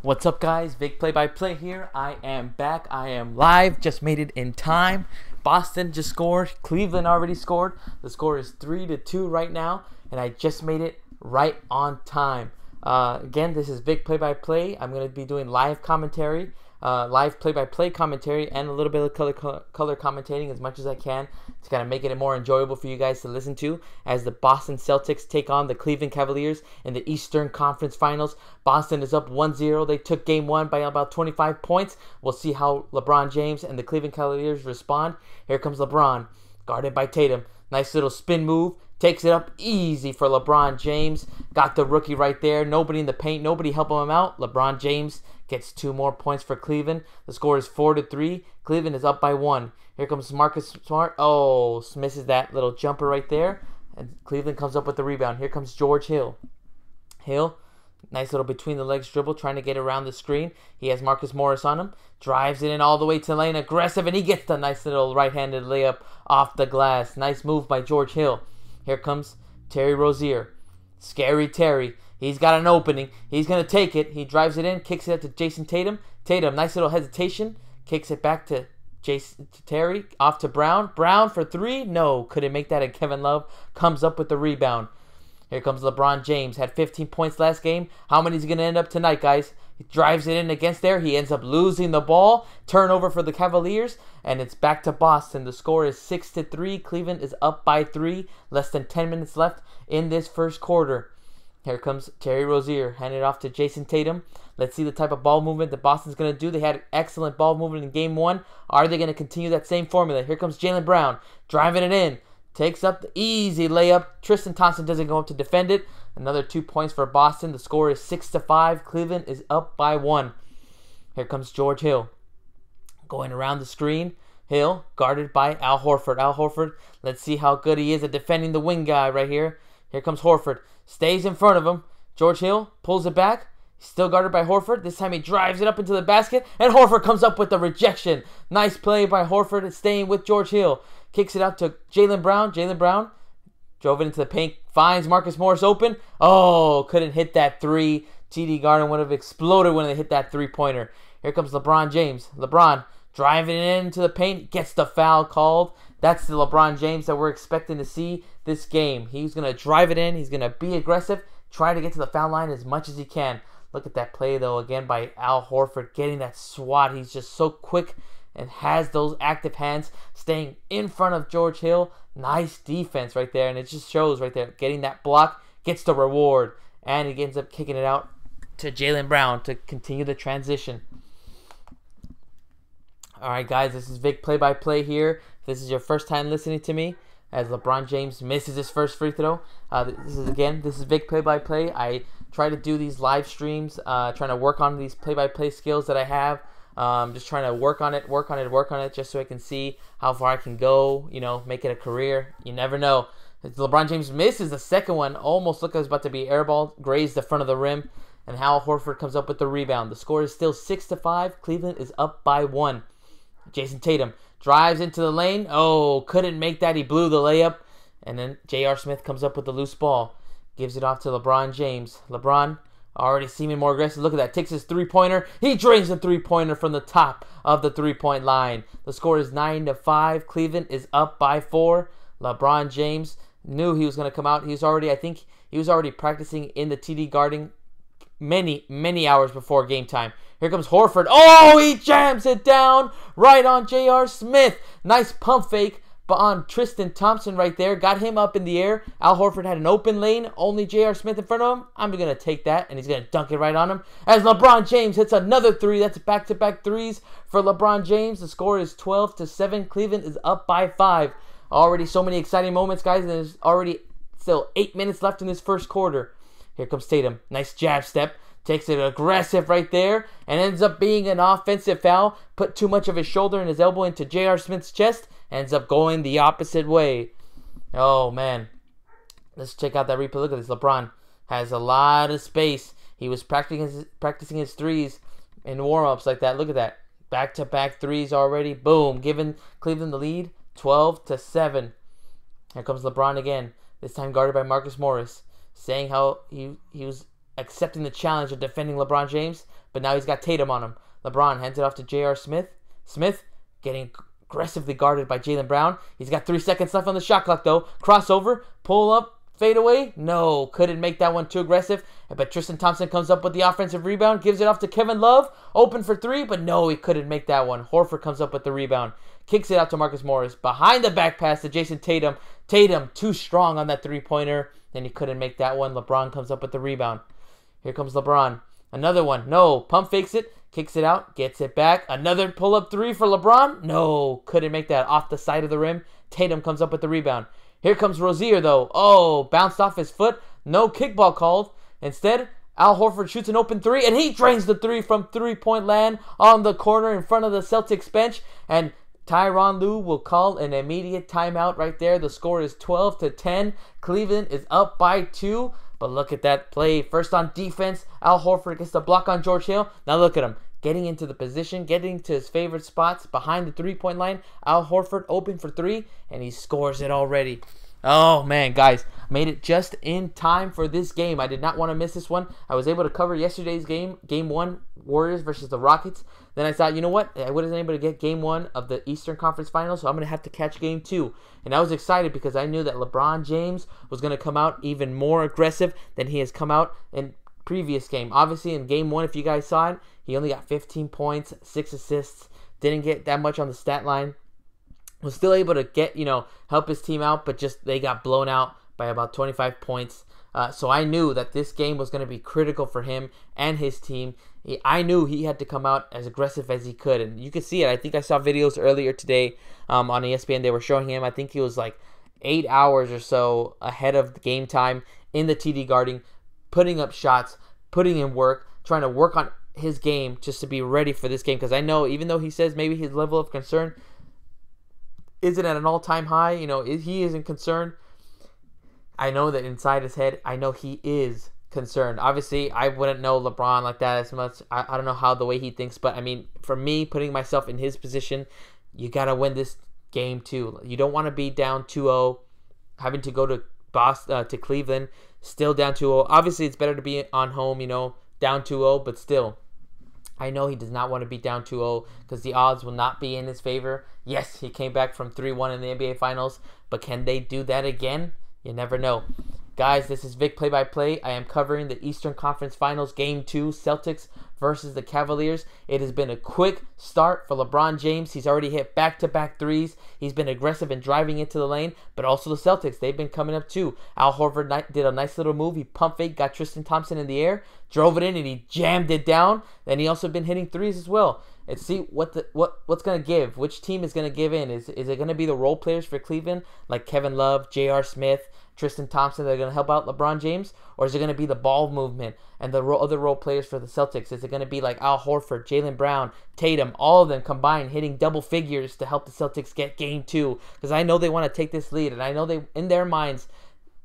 What's up, guys? Vic-Play-by-Play here. I am back. I am live. Just made it in time. Boston just scored. Cleveland already scored. The score is 3-2 right now, and I just made it right on time. Again, this is Vic-Play-by-Play. I'm going to be doing live commentary, live play-by-play commentary, and a little bit of color commentating as much as I can to kind of make it more enjoyable for you guys to listen to as the Boston Celtics take on the Cleveland Cavaliers in the Eastern Conference Finals. Boston is up 1-0. They took game one by about 25 points. We'll see how LeBron James and the Cleveland Cavaliers respond. Here comes LeBron, guarded by Tatum. Nice little spin move. Takes it up easy for LeBron James. Got the rookie right there. Nobody in the paint. Nobody helping him out. LeBron James gets 2 more points for Cleveland. The score is 4-3. Cleveland is up by 1. Here comes Marcus Smart. Oh, misses that little jumper right there. And Cleveland comes up with the rebound. Here comes George Hill. Hill, nice little between the legs dribble, trying to get around the screen. He has Marcus Morris on him. Drives it in all the way to the lane. Aggressive, and he gets the nice little right-handed layup off the glass. Nice move by George Hill. Here comes Terry Rozier. Scary Terry. He's got an opening. He's going to take it. He drives it in, kicks it up to Jason Tatum. Tatum, nice little hesitation. Kicks it back to Terry. Off to Brown. Brown for 3. No, couldn't make that. And Kevin Love comes up with the rebound. Here comes LeBron James. Had 15 points last game. How many is he going to end up tonight, guys? He drives it in against there. He ends up losing the ball. Turnover for the Cavaliers. And it's back to Boston. The score is 6-3. Cleveland is up by 3. Less than 10 minutes left in this first quarter. Here comes Terry Rozier. Handed off to Jason Tatum. Let's see the type of ball movement that Boston's going to do. They had excellent ball movement in game 1. Are they going to continue that same formula? Here comes Jaylen Brown. Driving it in. Takes up the easy layup. Tristan Thompson doesn't go up to defend it. Another 2 points for Boston. The score is 6-5. Cleveland is up by 1. Here comes George Hill. Going around the screen. Hill guarded by Al Horford. Al Horford, let's see how good he is at defending the wing guy right here. Here comes Horford. Stays in front of him. George Hill pulls it back. Still guarded by Horford. This time he drives it up into the basket. And Horford comes up with the rejection. Nice play by Horford staying with George Hill. Kicks it out to Jaylen Brown. Jaylen Brown drove it into the paint. Finds Marcus Morris open. Oh, couldn't hit that 3. TD Garden would have exploded when they hit that 3-pointer. Here comes LeBron James. LeBron driving it into the paint. Gets the foul called. That's the LeBron James that we're expecting to see this game. He's going to drive it in. He's going to be aggressive. Try to get to the foul line as much as he can. Look at that play, though, again by Al Horford. Getting that swat. He's just so quick and has those active hands, staying in front of George Hill. Nice defense right there, and it just shows right there. Getting that block, gets the reward, and he ends up kicking it out to Jaylen Brown to continue the transition. Alright, guys, this is Vic Play-by-Play here. If this is your first time listening to me, as LeBron James misses his first free throw. This is Vic Play-by-Play. I try to do these live streams, trying to work on these play-by-play skills that I have. Just trying to work on it, just so I can see how far I can go, make it a career. You never know. LeBron James misses the second one. Almost looked like it was about to be airball. Grazed the front of the rim. And Al Horford comes up with the rebound. The score is still 6-5. Cleveland is up by 1. Jason Tatum drives into the lane. Oh, couldn't make that. He blew the layup. And then J.R. Smith comes up with the loose ball. Gives it off to LeBron James. LeBron already seeming more aggressive. Look at that. Takes his 3-pointer. He drains the 3-pointer from the top of the 3-point line. The score is 9-5. Cleveland is up by 4. LeBron James knew he was going to come out. I think he was already practicing in the TD guarding many hours before game time. Here comes Horford. Oh, he jams it down right on J.R. Smith. Nice pump fake on Tristan Thompson right there. Got him up in the air. Al Horford had an open lane. Only J.R. Smith in front of him. I'm going to take that, and he's going to dunk it right on him. As LeBron James hits another 3. That's back-to-back 3s for LeBron James. The score is 12-7. Cleveland is up by 5. Already so many exciting moments, guys, and there's already still 8 minutes left in this first quarter. Here comes Tatum. Nice jab step. Takes it aggressive right there and ends up being an offensive foul. Put too much of his shoulder and his elbow into J.R. Smith's chest. Ends up going the opposite way. Oh, man. Let's check out that replay. Look at this. LeBron has a lot of space. He was practicing his 3s in warm-ups like that. Look at that. Back-to-back 3s already. Boom. Giving Cleveland the lead. 12-7. Here comes LeBron again. This time guarded by Marcus Morris. Saying how he was accepting the challenge of defending LeBron James, but now he's got Tatum on him. LeBron hands it off to J.R. Smith. Smith getting aggressively guarded by Jaylen Brown. He's got 3 seconds left on the shot clock, though. Crossover, pull up, fade away. No, couldn't make that one, too aggressive. But Tristan Thompson comes up with the offensive rebound, gives it off to Kevin Love. Open for 3, but no, he couldn't make that one. Horford comes up with the rebound. Kicks it out to Marcus Morris. Behind the back pass to Jason Tatum. Tatum, too strong on that three-pointer. Then he couldn't make that one. LeBron comes up with the rebound. Here comes LeBron. Another one. No. Pump fakes it. Kicks it out. Gets it back. Another pull-up 3 for LeBron. No. Couldn't make that. Off the side of the rim. Tatum comes up with the rebound. Here comes Rozier, though. Oh, bounced off his foot. No kickball called. Instead, Al Horford shoots an open 3, and he drains the 3 from three-point land on the corner in front of the Celtics bench. And Tyronn Lue will call an immediate timeout right there. The score is 12-10. Cleveland is up by 2. But look at that play. First on defense, Al Horford gets the block on George Hill. Now look at him. Getting into the position, getting to his favorite spots behind the three-point line. Al Horford open for 3, and he scores it already. Oh, man, guys. Made it just in time for this game. I did not want to miss this one. I was able to cover yesterday's game, Game 1, Warriors versus the Rockets. Then I thought, you know what? I wasn't able to get Game 1 of the Eastern Conference Finals, so I'm going to have to catch Game 2. And I was excited because I knew that LeBron James was going to come out even more aggressive than he has come out in previous game. Obviously, in Game 1, if you guys saw it, he only got 15 points, 6 assists, didn't get that much on the stat line. Was still able to get, help his team out, but just they got blown out by about 25 points. So I knew that this game was going to be critical for him and his team. I knew he had to come out as aggressive as he could, and you can see it. I think I saw videos earlier today on ESPN. They were showing him. I think he was like 8 hours or so ahead of the game time in the TD Garden, putting up shots, putting in work, trying to work on his game just to be ready for this game. Because I know, even though he says maybe his level of concern isn't at an all-time high, he isn't concerned. I know that inside his head, I know he is concerned. Obviously, I wouldn't know LeBron like that as much. I don't know how the way he thinks, but I mean, for me, putting myself in his position, you got to win this game too. You don't want to be down 2-0, having to go to Boston, to Cleveland, still down 2-0. Obviously, it's better to be on home, down 2-0, but still, I know he does not want to be down 2-0 because the odds will not be in his favor. Yes, he came back from 3-1 in the NBA Finals, but can they do that again? You never know. Guys, this is Vic Play-by-Play. I am covering the Eastern Conference Finals Game 2, Celtics versus the Cavaliers. It has been a quick start for LeBron James. He's already hit back-to-back threes. He's been aggressive in driving into the lane, but also the Celtics. They've been coming up too. Al Horford did a nice little move. He pump fake, got Tristan Thompson in the air, drove it in, and he jammed it down. Then he also been hitting threes as well. And see what's going to give. Which team is going to give in? Is it going to be the role players for Cleveland, like Kevin Love, J.R. Smith, Tristan Thompson, that are going to help out LeBron James? Or is it going to be the ball movement and the other role players for the Celtics? Is it going to be like Al Horford, Jaylen Brown, Tatum, all of them combined hitting double figures to help the Celtics get Game 2? Because I know they want to take this lead, and I know they, in their minds,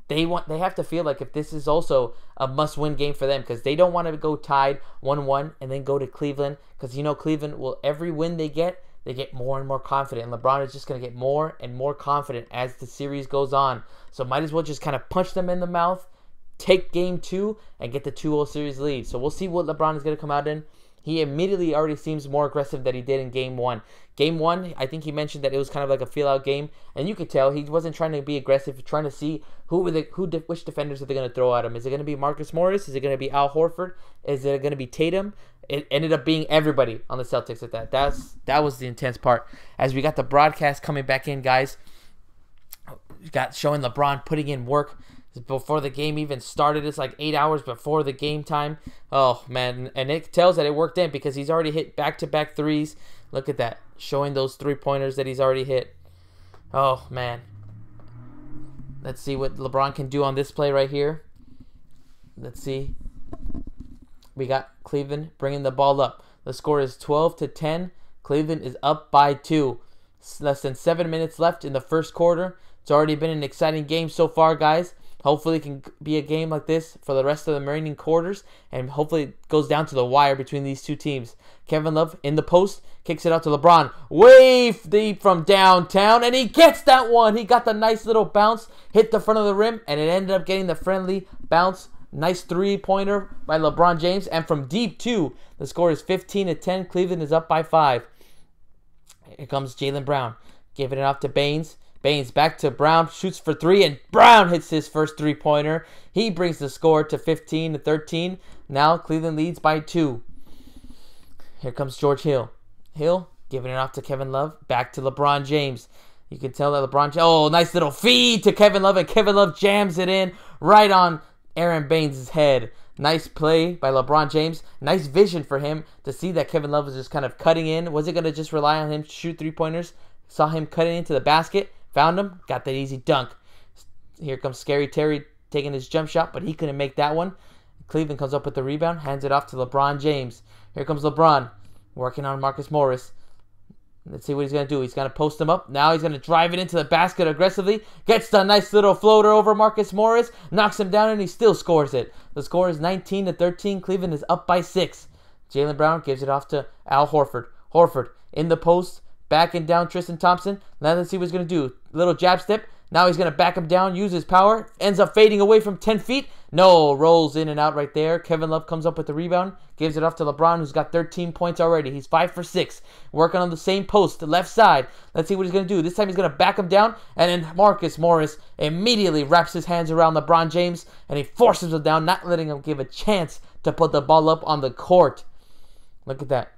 they have to feel like if this is also a must-win game for them, because they don't want to go tied 1-1 and then go to Cleveland, because Cleveland will, every win they get more and more confident, and LeBron is just going to get more and more confident as the series goes on. So might as well just kind of punch them in the mouth, take Game 2, and get the 2-0 series lead. So we'll see what LeBron is going to come out in. He immediately already seems more aggressive than he did in Game 1. Game 1, I think he mentioned that it was kind of like a feel-out game, and you could tell he wasn't trying to be aggressive, trying to see which defenders are they going to throw at him. Is it going to be Marcus Morris? Is it going to be Al Horford? Is it going to be Tatum? It ended up being everybody on the Celtics at that. That was the intense part. As we got the broadcast coming back in, guys, we got showing LeBron putting in work before the game even started. It's like 8 hours before the game time. Oh, man. And it tells that it worked in because he's already hit back-to-back threes. Look at that. Showing those three-pointers that he's already hit. Oh, man. Let's see what LeBron can do on this play right here. Let's see. We got Cleveland bringing the ball up. The score is 12-10. Cleveland is up by 2. Less than 7 minutes left in the first quarter. It's already been an exciting game so far, guys. Hopefully it can be a game like this for the rest of the remaining quarters, and hopefully it goes down to the wire between these two teams. Kevin Love in the post, kicks it out to LeBron, way deep from downtown, and he gets that one. He got the nice little bounce, hit the front of the rim, and it ended up getting the friendly bounce Nice three-pointer by LeBron James. And from deep, too. The score is 15-10. Cleveland is up by 5. Here comes Jaylen Brown. Giving it off to Baines. Baines back to Brown. Shoots for 3. And Brown hits his first three-pointer. He brings the score to 15-13. Now Cleveland leads by 2. Here comes George Hill. Hill giving it off to Kevin Love. Back to LeBron James. You can tell that LeBron James... Oh, nice little feed to Kevin Love. And Kevin Love jams it in right on Aaron Baines' head. Nice play by LeBron James. Nice vision for him to see that Kevin Love was just kind of cutting in. Was it going to just rely on him to shoot three-pointers? Saw him cutting into the basket. Found him. Got that easy dunk. Here comes Scary Terry taking his jump shot, but he couldn't make that one. Cleveland comes up with the rebound. Hands it off to LeBron James. Here comes LeBron. Working on Marcus Morris. Let's see what he's going to do. He's going to post him up. Now he's going to drive it into the basket aggressively. Gets the nice little floater over Marcus Morris. Knocks him down, and he still scores it. The score is 19-13. Cleveland is up by 6. Jaylen Brown gives it off to Al Horford. Horford in the post. Backing down Tristan Thompson. Now let's see what he's going to do. Little jab step. Now he's going to back him down. Use his power. Ends up fading away from 10 feet. No. Rolls in and out right there. Kevin Love comes up with the rebound. Gives it off to LeBron, who's got 13 points already. He's 5 for 6. Working on the same post, the left side. Let's see what he's going to do. This time he's going to back him down. And then Marcus Morris immediately wraps his hands around LeBron James. And he forces him down, not letting him give a chance to put the ball up on the court. Look at that.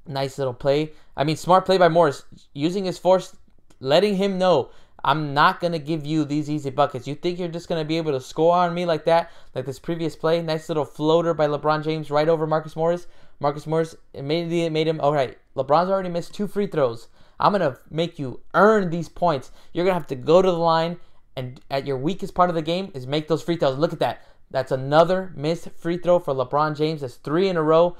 Nice little play. I mean, smart play by Morris. Using his force, letting him know, I'm not going to give you these easy buckets. You think you're just going to be able to score on me like that? Like this previous play. Nice little floater by LeBron James right over Marcus Morris. Marcus Morris immediately made him, all right, LeBron's already missed 2 free throws. I'm going to make you earn these points. You're going to have to go to the line, and at your weakest part of the game is make those free throws. Look at that. That's another missed free throw for LeBron James. That's 3 in a row.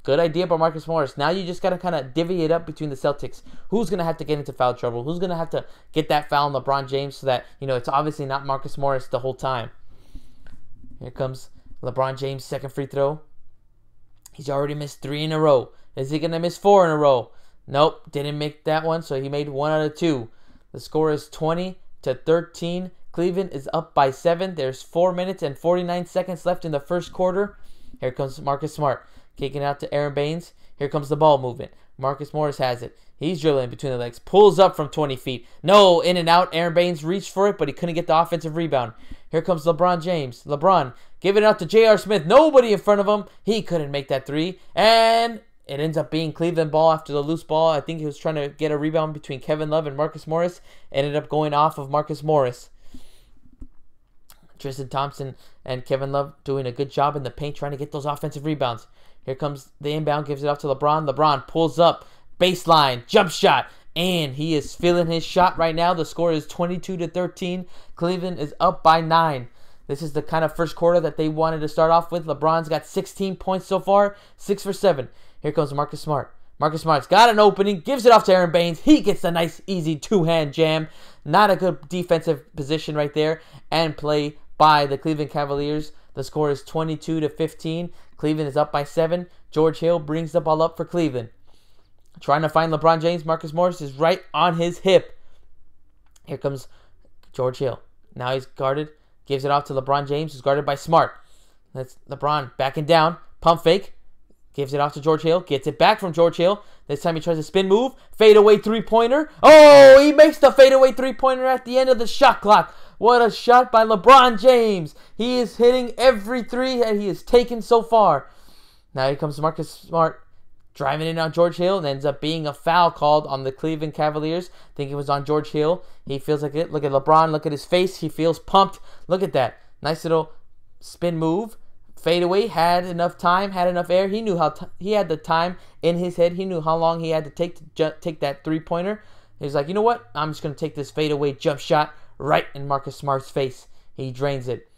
Good idea by Marcus Morris. Now you just got to kind of divvy it up between the Celtics. Who's going to have to get into foul trouble? Who's going to have to get that foul on LeBron James so that, you know, it's obviously not Marcus Morris the whole time. Here comes LeBron James' second free throw. He's already missed 3 in a row. Is he going to miss 4 in a row? Nope, didn't make that one, so he made 1 out of 2. The score is 20-13. Cleveland is up by 7. There's 4 minutes and 49 seconds left in the first quarter. Here comes Marcus Smart. Kicking out to Aaron Baines. Here comes the ball movement. Marcus Morris has it. He's dribbling between the legs. Pulls up from 20 feet. No, in and out. Aaron Baines reached for it, but he couldn't get the offensive rebound. Here comes LeBron James. LeBron giving it out to J.R. Smith. Nobody in front of him. He couldn't make that 3. And it ends up being Cleveland ball after the loose ball. I think he was trying to get a rebound between Kevin Love and Marcus Morris. Ended up going off of Marcus Morris. Tristan Thompson and Kevin Love doing a good job in the paint trying to get those offensive rebounds. Here comes the inbound, gives it off to LeBron. LeBron pulls up, baseline, jump shot, and he is feeling his shot right now. The score is 22-13. Cleveland is up by 9. This is the kind of first quarter that they wanted to start off with. LeBron's got 16 points so far, 6 for 7. Here comes Marcus Smart. Marcus Smart's got an opening, gives it off to Aaron Baines. He gets a nice, easy two-hand jam. Not a good defensive position right there, and play by the Cleveland Cavaliers. The score is 22-15. Cleveland is up by 7. George Hill brings the ball up for Cleveland. Trying to find LeBron James. Marcus Morris is right on his hip. Here comes George Hill. Now he's guarded. Gives it off to LeBron James, who's guarded by Smart. That's LeBron backing down. Pump fake. Gives it off to George Hill. Gets it back from George Hill. This time he tries a spin move. Fadeaway three-pointer. Oh, he makes the fadeaway three-pointer at the end of the shot clock. What a shot by LeBron James. He is hitting every 3 that he has taken so far. Now here comes Marcus Smart driving in on George Hill, and ends up being a foul called on the Cleveland Cavaliers. I think it was on George Hill. He feels like it. Look at LeBron. Look at his face. He feels pumped. Look at that. Nice little spin move. Fadeaway. Had enough time. Had enough air. He knew how he had the time in his head. He knew how long he had to take that three-pointer. He's like, you know what? I'm just going to take this fadeaway jump shot right in Marcus Smart's face. He drains it.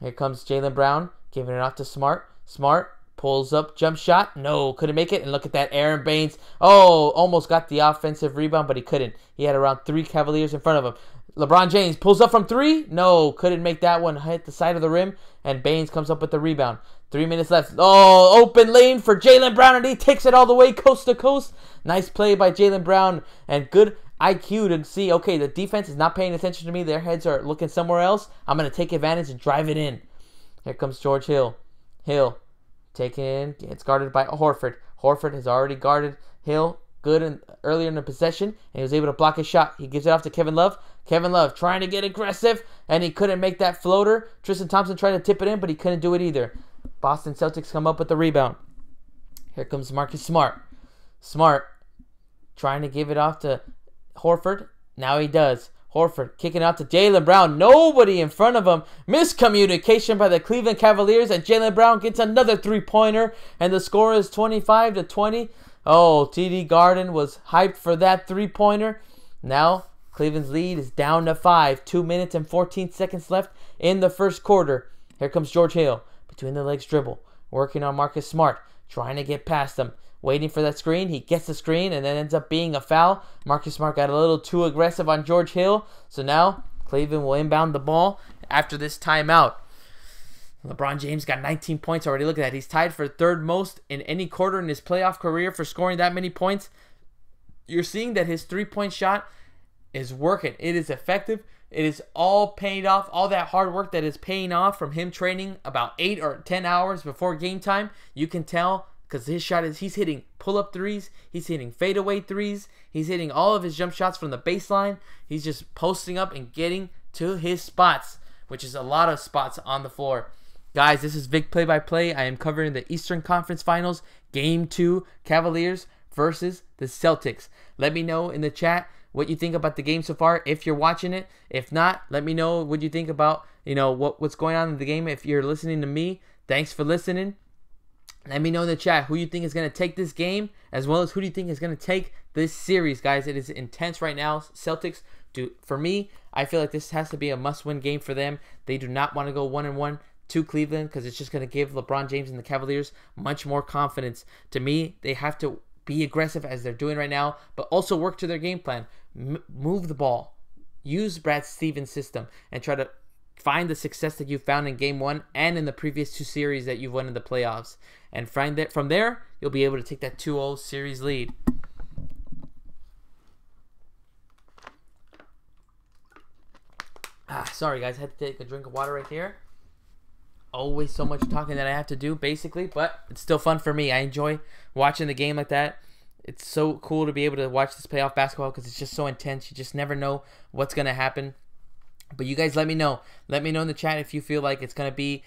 Here comes Jaylen Brown, giving it off to Smart. Smart pulls up, jump shot. No, couldn't make it. And look at that, Aaron Baines. Oh, almost got the offensive rebound, but he couldn't. He had around 3 Cavaliers in front of him. LeBron James pulls up from 3. No, couldn't make that one. Hit the side of the rim, and Baines comes up with the rebound. 3 minutes left. Oh, open lane for Jaylen Brown, and he takes it all the way coast to coast. Nice play by Jaylen Brown, and good IQ to see, okay, the defense is not paying attention to me. Their heads are looking somewhere else. I'm going to take advantage and drive it in. Here comes George Hill. Hill taken in, gets guarded by Horford. Horford has already guarded Hill good earlier in the possession, and he was able to block his shot. He gives it off to Kevin Love. Kevin Love trying to get aggressive, and he couldn't make that floater. Tristan Thompson tried to tip it in, but he couldn't do it either. Boston Celtics come up with the rebound. Here comes Marcus Smart. Smart trying to give it off to Horford. Now he does. Horford kicking out to Jaylen Brown. Nobody in front of him. Miscommunication by the Cleveland Cavaliers, and Jaylen Brown gets another three-pointer, and the score is 25-20. Oh, TD Garden was hyped for that three-pointer. Now Cleveland's lead is down to 5. 2 minutes and 14 seconds left in the first quarter. Here comes George Hill. Between the legs dribble. Working on Marcus Smart. Trying to get past him. Waiting for that screen. He gets the screen and then ends up being a foul. Marcus Smart got a little too aggressive on George Hill. So now Cleveland will inbound the ball after this timeout. LeBron James got 19 points already. Look at that. He's tied for third most in any quarter in his playoff career for scoring that many points. You're seeing that his three-point shot is working. It is effective. It is all paid off. All that hard work that is paying off from him training about 8 or 10 hours before game time. You can tell because his shot is, he's hitting pull-up threes. He's hitting fadeaway threes. He's hitting all of his jump shots from the baseline. He's just posting up and getting to his spots, which is a lot of spots on the floor. Guys, this is Vic Play-by-Play. I am covering the Eastern Conference Finals, Game 2, Cavaliers versus the Celtics. Let me know in the chat what you think about the game so far if you're watching it. If not, let me know what you think about, what's going on in the game. If you're listening to me, thanks for listening. Let me know in the chat who you think is going to take this game, as well as who do you think is going to take this series, guys. It is intense right now. Celtics, for me, I feel like this has to be a must-win game for them. They do not want to go 1-1 to Cleveland because it's just going to give LeBron James and the Cavaliers much more confidence. To me, they have to be aggressive as they're doing right now, but also work to their game plan. Move the ball. Use Brad Stevens' system and try to find the success that you found in Game 1 and in the previous 2 series that you've won in the playoffs. And from there, you'll be able to take that 2-0 series lead. Sorry, guys. I had to take a drink of water right here. Always so much talking that I have to do, basically, but it's still fun for me. I enjoy watching the game like that. It's so cool to be able to watch this playoff basketball because it's just so intense. You just never know what's going to happen. But you guys let me know. Let me know in the chat if you feel like it's going to be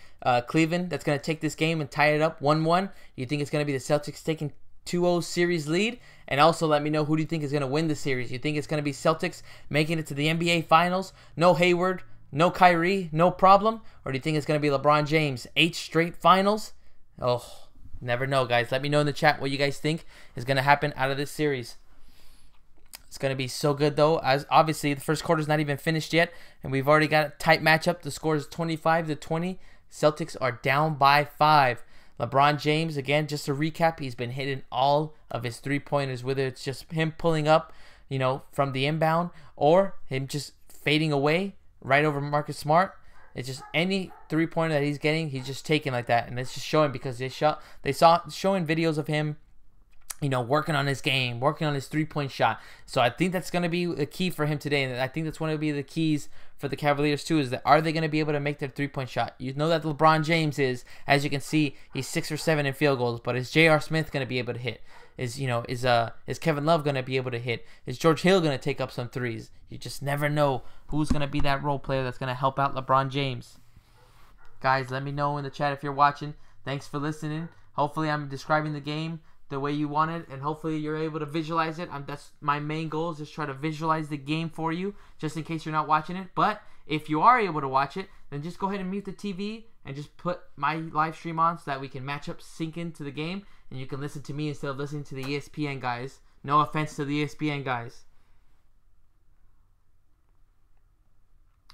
Cleveland that's going to take this game and tie it up 1-1. You think it's going to be the Celtics taking 2-0 series lead? And also let me know who do you think is going to win the series. You think it's going to be Celtics making it to the NBA Finals? No Hayward, no Kyrie, no problem? Or do you think it's going to be LeBron James? 8 straight finals? Oh, never know, guys. Let me know in the chat what you guys think is going to happen out of this series. It's going to be so good, though, as obviously the first quarter is not even finished yet, and we've already got a tight matchup. The score is 25-20. Celtics are down by 5. LeBron James, again, just to recap, he's been hitting all of his three-pointers, whether it's just him pulling up, from the inbound, or him just fading away right over Marcus Smart. It's just any three-pointer that he's getting, he's just taking like that, and it's just showing because they saw showing videos of him, working on his game, working on his three-point shot. So I think that's going to be the key for him today, and I think that's one of the keys for the Cavaliers too. Is that are they going to be able to make their three-point shot? You know that LeBron James is, as you can see, he's 6 or 7 in field goals, but is J.R. Smith going to be able to hit? Is Kevin Love going to be able to hit? Is George Hill going to take up some threes? You just never know who's going to be that role player that's going to help out LeBron James. Guys, let me know in the chat if you're watching. Thanks for listening. Hopefully I'm describing the game the way you want it, and hopefully you're able to visualize it. That's my main goal, is just try to visualize the game for you, just in case you're not watching it. But if you are able to watch it, then just go ahead and mute the TV and just put my live stream on so that we can match up, sync into the game, and you can listen to me instead of listening to the ESPN guys. No offense to the ESPN guys.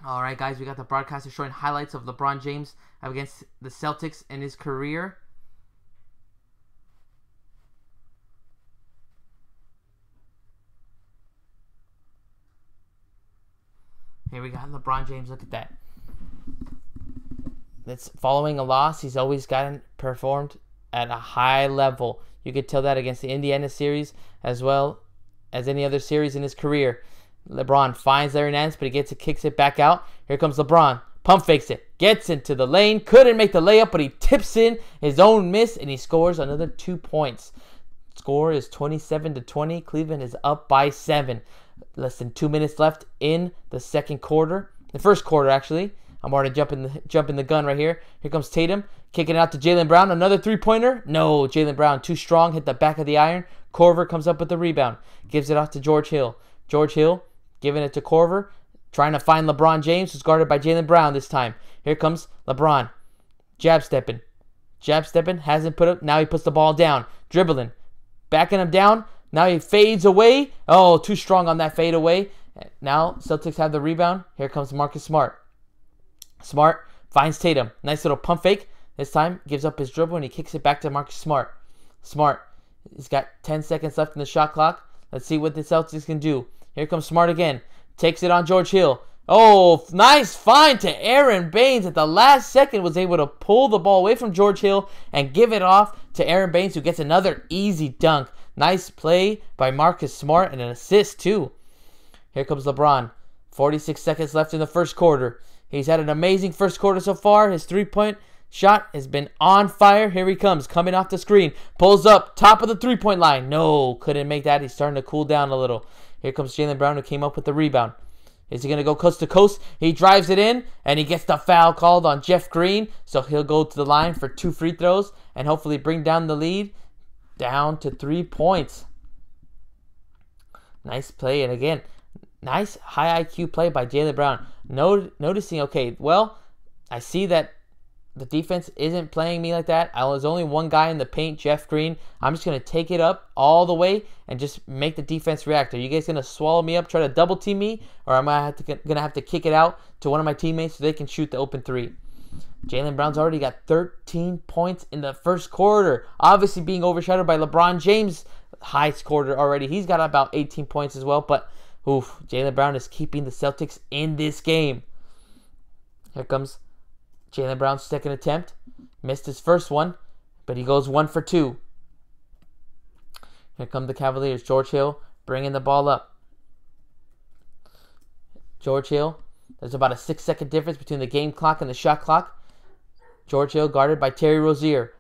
Alright, guys, we got the broadcaster showing highlights of LeBron James against the Celtics in his career. Here we got LeBron James. Look at that. That's following a loss. He's always performed at a high level. You could tell that against the Indiana series as well as any other series in his career. LeBron finds Larry Nance, but he kicks it back out. Here comes LeBron. Pump fakes it. Gets into the lane. Couldn't make the layup, but he tips in his own miss, and he scores another 2 points. Score is 27-20. Cleveland is up by 7. Less than 2 minutes left in the second quarter. The first quarter, actually. I'm already jumping the gun right here. Here comes Tatum. Kicking it out to Jaylen Brown. Another three-pointer. No, Jaylen Brown too strong. Hit the back of the iron. Korver comes up with the rebound. Gives it off to George Hill. George Hill giving it to Korver. Trying to find LeBron James, who's guarded by Jaylen Brown this time. Here comes LeBron. Jab stepping. Jab stepping. Hasn't put up. Now he puts the ball down. Dribbling. Backing him down. Now he fades away. Oh, too strong on that fade away. Now Celtics have the rebound. Here comes Marcus Smart. Smart finds Tatum. Nice little pump fake. This time gives up his dribble and he kicks it back to Marcus Smart. Smart. He's got 10 seconds left in the shot clock. Let's see what the Celtics can do. Here comes Smart again. Takes it on George Hill. Oh, nice find to Aaron Baines at the last second. Was able to pull the ball away from George Hill and give it off to Aaron Baines, who gets another easy dunk. Nice play by Marcus Smart and an assist too. Here comes LeBron. 46 seconds left in the first quarter. He's had an amazing first quarter so far. His three-point shot has been on fire. Here he comes, coming off the screen. Pulls up, top of the three-point line. No, couldn't make that. He's starting to cool down a little. Here comes Jaylen Brown, who came up with the rebound. Is he going to go coast to coast? He drives it in, and he gets the foul called on Jeff Green. So he'll go to the line for 2 free throws and hopefully bring down the lead down to 3 points. Nice play. And again, nice high IQ play by Jaylen Brown. Noticing, okay, well, I see that the defense isn't playing me like that. I was only one guy in the paint, Jeff Green. I'm just going to take it up all the way and just make the defense react. Are you guys going to swallow me up, try to double team me? Or am I going to have to kick it out to one of my teammates so they can shoot the open three? Jaylen Brown's already got 13 points in the first quarter. Obviously being overshadowed by LeBron James' high scorer already. He's got about 18 points as well. But, oof, Jaylen Brown is keeping the Celtics in this game. Here comes Jaylen Brown's second attempt. Missed his first one, but he goes 1 for 2. Here come the Cavaliers. George Hill bringing the ball up. George Hill. There's about a 6-second difference between the game clock and the shot clock. George Hill guarded by Terry Rozier.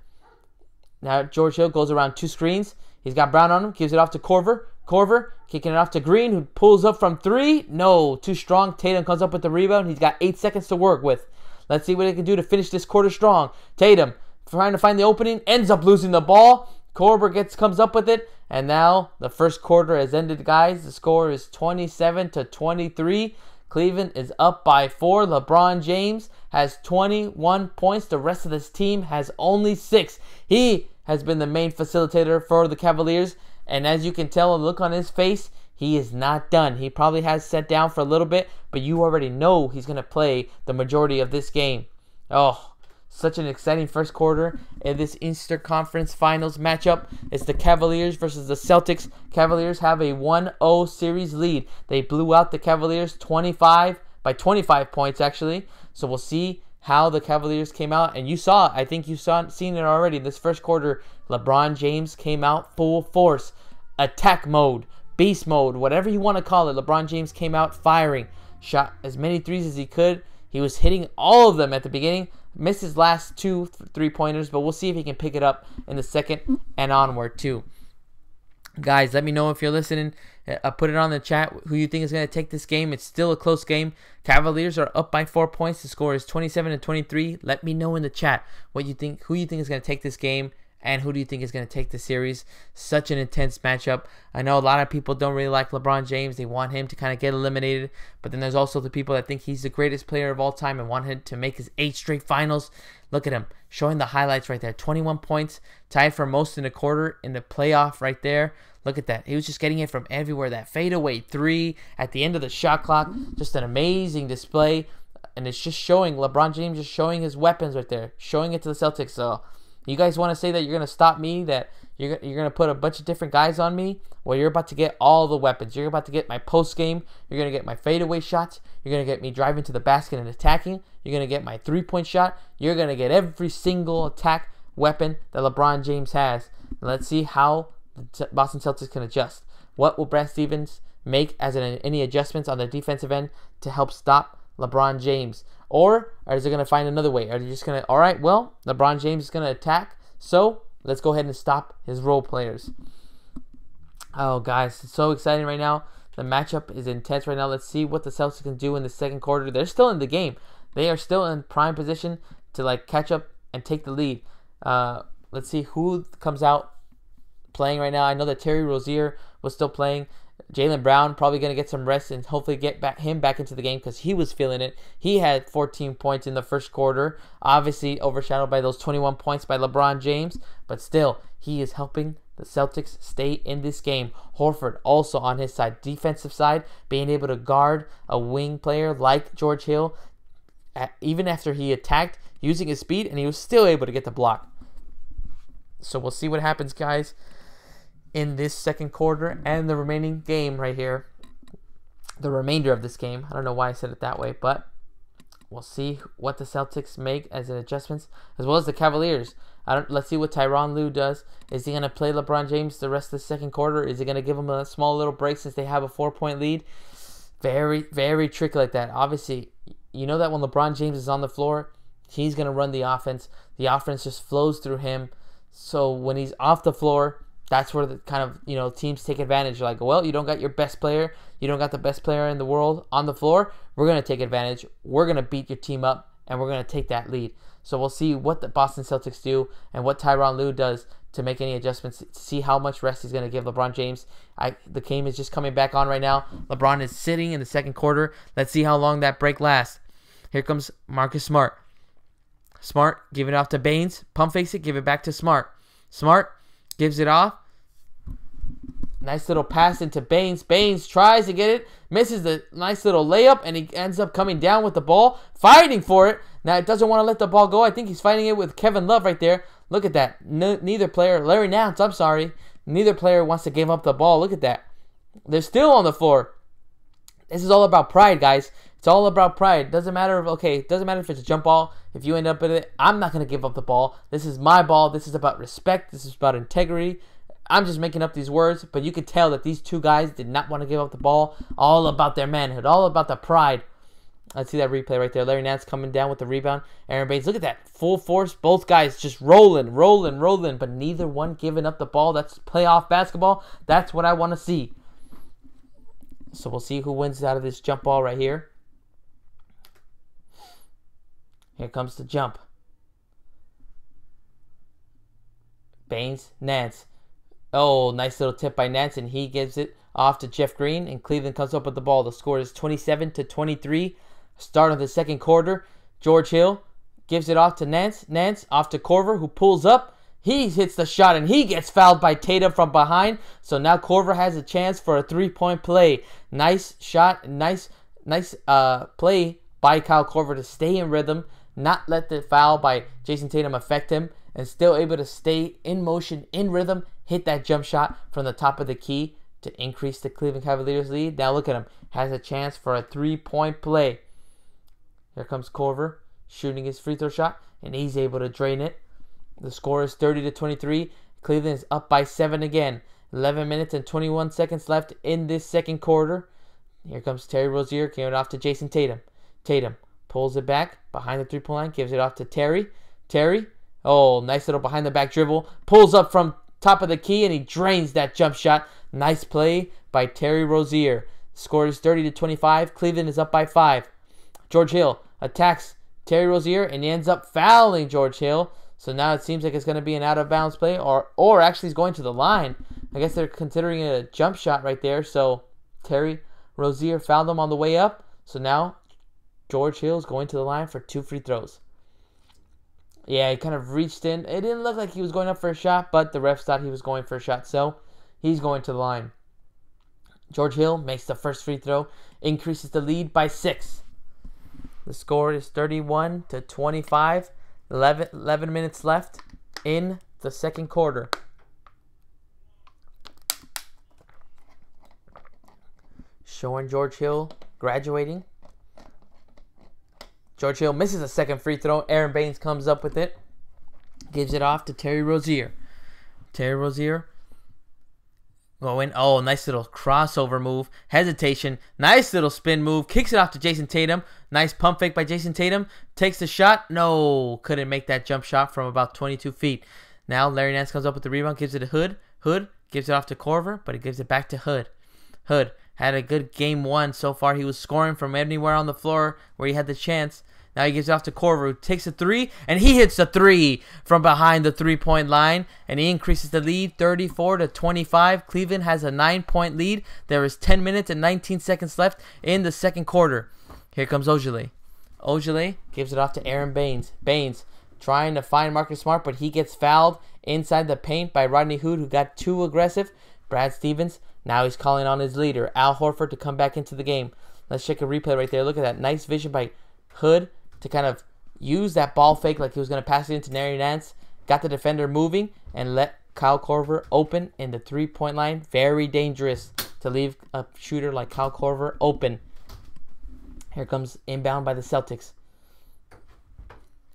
Now George Hill goes around 2 screens. He's got Brown on him. Gives it off to Korver. Korver kicking it off to Green, who pulls up from 3. No, too strong. Tatum comes up with the rebound. He's got 8 seconds to work with. Let's see what he can do to finish this quarter strong. Tatum trying to find the opening. Ends up losing the ball. Korver comes up with it. And now the first quarter has ended, guys. The score is 27-23. Cleveland is up by 4. LeBron James has 21 points. The rest of this team has only 6. He has been the main facilitator for the Cavaliers. And as you can tell, a look on his face, he is not done. He probably has sat down for a little bit, but you already know he's going to play the majority of this game. Oh, such an exciting first quarter in this Eastern Conference Finals matchup. It's the Cavaliers versus the Celtics. Cavaliers have a 1-0 series lead. They blew out the Cavaliers by 25 points, actually. So we'll see how the Cavaliers came out. And I think you've seen it already. This first quarter, LeBron James came out full force. Attack mode. Beast mode, whatever you want to call it. LeBron James came out firing. Shot as many threes as he could. He was hitting all of them at the beginning. Missed his last 2 3-pointers, but we'll see if he can pick it up in the second and onward too. Guys, let me know if you're listening. Put it on the chat who you think is going to take this game. It's still a close game. Cavaliers are up by 4 points. The score is 27-23. Let me know in the chat what you think, who you think is going to take this game. And who do you think is going to take the series? Such an intense matchup. I know a lot of people don't really like LeBron James. They want him to kind of get eliminated. But then there's also the people that think he's the greatest player of all time and want him to make his 8 straight finals. Look at him showing the highlights right there. 21 points, tied for most in a quarter in the playoff right there. Look at that. He was just getting it from everywhere. That fadeaway 3 at the end of the shot clock. Just an amazing display. And it's just showing LeBron James just showing his weapons right there. Showing it to the Celtics. So you guys want to say that you're going to stop me, that you're going to put a bunch of different guys on me? Well, you're about to get all the weapons. You're about to get my post game. You're going to get my fadeaway shots. You're going to get me driving to the basket and attacking. You're going to get my 3-point shot. You're going to get every single attack weapon that LeBron James has. Let's see how the Boston Celtics can adjust. What will Brad Stevens make as any adjustments on the defensive end to help stop LeBron James? Or is it going to find another way? Are they just going to, all right, well, LeBron James is going to attack, so let's go ahead and stop his role players. Oh, guys, it's so exciting right now. The matchup is intense right now. Let's see what the Celtics can do in the second quarter. They're still in the game. They are still in prime position to like catch up and take the lead. Let's see who comes out playing right now. I know that Terry Rozier was still playing. Jaylen Brown probably going to get some rest and hopefully get him back into the game because he was feeling it. He had 14 points in the first quarter, obviously overshadowed by those 21 points by LeBron James, but still, he is helping the Celtics stay in this game. Horford also on his side, defensive side, being able to guard a wing player like George Hill, even after he attacked, using his speed, and he was still able to get the block. So we'll see what happens, guys, in this second quarter and the remaining game right here. The remainder of this game. I don't know why I said it that way, but we'll see what the Celtics make as adjustments, as well as the Cavaliers. Let's see what Tyronn Lue does. Is he going to play LeBron James the rest of the second quarter? Is he going to give him a small little break since they have a 4-point lead? Very, very tricky like that. Obviously, you know that when LeBron James is on the floor, he's going to run the offense. The offense just flows through him. So when he's off the floor, that's where the kind of, teams take advantage. Like, well, you don't got your best player. You don't got the best player in the world on the floor. We're going to take advantage. We're going to beat your team up, and we're going to take that lead. So we'll see what the Boston Celtics do and what Tyronn Lue does to make any adjustments, to see how much rest he's going to give LeBron James. The game is just coming back on right now. LeBron is sitting in the second quarter. Let's see how long that break lasts. Here comes Marcus Smart. Smart, give it off to Baines. Pump fakes it, give it back to Smart. Smart gives it off. Nice little pass into Baines. Baines tries to get it, misses the nice little layup, and he ends up coming down with the ball, fighting for it. Now, it doesn't want to let the ball go. I think he's fighting it with Kevin Love right there. Look at that. Neither player, Larry Nance, I'm sorry. Neither player wants to give up the ball. Look at that. They're still on the floor. This is all about pride, guys. It's all about pride. Doesn't matter if it's a jump ball. If you end up with it, I'm not going to give up the ball. This is my ball. This is about respect. This is about integrity. I'm just making up these words, but you could tell that these two guys did not want to give up the ball. All about their manhood. All about the pride. Let's see that replay right there. Larry Nance coming down with the rebound. Aaron Baines, look at that. Full force. Both guys just rolling, but neither one giving up the ball. That's playoff basketball. That's what I want to see. So we'll see who wins out of this jump ball right here. Here comes the jump. Baines, Nance. Oh, nice little tip by Nance, and he gives it off to Jeff Green, and Cleveland comes up with the ball. The score is 27-23. Start of the second quarter. George Hill gives it off to Nance. Nance off to Korver, who pulls up. He hits the shot, and he gets fouled by Tatum from behind. So now Korver has a chance for a three-point play. Nice shot, nice play by Kyle Korver to stay in rhythm, not let the foul by Jason Tatum affect him, and still able to stay in motion, in rhythm, hit that jump shot from the top of the key to increase the Cleveland Cavaliers lead. Now look at him. Has a chance for a three-point play. Here comes Korver shooting his free throw shot, and he's able to drain it. The score is 30-23. Cleveland is up by 7 again. 11 minutes and 21 seconds left in this second quarter. Here comes Terry Rozier, giving it off to Jason Tatum. Tatum pulls it back behind the three-point line, gives it off to Terry. Terry, oh, nice little behind-the-back dribble. Pulls up from top of the key, and he drains that jump shot. Nice play by Terry Rozier. Score is 30-25. Cleveland is up by 5. George Hill attacks Terry Rozier, and he ends up fouling George Hill. So now it seems like it's going to be an out-of-bounds play, or actually he's going to the line. I guess they're considering it a jump shot right there. So Terry Rozier fouled him on the way up. So now George Hill is going to the line for 2 free throws. Yeah, he kind of reached in. It didn't look like he was going up for a shot, but the refs thought he was going for a shot. So he's going to the line. George Hill makes the first free throw, increases the lead by 6. The score is 31-25. 11 minutes left in the second quarter. Showing George Hill graduating. George Hill misses a second free throw. Aaron Baines comes up with it. Gives it off to Terry Rozier. Terry Rozier Going, oh, nice little crossover move. Hesitation. Nice little spin move. Kicks it off to Jason Tatum. Nice pump fake by Jason Tatum. Takes the shot. No, couldn't make that jump shot from about 22 feet. Now Larry Nance comes up with the rebound. Gives it to Hood. Hood gives it off to Korver, but he gives it back to Hood. Hood had a good game one so far. He was scoring from anywhere on the floor where he had the chance. Now he gives it off to Korver, who takes a three, and he hits the three from behind the three-point line, and he increases the lead 34-25. Cleveland has a 9-point lead. There is 10 minutes and 19 seconds left in the second quarter. Here comes Ojale. Ojale gives it off to Aaron Baines. Baines trying to find Marcus Smart, but he gets fouled inside the paint by Rodney Hood, who got too aggressive. Brad Stevens, now he's calling on his leader, Al Horford, to come back into the game. Let's check a replay right there. Look at that. Nice vision by Hood to kind of use that ball fake like he was going to pass it into Larry Nance. Got the defender moving and let Kyle Korver open in the three-point line. Very dangerous to leave a shooter like Kyle Korver open. Here comes inbound by the Celtics.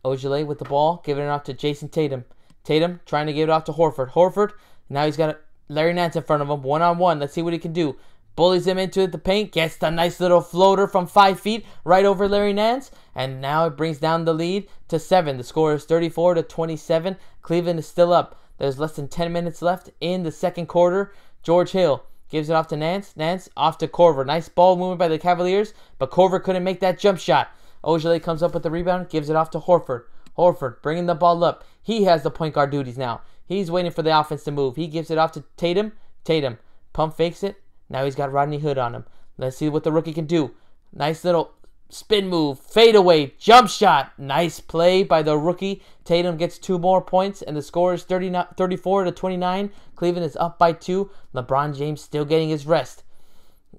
Ojale with the ball, giving it off to Jason Tatum. Tatum trying to give it off to Horford. Horford, now he's got Larry Nance in front of him, one-on-one. Let's see what he can do. Bullies him into the paint, gets the nice little floater from 5 feet right over Larry Nance, and now it brings down the lead to 7. The score is 34-27. Cleveland is still up. There's less than 10 minutes left in the second quarter. George Hill gives it off to Nance. Nance off to Korver. Nice ball movement by the Cavaliers, but Korver couldn't make that jump shot. Ojale comes up with the rebound, gives it off to Horford. Horford bringing the ball up. He has the point guard duties now. He's waiting for the offense to move. He gives it off to Tatum. Tatum pump fakes it. Now he's got Rodney Hood on him. Let's see what the rookie can do. Nice little spin move, fade away, jump shot. Nice play by the rookie. Tatum gets 2 more points, and the score is 34-29. Cleveland is up by 2. LeBron James still getting his rest.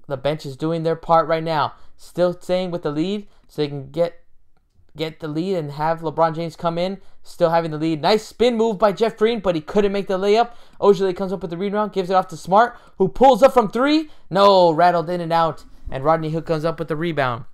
The bench is doing their part right now. Still staying with the lead so they can get the lead and have LeBron James come in, still having the lead. Nice spin move by Jeff Green, but he couldn't make the layup. Ojale comes up with the rebound, gives it off to Smart, who pulls up from 3. No, rattled in and out, and Rodney Hood comes up with the rebound.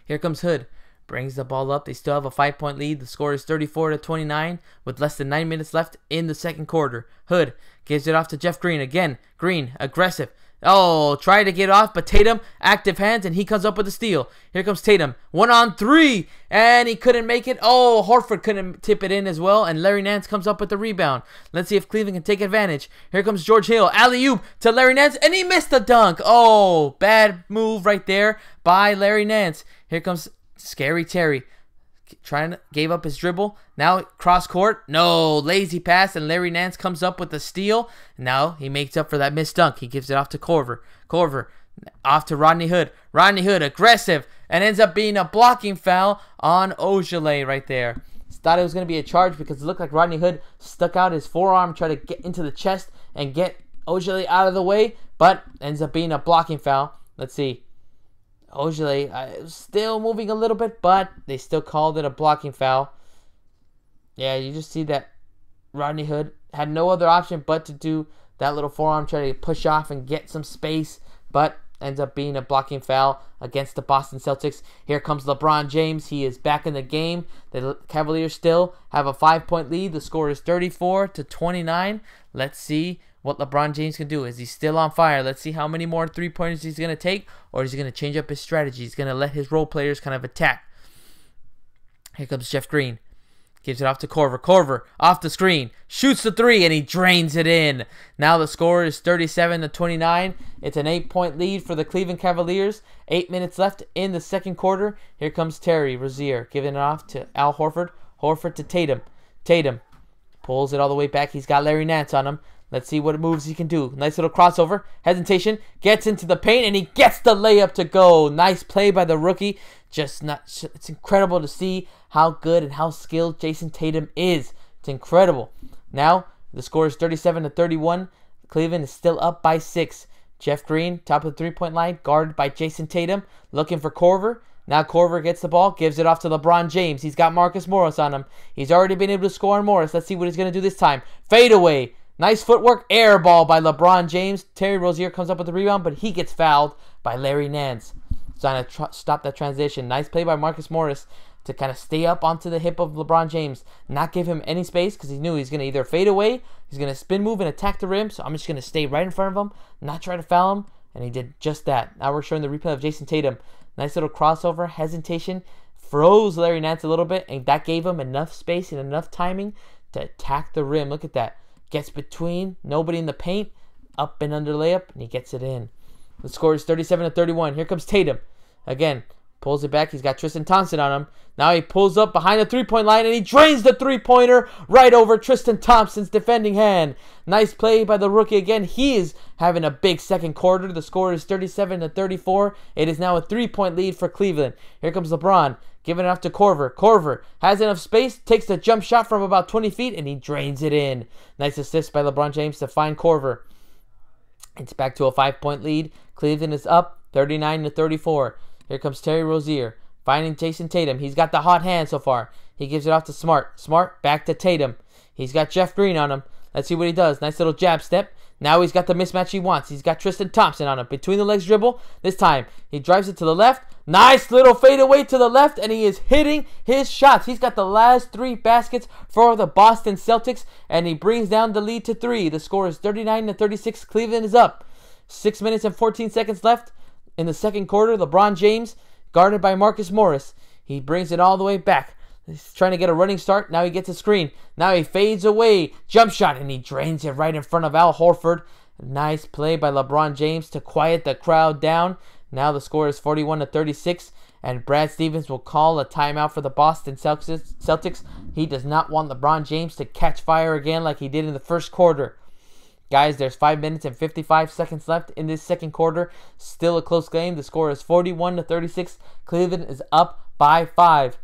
Here comes Hood, brings the ball up. They still have a 5-point lead. The score is 34-29 with less than 9 minutes left in the second quarter. Hood gives it off to Jeff Green again. Green, aggressive. Oh, try to get off, but Tatum, active hands, and he comes up with a steal. Here comes Tatum, 1-on-3, and he couldn't make it. Oh, Horford couldn't tip it in as well, and Larry Nance comes up with the rebound. Let's see if Cleveland can take advantage. Here comes George Hill, alley-oop to Larry Nance, and he missed the dunk. Oh, bad move right there by Larry Nance. Here comes Scary Terry. Gave up his dribble. Now cross court. No, lazy pass, and Larry Nance comes up with the steal. Now he makes up for that missed dunk. He gives it off to Korver. Korver off to Rodney Hood. Rodney Hood aggressive, and ends up being a blocking foul on Ojale right there. Thought it was going to be a charge because it looked like Rodney Hood stuck out his forearm, tried to get into the chest and get Ojale out of the way, but ends up being a blocking foul. Let's see. Ojale still moving a little bit, but they still called it a blocking foul. Yeah, you just see that Rodney Hood had no other option but to do that little forearm, try to push off and get some space, but ends up being a blocking foul against the Boston Celtics. Here comes LeBron James. He is back in the game. The Cavaliers still have a 5-point lead. The score is 34-29. Let's see what LeBron James can do. Is he still on fire? Let's see how many more 3-pointers he's going to take, or is he going to change up his strategy? He's going to let his role players kind of attack. Here comes Jeff Green. Gives it off to Korver. Korver off the screen. Shoots the 3, and he drains it in. Now the score is 37-29. It's an 8-point lead for the Cleveland Cavaliers. 8 minutes left in the second quarter. Here comes Terry Rozier giving it off to Al Horford. Horford to Tatum. Tatum pulls it all the way back. He's got Larry Nance on him. Let's see what moves he can do. Nice little crossover. Hesitation. Gets into the paint, and he gets the layup to go. Nice play by the rookie. It's incredible to see how good and how skilled Jason Tatum is. It's incredible. Now, the score is 37-31. Cleveland is still up by 6. Jeff Green, top of the 3-point line, guarded by Jason Tatum, looking for Korver. Now Korver gets the ball, gives it off to LeBron James. He's got Marcus Morris on him. He's already been able to score on Morris. Let's see what he's going to do this time. Fade away. Nice footwork. Air ball by LeBron James. Terry Rozier comes up with the rebound, but he gets fouled by Larry Nance. Trying to stop that transition. Nice play by Marcus Morris. to kind of stay up onto the hip of LeBron James, not give him any space because he knew he's going to either fade away, he's going to spin move and attack the rim, so I'm just going to stay right in front of him, not try to foul him, and he did just that. Now we're showing the replay of Jason Tatum. Nice little crossover, hesitation, froze Larry Nance a little bit, and that gave him enough space and enough timing to attack the rim. Look at that. Gets between, nobody in the paint, up and under layup, and he gets it in. The score is 37-31. Here comes Tatum. Again, pulls it back. He's got Tristan Thompson on him. Now he pulls up behind the three-point line, and he drains the three-pointer right over Tristan Thompson's defending hand. Nice play by the rookie again. He is having a big second quarter. The score is 37-34. It is now a 3-point lead for Cleveland. Here comes LeBron, giving it off to Korver. Korver has enough space, takes the jump shot from about 20 feet, and he drains it in. Nice assist by LeBron James to find Korver. It's back to a 5-point lead. Cleveland is up 39-34. Here comes Terry Rozier finding Jason Tatum. He's got the hot hand so far. He gives it off to Smart. Smart back to Tatum. He's got Jeff Green on him. Let's see what he does. Nice little jab step. Now he's got the mismatch he wants. He's got Tristan Thompson on him. Between the legs dribble. This time he drives it to the left. Nice little fadeaway to the left, and he is hitting his shots. He's got the last 3 baskets for the Boston Celtics, and he brings down the lead to 3. The score is 39-36. Cleveland is up. 6 minutes and 14 seconds left in the second quarter. LeBron James, guarded by Marcus Morris. He brings it all the way back. He's trying to get a running start. Now he gets a screen. Now he fades away. Jump shot, and he drains it right in front of Al Horford. Nice play by LeBron James to quiet the crowd down. Now the score is 41-36, and Brad Stevens will call a timeout for the Boston Celtics. He does not want LeBron James to catch fire again like he did in the first quarter. Guys, there's 5 minutes and 55 seconds left in this second quarter. Still a close game. The score is 41-36. Cleveland is up by 5.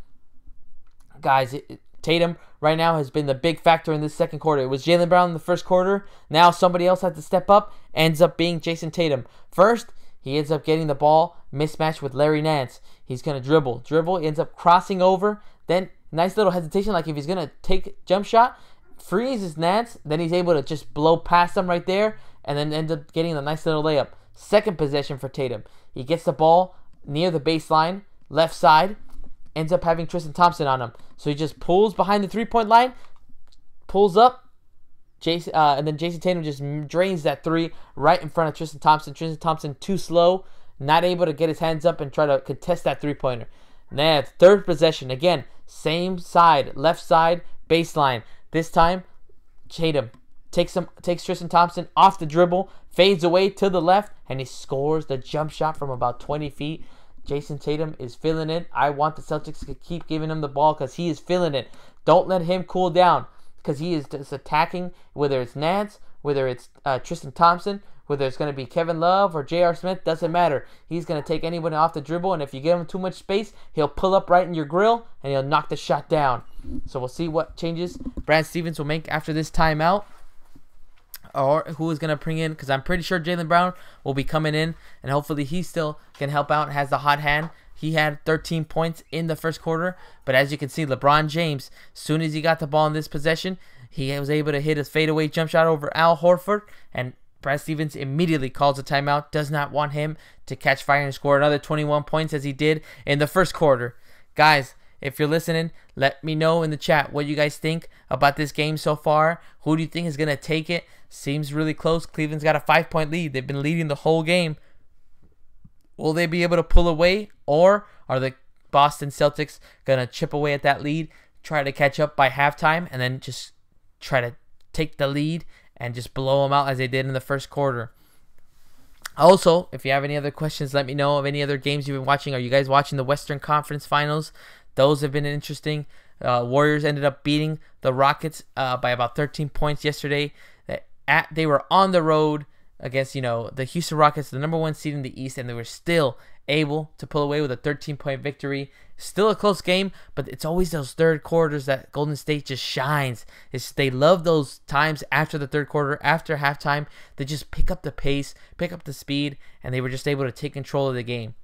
Guys, Tatum right now has been the big factor in this second quarter. It was Jaylen Brown in the first quarter. Now somebody else had to step up. Ends up being Jason Tatum. First, he ends up getting the ball mismatched with Larry Nance. He's going to dribble. He ends up crossing over. Then, nice little hesitation, like if he's going to take jump shot, freezes Nance. Then he's able to just blow past him right there, and then ends up getting a nice little layup. Second possession for Tatum. He gets the ball near the baseline, left side, ends up having Tristan Thompson on him. So he just pulls behind the three-point line, pulls up, and then Jason Tatum just drains that 3 right in front of Tristan Thompson. Tristan Thompson too slow, not able to get his hands up and try to contest that three-pointer. Now, third possession. Again, same side, left side, baseline. This time, Tatum takes Tristan Thompson off the dribble, fades away to the left, and he scores the jump shot from about 20 feet. Jason Tatum is feeling it. I want the Celtics to keep giving him the ball because he is feeling it. Don't let him cool down because he is just attacking, whether it's Nance, whether it's Tristan Thompson, whether it's going to be Kevin Love or J.R. Smith, doesn't matter. He's going to take anyone off the dribble, and if you give him too much space, he'll pull up right in your grill, and he'll knock the shot down. So we'll see what changes Brad Stevens will make after this timeout, or who is going to bring in, because I'm pretty sure Jaylen Brown will be coming in, and hopefully he still can help out and has the hot hand. He had 13 points in the first quarter, but as you can see, LeBron James, as soon as he got the ball in this possession, he was able to hit a fadeaway jump shot over Al Horford, and Brad Stevens immediately calls a timeout, does not want him to catch fire and score another 21 points as he did in the first quarter. Guys, if you're listening, let me know in the chat what you guys think about this game so far. Who do you think is going to take it? Seems really close. Cleveland's got a 5-point lead. They've been leading the whole game. Will they be able to pull away, or are the Boston Celtics going to chip away at that lead, try to catch up by halftime, and then just try to take the lead and just blow them out as they did in the first quarter? Also, if you have any other questions, let me know of any other games you've been watching. Are you guys watching the Western Conference Finals? Those have been interesting. Warriors ended up beating the Rockets by about 13 points yesterday. They were on the road against, the Houston Rockets, the number 1 seed in the East, and they were still able to pull away with a 13-point victory. Still a close game, but it's always those third quarters that Golden State just shines. They love those times after the third quarter, after halftime. They just pick up the pace, pick up the speed, and they were just able to take control of the game.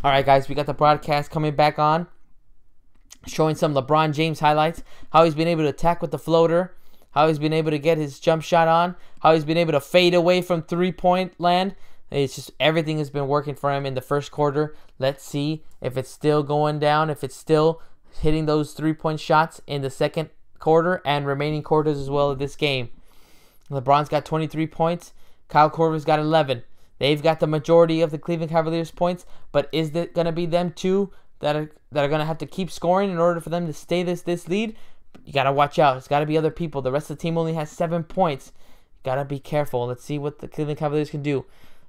All right, guys, we got the broadcast coming back on, showing some LeBron James highlights, how he's been able to attack with the floater, how he's been able to get his jump shot on, how he's been able to fade away from three-point land. It's just everything has been working for him in the first quarter. Let's see if it's still going down, if it's still hitting those 3-point shots in the second quarter and remaining quarters as well of this game. LeBron's got 23 points. Kyle Korver's got 11. They've got the majority of the Cleveland Cavaliers points, but is it going to be them two that are going to have to keep scoring in order for them to stay this lead? You got to watch out. It's got to be other people. The rest of the team only has 7 points. Got to be careful. Let's see what the Cleveland Cavaliers can do.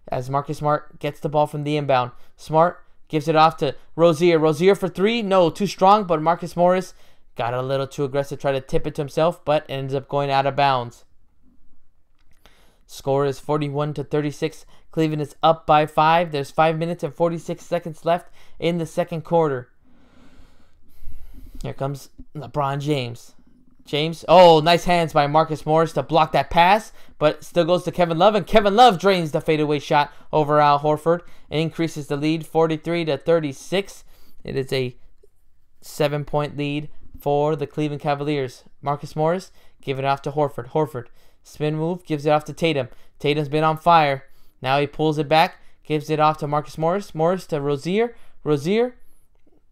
As Marcus Smart gets the ball from the inbound. Smart gives it off to Rozier. Rozier for 3. No, too strong, but Marcus Morris got a little too aggressive, tried to tip it to himself, but ends up going out of bounds. Score is 41-36. Cleveland is up by 5. There's 5 minutes and 46 seconds left in the second quarter. Here comes LeBron James. Oh, nice hands by Marcus Morris to block that pass, but still goes to Kevin Love, and Kevin Love drains the fadeaway shot over Al Horford and increases the lead 43-36. It is a 7-point lead for the Cleveland Cavaliers. Marcus Morris give it off to Horford. Horford, spin move, gives it off to Tatum. Tatum's been on fire. Now he pulls it back, gives it off to Marcus Morris. Morris to Rozier. Rozier,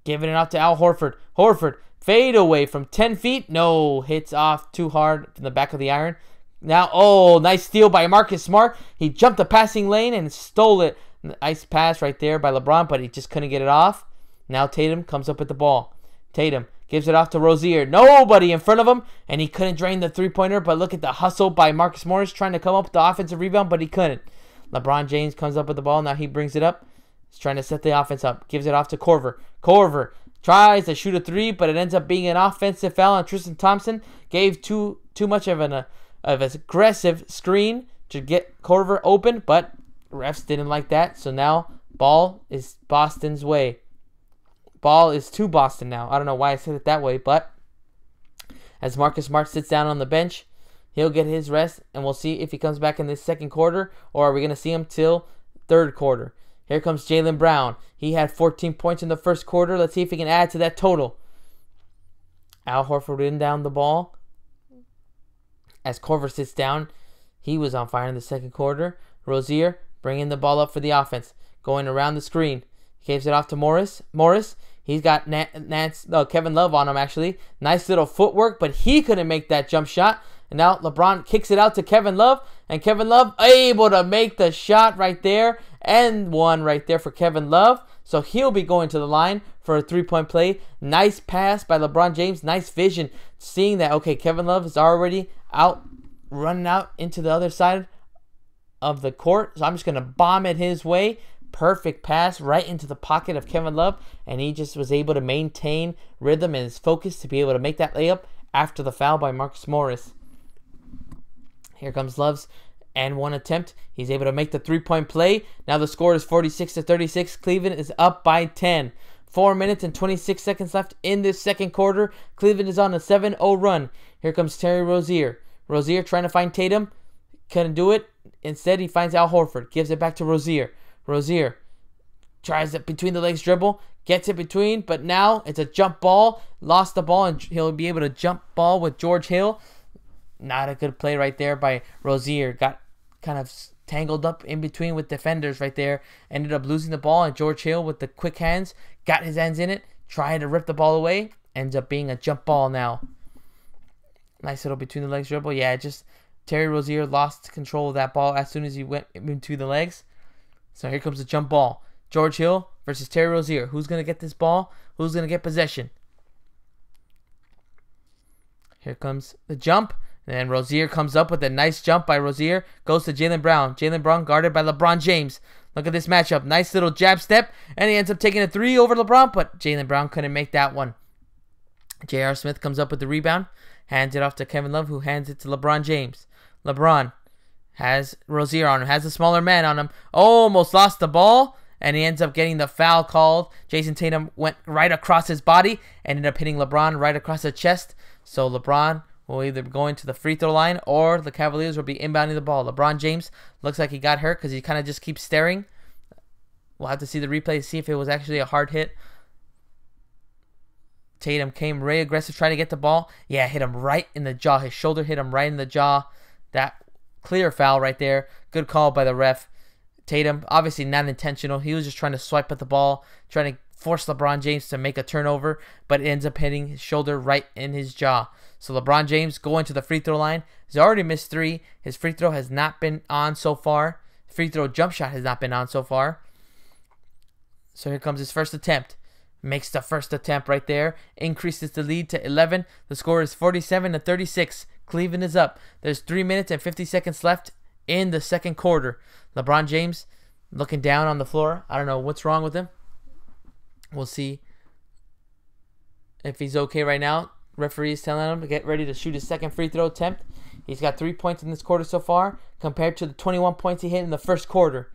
giving it off to Al Horford. Horford, fade away from 10 feet. No, hits off too hard from the back of the iron. Now, oh, nice steal by Marcus Smart. He jumped the passing lane and stole it. Nice pass right there by LeBron, but he just couldn't get it off. Now Tatum comes up with the ball. Tatum gives it off to Rozier. Nobody in front of him, and he couldn't drain the three-pointer, but look at the hustle by Marcus Morris trying to come up with the offensive rebound, but he couldn't. LeBron James comes up with the ball. Now he brings it up. He's trying to set the offense up. Gives it off to Korver. Korver tries to shoot a 3, but it ends up being an offensive foul on Tristan Thompson. Gave too much of an aggressive screen to get Korver open, but refs didn't like that. So now ball is Boston's way. Ball is to Boston now. I don't know why I said it that way, but as Marcus Smart sits down on the bench, he'll get his rest, and we'll see if he comes back in this second quarter, or are we going to see him till third quarter. Here comes Jaylen Brown. He had 14 points in the first quarter. Let's see if he can add to that total. Al Horford in down the ball. As Korver sits down, he was on fire in the second quarter. Rozier bringing the ball up for the offense. Going around the screen. He gives it off to Morris. Morris, he's got Kevin Love on him, actually. Nice little footwork, but he couldn't make that jump shot. And now LeBron kicks it out to Kevin Love. And Kevin Love able to make the shot right there. And one right there for Kevin Love. So he'll be going to the line for a 3-point play. Nice pass by LeBron James. Nice vision. Seeing that, okay, Kevin Love is already out, running out into the other side of the court. So I'm just going to bomb it his way. Perfect pass right into the pocket of Kevin Love. And he just was able to maintain rhythm and his focus to be able to make that layup after the foul by Marcus Morris. Here comes Love's and one attempt. He's able to make the 3-point play. Now the score is 46-36. Cleveland is up by 10. 4 minutes and 26 seconds left in this second quarter. Cleveland is on a 7-0 run. Here comes Terry Rozier. Rozier trying to find Tatum. Couldn't do it. Instead, he finds Al Horford. Gives it back to Rozier. Rozier tries it between the legs dribble. Gets it between, but now it's a jump ball. Lost the ball, and he'll be able to jump ball with George Hill. Not a good play right there by Rozier. Got kind of tangled up in between with defenders right there. Ended up losing the ball, and George Hill with the quick hands got his hands in it. Tried to rip the ball away. Ends up being a jump ball now. Nice little between the legs dribble. Yeah, just Terry Rozier lost control of that ball as soon as he went into the legs. So here comes the jump ball. George Hill versus Terry Rozier. Who's going to get this ball? Who's going to get possession? Here comes the jump. And then Rozier comes up with a nice jump by Rozier. Goes to Jaylen Brown. Jaylen Brown guarded by LeBron James. Look at this matchup. Nice little jab step. And he ends up taking a 3 over LeBron. But Jaylen Brown couldn't make that one. J.R. Smith comes up with the rebound. Hands it off to Kevin Love, who hands it to LeBron James. LeBron has Rozier on him. Has a smaller man on him. Almost lost the ball. And he ends up getting the foul called. Jason Tatum went right across his body. Ended up hitting LeBron right across the chest. So LeBron will either be going to the free throw line or the Cavaliers will be inbounding the ball. LeBron James looks like he got hurt because he kind of just keeps staring. We'll have to see the replay to see if it was actually a hard hit. Tatum came very aggressive trying to get the ball. Yeah, hit him right in the jaw. His shoulder hit him right in the jaw. That clear foul right there. Good call by the ref. Tatum, obviously not intentional. He was just trying to swipe at the ball, trying to force LeBron James to make a turnover, but it ends up hitting his shoulder right in his jaw. So LeBron James going to the free throw line. He's already missed 3. His free throw has not been on so far. Free throw jump shot has not been on so far. So here comes his first attempt. Makes the first attempt right there. Increases the lead to 11. The score is 47-36. Cleveland is up. There's 3 minutes and 50 seconds left in the second quarter. LeBron James looking down on the floor. I don't know what's wrong with him. We'll see if he's okay right now. Referee is telling him to get ready to shoot his second free throw attempt. He's got 3 points in this quarter so far compared to the 21 points he hit in the first quarter.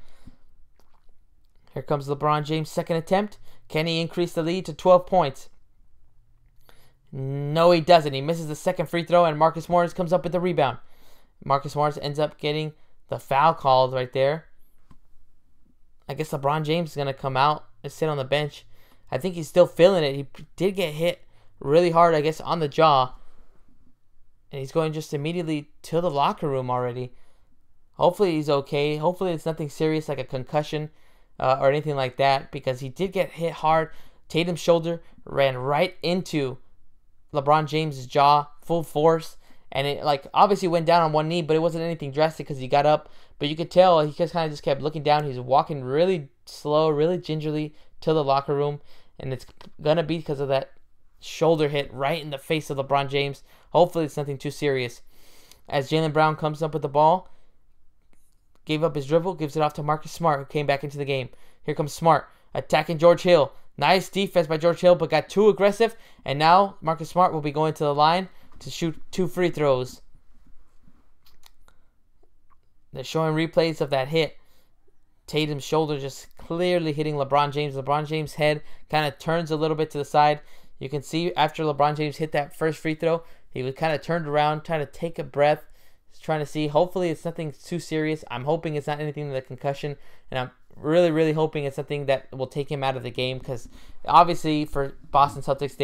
Here comes LeBron James' second attempt. Can he increase the lead to 12 points? No, he doesn't. He misses the second free throw, and Marcus Morris comes up with the rebound. Marcus Morris ends up getting the foul called right there. I guess LeBron James is going to come out and sit on the bench. I think he's still feeling it. He did get hit really hard, I guess, on the jaw. And he's going just immediately to the locker room already. Hopefully he's okay. Hopefully it's nothing serious like a concussion or anything like that, because he did get hit hard. Tatum's shoulder ran right into LeBron James' jaw, full force. And it obviously went down on one knee, but it wasn't anything drastic because he got up. But you could tell he just kind of kept looking down. He's walking really slow, really gingerly to the locker room. And it's going to be because of that shoulder hit right in the face of LeBron James. Hopefully it's nothing too serious. As Jaylen Brown comes up with the ball, gave up his dribble, gives it off to Marcus Smart, who came back into the game. Here comes Smart, attacking George Hill. Nice defense by George Hill, but got too aggressive. And now Marcus Smart will be going to the line to shoot 2 free throws. They're showing replays of that hit. Tatum's shoulder just clearly hitting LeBron James. LeBron James' head kind of turns a little bit to the side. You can see after LeBron James hit that first free throw, he was kind of turned around, trying to take a breath. He's trying to see. Hopefully it's nothing too serious. I'm hoping it's not anything like a concussion. And I'm really, really hoping it's something that will take him out of the game. Because obviously for Boston Celtics,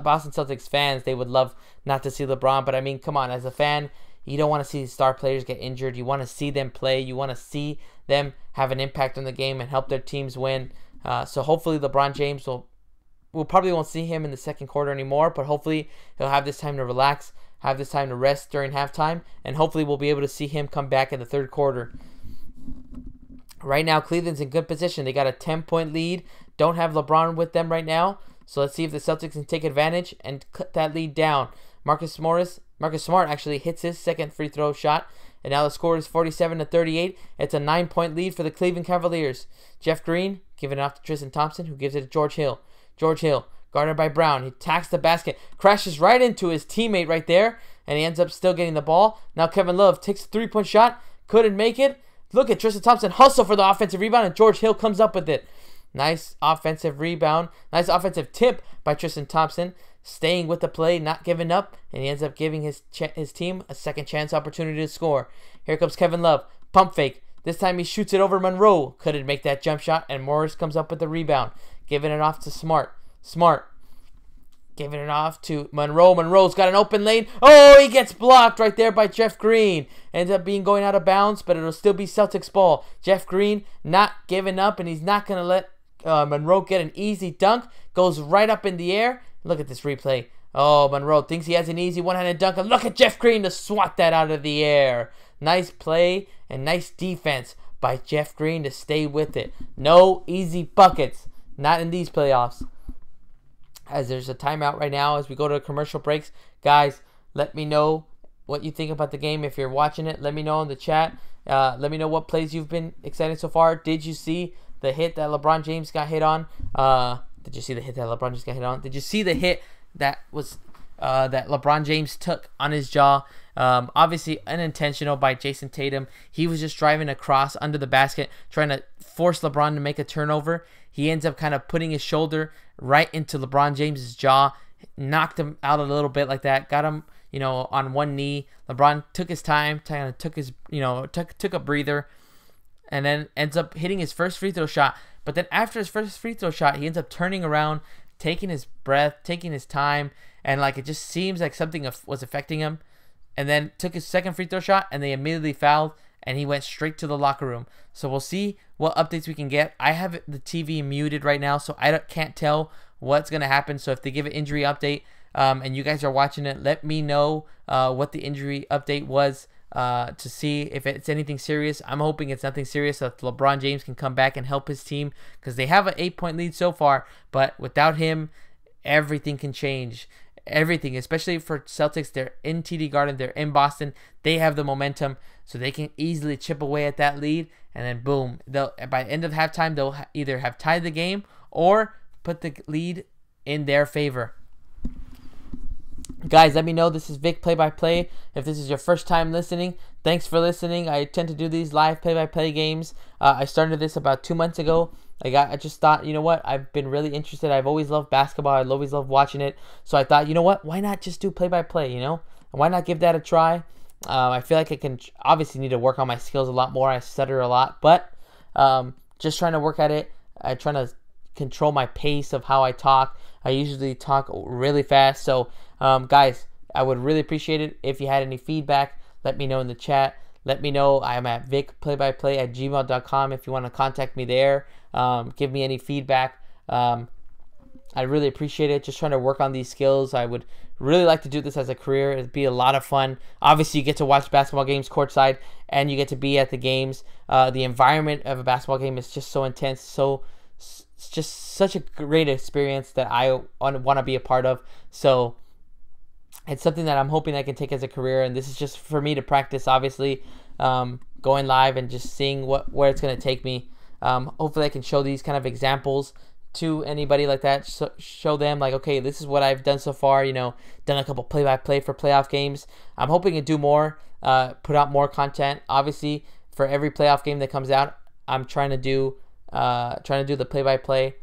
Boston Celtics fans, they would love not to see LeBron. But I mean, come on, as a fan, you don't want to see star players get injured. You want to see them play. You want to see them have an impact on the game and help their teams win. So hopefully LeBron James we'll probably won't see him in the second quarter anymore, but hopefully he'll have this time to relax, have this time to rest during halftime, and hopefully we'll be able to see him come back in the third quarter. Right now, Cleveland's in good position. They got a 10-point lead. Don't have LeBron with them right now, so let's see if the Celtics can take advantage and cut that lead down. Marcus Smart actually hits his second free throw shot, and now the score is 47-38. It's a 9-point lead for the Cleveland Cavaliers. Jeff Green giving it off to Tristan Thompson, who gives it to George Hill. George Hill, guarded by Brown. He attacks the basket, crashes right into his teammate right there, and he ends up still getting the ball. Now Kevin Love takes a 3-point shot, couldn't make it. Look at Tristan Thompson hustle for the offensive rebound, and George Hill comes up with it. Nice offensive rebound. Nice offensive tip by Tristan Thompson, staying with the play, not giving up, and he ends up giving his team a second chance opportunity to score. Here comes Kevin Love. Pump fake. This time he shoots it over Monroe. Couldn't make that jump shot, and Morris comes up with the rebound. Giving it off to Smart. Smart. Giving it off to Monroe. Monroe's got an open lane. Oh, he gets blocked right there by Jeff Green. Ends up going out of bounds, but it'll still be Celtics ball. Jeff Green not giving up, and he's not going to let Monroe get an easy dunk. Goes right up in the air. Look at this replay. Oh, Monroe thinks he has an easy one-handed dunk. And look at Jeff Green to swat that out of the air. Nice play and nice defense by Jeff Green to stay with it. No easy buckets. Not in these playoffs. As there's a timeout right now as we go to commercial breaks. Guys, let me know what you think about the game. If you're watching it, let me know in the chat. Let me know what plays you've been excited so far. Did you see the hit that LeBron James got hit on? Did you see the hit that LeBron James got hit on? Did you see the hit that was that LeBron James took on his jaw? Obviously unintentional by Jason Tatum. He was just driving across under the basket, trying to force LeBron to make a turnover. He ends up kind of putting his shoulder right into LeBron James's jaw, knocked him out a little bit like that, got him, on one knee. LeBron took his time, kind of took his, took a breather, and then ends up hitting his first free throw shot. But then after his first free throw shot, he ends up turning around, taking his breath, taking his time, and it just seems like something was affecting him. And then took his second free throw shot, and they immediately fouled, and he went straight to the locker room. So we'll see what updates we can get. I have the TV muted right now, so I can't tell what's going to happen. So if they give an injury update and you guys are watching it, let me know what the injury update was to see if it's anything serious. I'm hoping it's nothing serious, so that LeBron James can come back and help his team, because they have an 8-point lead so far, but without him, everything can change. Everything, especially for Celtics, they're in TD Garden, they're in Boston, they have the momentum, so they can easily chip away at that lead, and then boom, by the end of halftime, they'll either have tied the game or put the lead in their favor. Guys, let me know. This is Vic Play-by-Play. If this is your first time listening, thanks for listening. I tend to do these live play-by-play games. I started this about 2 months ago. I just thought, you know what, I've been really interested. I've always loved basketball. I've always loved watching it. So I thought, you know what, why not just do play-by-play, you know? Why not give that a try? I feel like I can obviously need to work on my skills a lot more. I stutter a lot, but just trying to work at it. I'm trying to control my pace of how I talk. I usually talk really fast. So, guys, I would really appreciate it if you had any feedback. Let me know in the chat. Let me know. I'm at vicplaybyplay@gmail.com if you want to contact me there. Give me any feedback. I really appreciate it. Just trying to work on these skills. I would really like to do this as a career. It'd be a lot of fun. Obviously, you get to watch basketball games courtside, and you get to be at the games. The environment of a basketball game is just so intense. It's just such a great experience that I want to be a part of. So it's something that I'm hoping I can take as a career, and this is just for me to practice, obviously, going live and just seeing where it's going to take me. Hopefully I can show these kind of examples to anybody like that, show them like, okay, this is what I've done so far, you know, done a couple play-by-play for playoff games. I'm hoping to do more, put out more content. Obviously, for every playoff game that comes out, I'm trying to do the play-by-play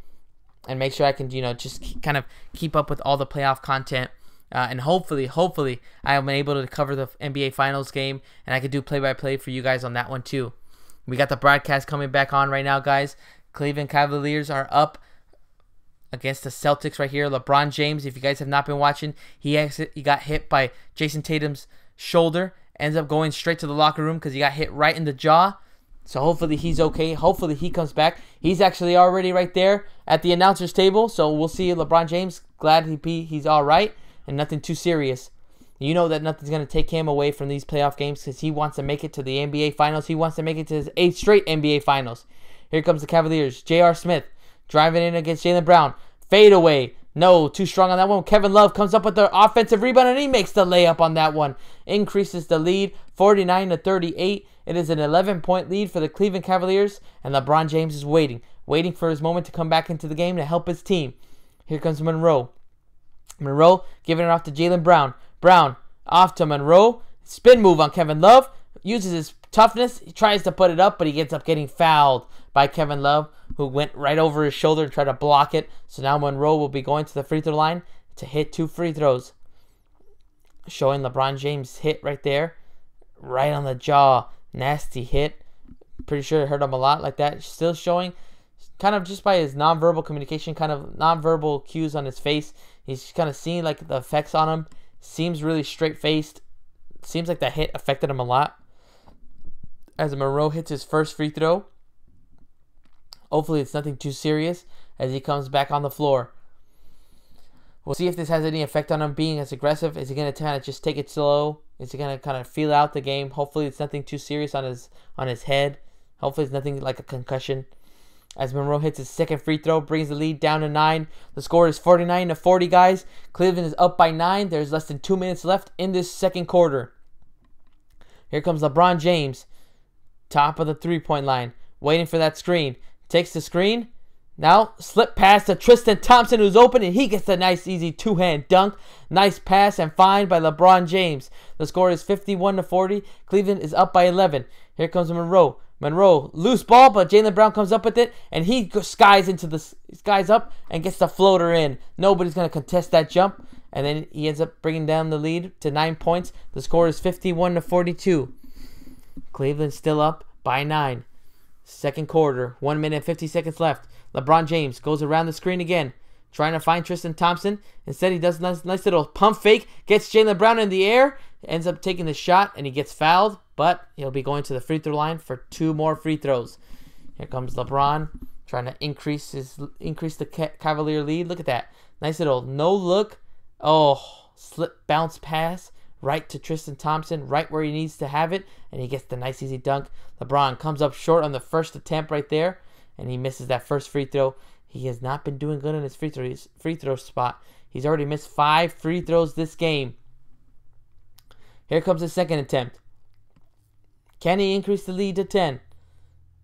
and make sure I can, you know, just kind of keep up with all the playoff content. And hopefully I am able to cover the NBA Finals game, and I could do play-by-play for you guys on that one too. We got the broadcast coming back on right now, guys. Cleveland Cavaliers are up against the Celtics right here. LeBron James, if you guys have not been watching, he got hit by Jason Tatum's shoulder. Ends up going straight to the locker room because he got hit right in the jaw. So hopefully he's okay. Hopefully he comes back. He's actually already right there at the announcer's table. So we'll see LeBron James. Glad he's all right and nothing too serious. You know that nothing's going to take him away from these playoff games because he wants to make it to the NBA Finals. He wants to make it to his 8th straight NBA Finals. Here comes the Cavaliers. J.R. Smith driving in against Jaylen Brown. Fade away. No, too strong on that one. Kevin Love comes up with the offensive rebound, and he makes the layup on that one. Increases the lead, 49-38. It is an 11-point lead for the Cleveland Cavaliers, and LeBron James is waiting for his moment to come back into the game to help his team. Here comes Monroe. Monroe giving it off to Jaylen Brown. Brown off to Monroe. Spin move on Kevin Love. Uses his toughness. He tries to put it up, but he ends up getting fouled by Kevin Love, who went right over his shoulder and tried to block it. So now Monroe will be going to the free throw line to hit 2 free throws. Showing LeBron James hit right there. Right on the jaw. Nasty hit. Pretty sure it hurt him a lot like that. Still showing kind of just by his nonverbal communication, kind of nonverbal cues on his face. He's kind of seeing like the effects on him. Seems really straight-faced. Seems like that hit affected him a lot. As Monroe hits his first free throw. Hopefully it's nothing too serious as he comes back on the floor. We'll see if this has any effect on him being as aggressive. Is he going to kind of just take it slow? Is he going to kind of feel out the game? Hopefully it's nothing too serious on his head. Hopefully it's nothing like a concussion. As Monroe hits his second free throw, brings the lead down to 9. The score is 49-40, guys. Cleveland is up by 9. There's less than 2 minutes left in this second quarter. Here comes LeBron James. Top of the three-point line. Waiting for that screen. Takes the screen. Now, slip pass to Tristan Thompson, who's open, and he gets a nice, easy two-hand dunk. Nice pass and find by LeBron James. The score is 51-40. Cleveland is up by 11. Here comes Monroe. Monroe, loose ball, but Jaylen Brown comes up with it, and he skies up and gets the floater in. Nobody's going to contest that jump, and then he ends up bringing down the lead to 9 points. The score is 51-42. Cleveland still up by 9. Second quarter, 1 minute and 50 seconds left. LeBron James goes around the screen again, trying to find Tristan Thompson. Instead, he does a nice little pump fake, gets Jaylen Brown in the air, ends up taking the shot, and he gets fouled, but he'll be going to the free throw line for 2 more free throws. Here comes LeBron trying to increase the Cavalier lead. Look at that. Nice little no-look. Oh, slip bounce pass right to Tristan Thompson, right where he needs to have it, and he gets the nice easy dunk. LeBron comes up short on the first attempt right there, and he misses that first free throw. He has not been doing good in his free throw spot. He's already missed 5 free throws this game. Here comes his second attempt. Can he increase the lead to 10?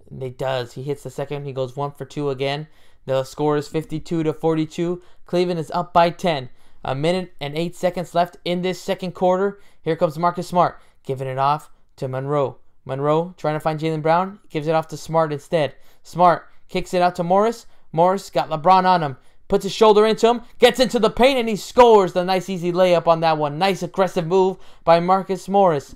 And he does. He hits the second. He goes 1 for 2 again. The score is 52-42. Cleveland is up by 10. 1 minute and 8 seconds left in this second quarter. Here comes Marcus Smart, giving it off to Monroe. Monroe trying to find Jaylen Brown. Gives it off to Smart instead. Smart kicks it out to Morris. Morris got LeBron on him. Puts his shoulder into him. Gets into the paint and he scores. The nice easy layup on that one. Nice aggressive move by Marcus Morris.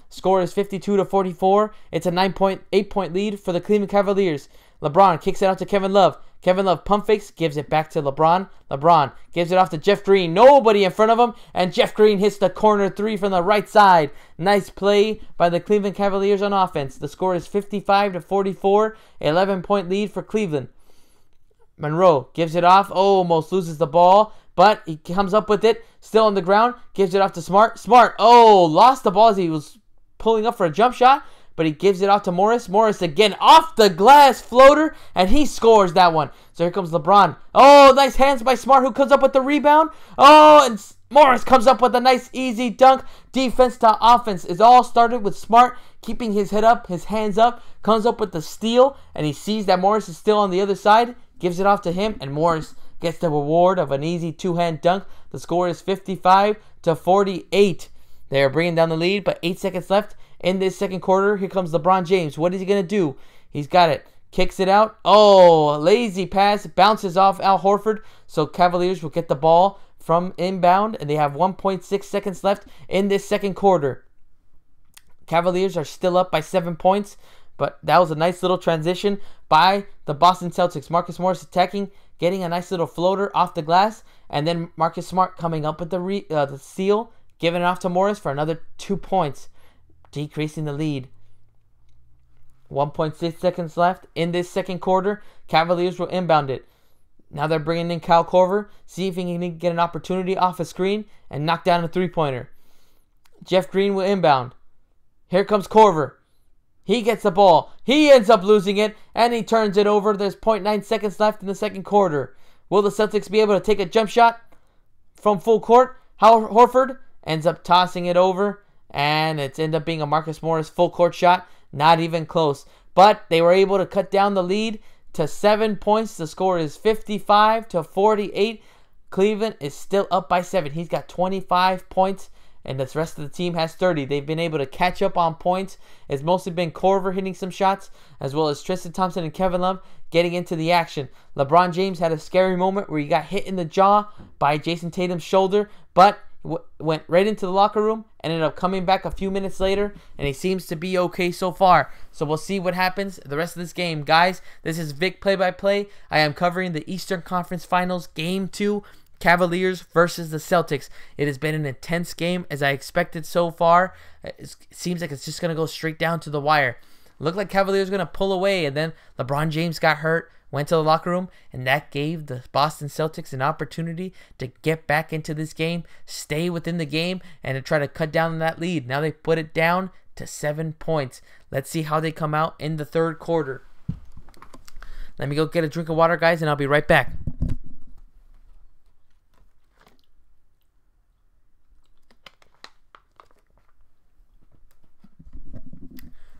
Score is 52-44. It's a 8-point lead for the Cleveland Cavaliers. LeBron kicks it out to Kevin Love. Kevin Love pump fakes, gives it back to LeBron. LeBron gives it off to Jeff Green. Nobody in front of him, and Jeff Green hits the corner 3 from the right side. Nice play by the Cleveland Cavaliers on offense. The score is 55-44, 11-point lead for Cleveland. Monroe gives it off. Oh, almost loses the ball, but he comes up with it. Still on the ground, gives it off to Smart. Smart, oh, lost the ball as he was pulling up for a jump shot, but he gives it off to Morris. Morris again off the glass floater, and he scores that one. So here comes LeBron. Oh, nice hands by Smart, who comes up with the rebound. Oh, and Morris comes up with a nice easy dunk. Defense to offense. It all started with Smart keeping his head up, his hands up, comes up with the steal, and he sees that Morris is still on the other side, gives it off to him, and Morris gets the reward of an easy 2-hand dunk. The score is 55-48. They are bringing down the lead, but 8 seconds left in this second quarter. Here comes LeBron James. What is he going to do? He's got it. Kicks it out. Oh, lazy pass. Bounces off Al Horford. So Cavaliers will get the ball from inbound, and they have 1.6 seconds left in this second quarter. Cavaliers are still up by 7 points, but that was a nice little transition by the Boston Celtics. Marcus Morris attacking, getting a nice little floater off the glass, and then Marcus Smart coming up with the steal, giving it off to Morris for another 2 points, decreasing the lead. 1.6 seconds left in this second quarter. Cavaliers will inbound it. Now they're bringing in Kyle Korver, see if he can get an opportunity off a screen and knock down a three-pointer. Jeff Green will inbound. Here comes Korver. He gets the ball. He ends up losing it, and he turns it over. There's 0.9 seconds left in the second quarter. Will the Celtics be able to take a jump shot from full court? Al Horford ends up tossing it over, and it's ended up being a Marcus Morris full court shot. Not even close. But they were able to cut down the lead to 7 points. The score is 55-48. Cleveland is still up by 7. He's got 25 points, and the rest of the team has 30. They've been able to catch up on points. It's mostly been Korver hitting some shots, as well as Tristan Thompson and Kevin Love getting into the action. LeBron James had a scary moment where he got hit in the jaw by Jason Tatum's shoulder, but went right into the locker room, ended up coming back a few minutes later, and he seems to be okay so far. So we'll see what happens the rest of this game. Guys, this is Vic Play-by-Play. I am covering the Eastern Conference Finals Game 2, Cavaliers versus the Celtics. It has been an intense game, as I expected so far. It seems like it's just going to go straight down to the wire. Looked like Cavaliers going to pull away, and then LeBron James got hurt, went to the locker room, and that gave the Boston Celtics an opportunity to get back into this game, stay within the game, and to try to cut down on that lead. Now they put it down to 7 points. Let's see how they come out in the third quarter. Let me go get a drink of water, guys, and I'll be right back.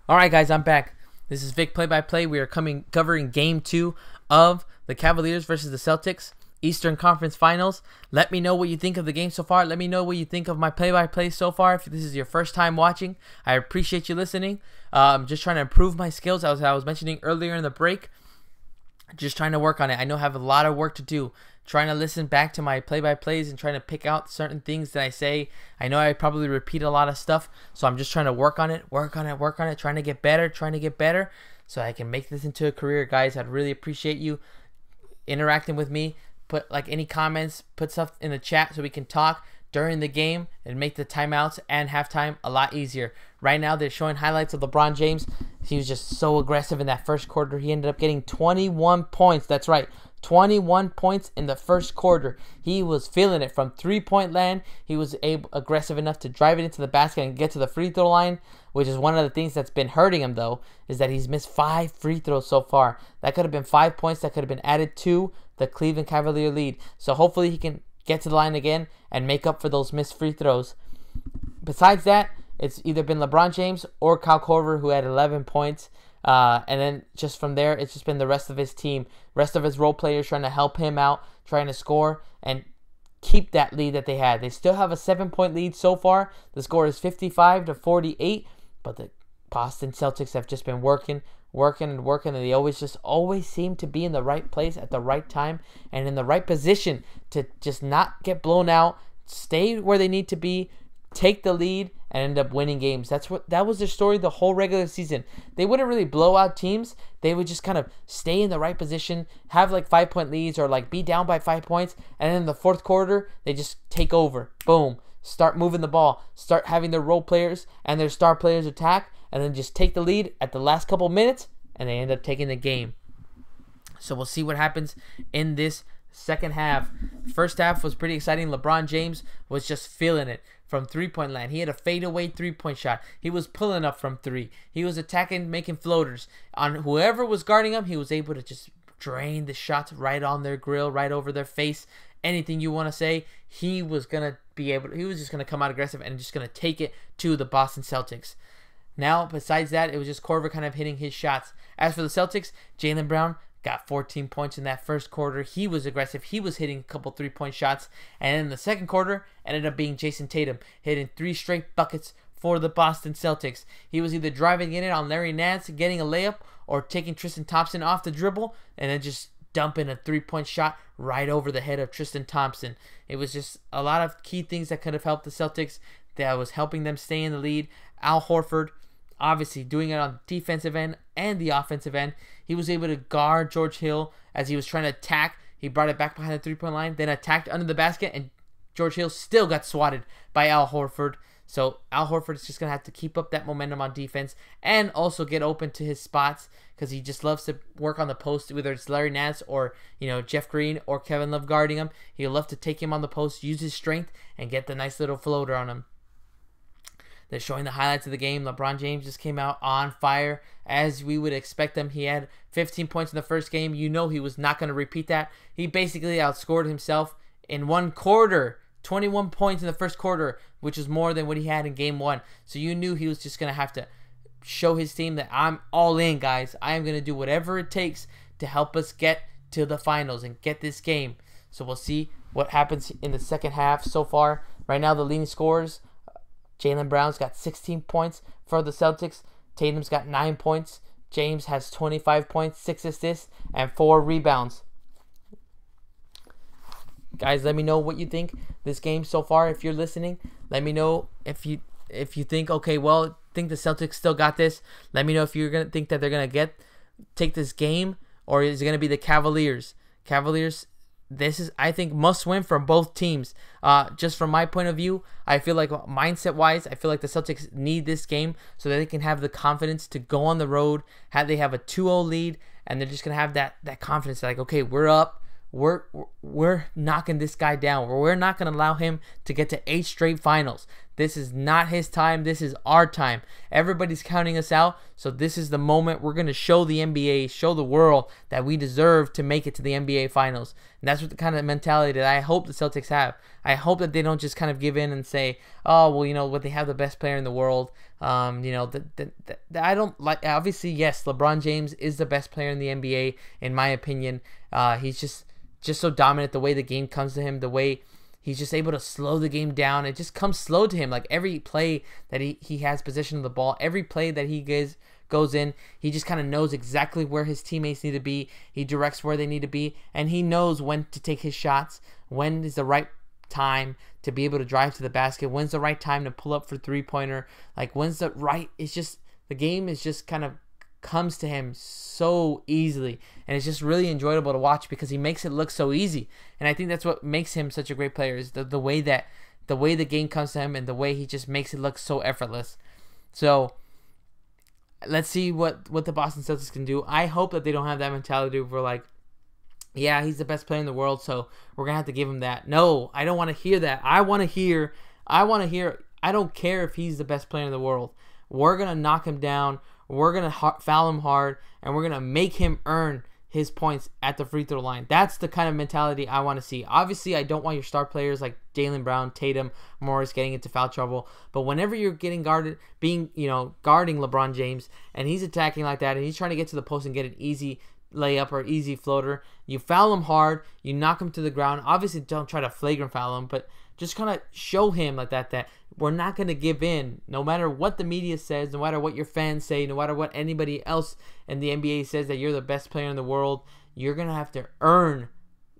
Alright, guys, I'm back. This is Vic Play-by-Play. We are covering Game 2 of the Cavaliers versus the Celtics Eastern Conference Finals. Let me know what you think of the game so far. Let me know what you think of my play-by-play so far. If this is your first time watching, I appreciate you listening. I'm just trying to improve my skills, as I was mentioning earlier in the break. Just trying to work on it. I know I have a lot of work to do. Trying to listen back to my play-by-plays and trying to pick out certain things that I say. I know I probably repeat a lot of stuff, so I'm just trying to work on it, trying to get better, so I can make this into a career, guys. I'd really appreciate you interacting with me. Put like any comments, put stuff in the chat so we can talk. during the game and make the timeouts and halftime a lot easier. Right now, they're showing highlights of LeBron James. He was just so aggressive in that first quarter. He ended up getting 21 points. That's right, 21 points in the first quarter. He was feeling it from three-point land. He was aggressive enough to drive it into the basket and get to the free throw line, which is one of the things that's been hurting him, though, is that he's missed 5 free throws so far. That could have been 5 points that could have been added to the Cleveland Cavalier lead. So hopefully he can get to the line again and make up for those missed free throws. Besides that, it's either been LeBron James or Kyle Korver who had 11 points. And then just from there, it's just been the rest of his team, rest of his role players trying to help him out, trying to score and keep that lead that they had. They still have a 7-point lead so far. The score is 55-48, but the Boston Celtics have just been working, and they always seem to be in the right place at the right time and in the right position to just not get blown out, stay where they need to be, take the lead, and end up winning games. That was their story the whole regular season. They wouldn't really blow out teams. They would just kind of stay in the right position, have like 5-point leads or like be down by 5 points, and then in the fourth quarter, they just take over. Boom. Start moving the ball. Start having their role players and their star players attack, and then just take the lead at the last couple minutes, and they end up taking the game. So we'll see what happens in this second half. First half was pretty exciting. LeBron James was just feeling it from three-point land. He had a fadeaway three-point shot. He was pulling up from three. He was attacking, making floaters. On whoever was guarding him, he was able to just drain the shots right on their grill, right over their face. Anything you want to say, he was just going to come out aggressive and just going to take it to the Boston Celtics. Now, besides that, it was just Korver kind of hitting his shots. As for the Celtics, Jaylen Brown got 14 points in that first quarter. He was aggressive. He was hitting a couple three-point shots. And in the second quarter, ended up being Jason Tatum, hitting 3 straight buckets for the Boston Celtics. He was either driving in it on Larry Nance, getting a layup, or taking Tristan Thompson off the dribble, and then just dumping a three-point shot right over the head of Tristan Thompson. It was just a lot of key things that could have helped the Celtics that was helping them stay in the lead. Al Horford, obviously doing it on the defensive end and the offensive end. He was able to guard George Hill as he was trying to attack. He brought it back behind the three-point line, then attacked under the basket, and George Hill still got swatted by Al Horford. So Al Horford is just going to have to keep up that momentum on defense and also get open to his spots because he just loves to work on the post, whether it's Larry Nance or Jeff Green or Kevin Love guarding him. He'll love to take him on the post, use his strength, and get the nice little floater on him. They're showing the highlights of the game. LeBron James just came out on fire, as we would expect him. He had 15 points in the first game. You know he was not going to repeat that. He basically outscored himself in one quarter. 21 points in the first quarter, which is more than what he had in game 1. So you knew he was just going to have to show his team that I'm all in, guys. I am going to do whatever it takes to help us get to the finals and get this game. So we'll see what happens in the second half so far. Right now, the leading scorers, Jaylen Brown's got 16 points for the Celtics. Tatum's got 9 points. James has 25 points, 6 assists, and 4 rebounds. Guys, let me know what you think this game so far. If you're listening, let me know if you think, okay, well, think the Celtics still got this. Let me know if you're gonna think that they're gonna take this game, or is it gonna be the Cavaliers? Cavaliers, this is, I think, must win for both teams. Just from my point of view, I feel like mindset-wise, I feel like the Celtics need this game so that they can have the confidence to go on the road. They have a 2-0 lead, and they're just gonna have that confidence, like, okay, we're up. We're knocking this guy down. We're not going to allow him to get to 8 straight finals. This is not his time. This is our time. Everybody's counting us out, so this is the moment we're going to show the NBA, show the world that we deserve to make it to the NBA finals. And that's what the kind of mentality that I hope the Celtics have. I hope that they don't just kind of give in and say, oh, well, what, they have the best player in the world. I don't like, obviously, yes, LeBron James is the best player in the NBA, in my opinion. He's just so dominant, the way the game comes to him, the way he's just able to slow the game down. It just comes slow to him. Like every play that he has possession of the ball, every play that he goes in, he just kind of knows exactly where his teammates need to be. He directs where they need to be, and he knows when to take his shots, when is the right time to be able to drive to the basket, when's the right time to pull up for three-pointer, like it's just, the game is just kind of comes to him so easily, and it's just really enjoyable to watch because he makes it look so easy. And I think that's what makes him such a great player, is the way that the way the game comes to him and the way he just makes it look so effortless. So let's see what the Boston Celtics can do. I hope that they don't have that mentality where like, yeah, he's the best player in the world, so we're going to have to give him that. No, I don't want to hear that. I want to hear, I don't care if he's the best player in the world. We're going to knock him down. We're going to foul him hard, and we're going to make him earn his points at the free throw line. That's the kind of mentality I want to see. Obviously, I don't want your star players like Jaylen Brown, Tatum, Morris getting into foul trouble. But whenever you're getting guarded, guarding LeBron James, and he's attacking like that, and he's trying to get to the post and get an easy layup or easy floater, you foul him hard, you knock him to the ground. Obviously, don't try to flagrant foul him, but just kind of show him like that we're not going to give in no matter what the media says, no matter what your fans say, no matter what anybody else in the NBA says that you're the best player in the world. You're going to have to earn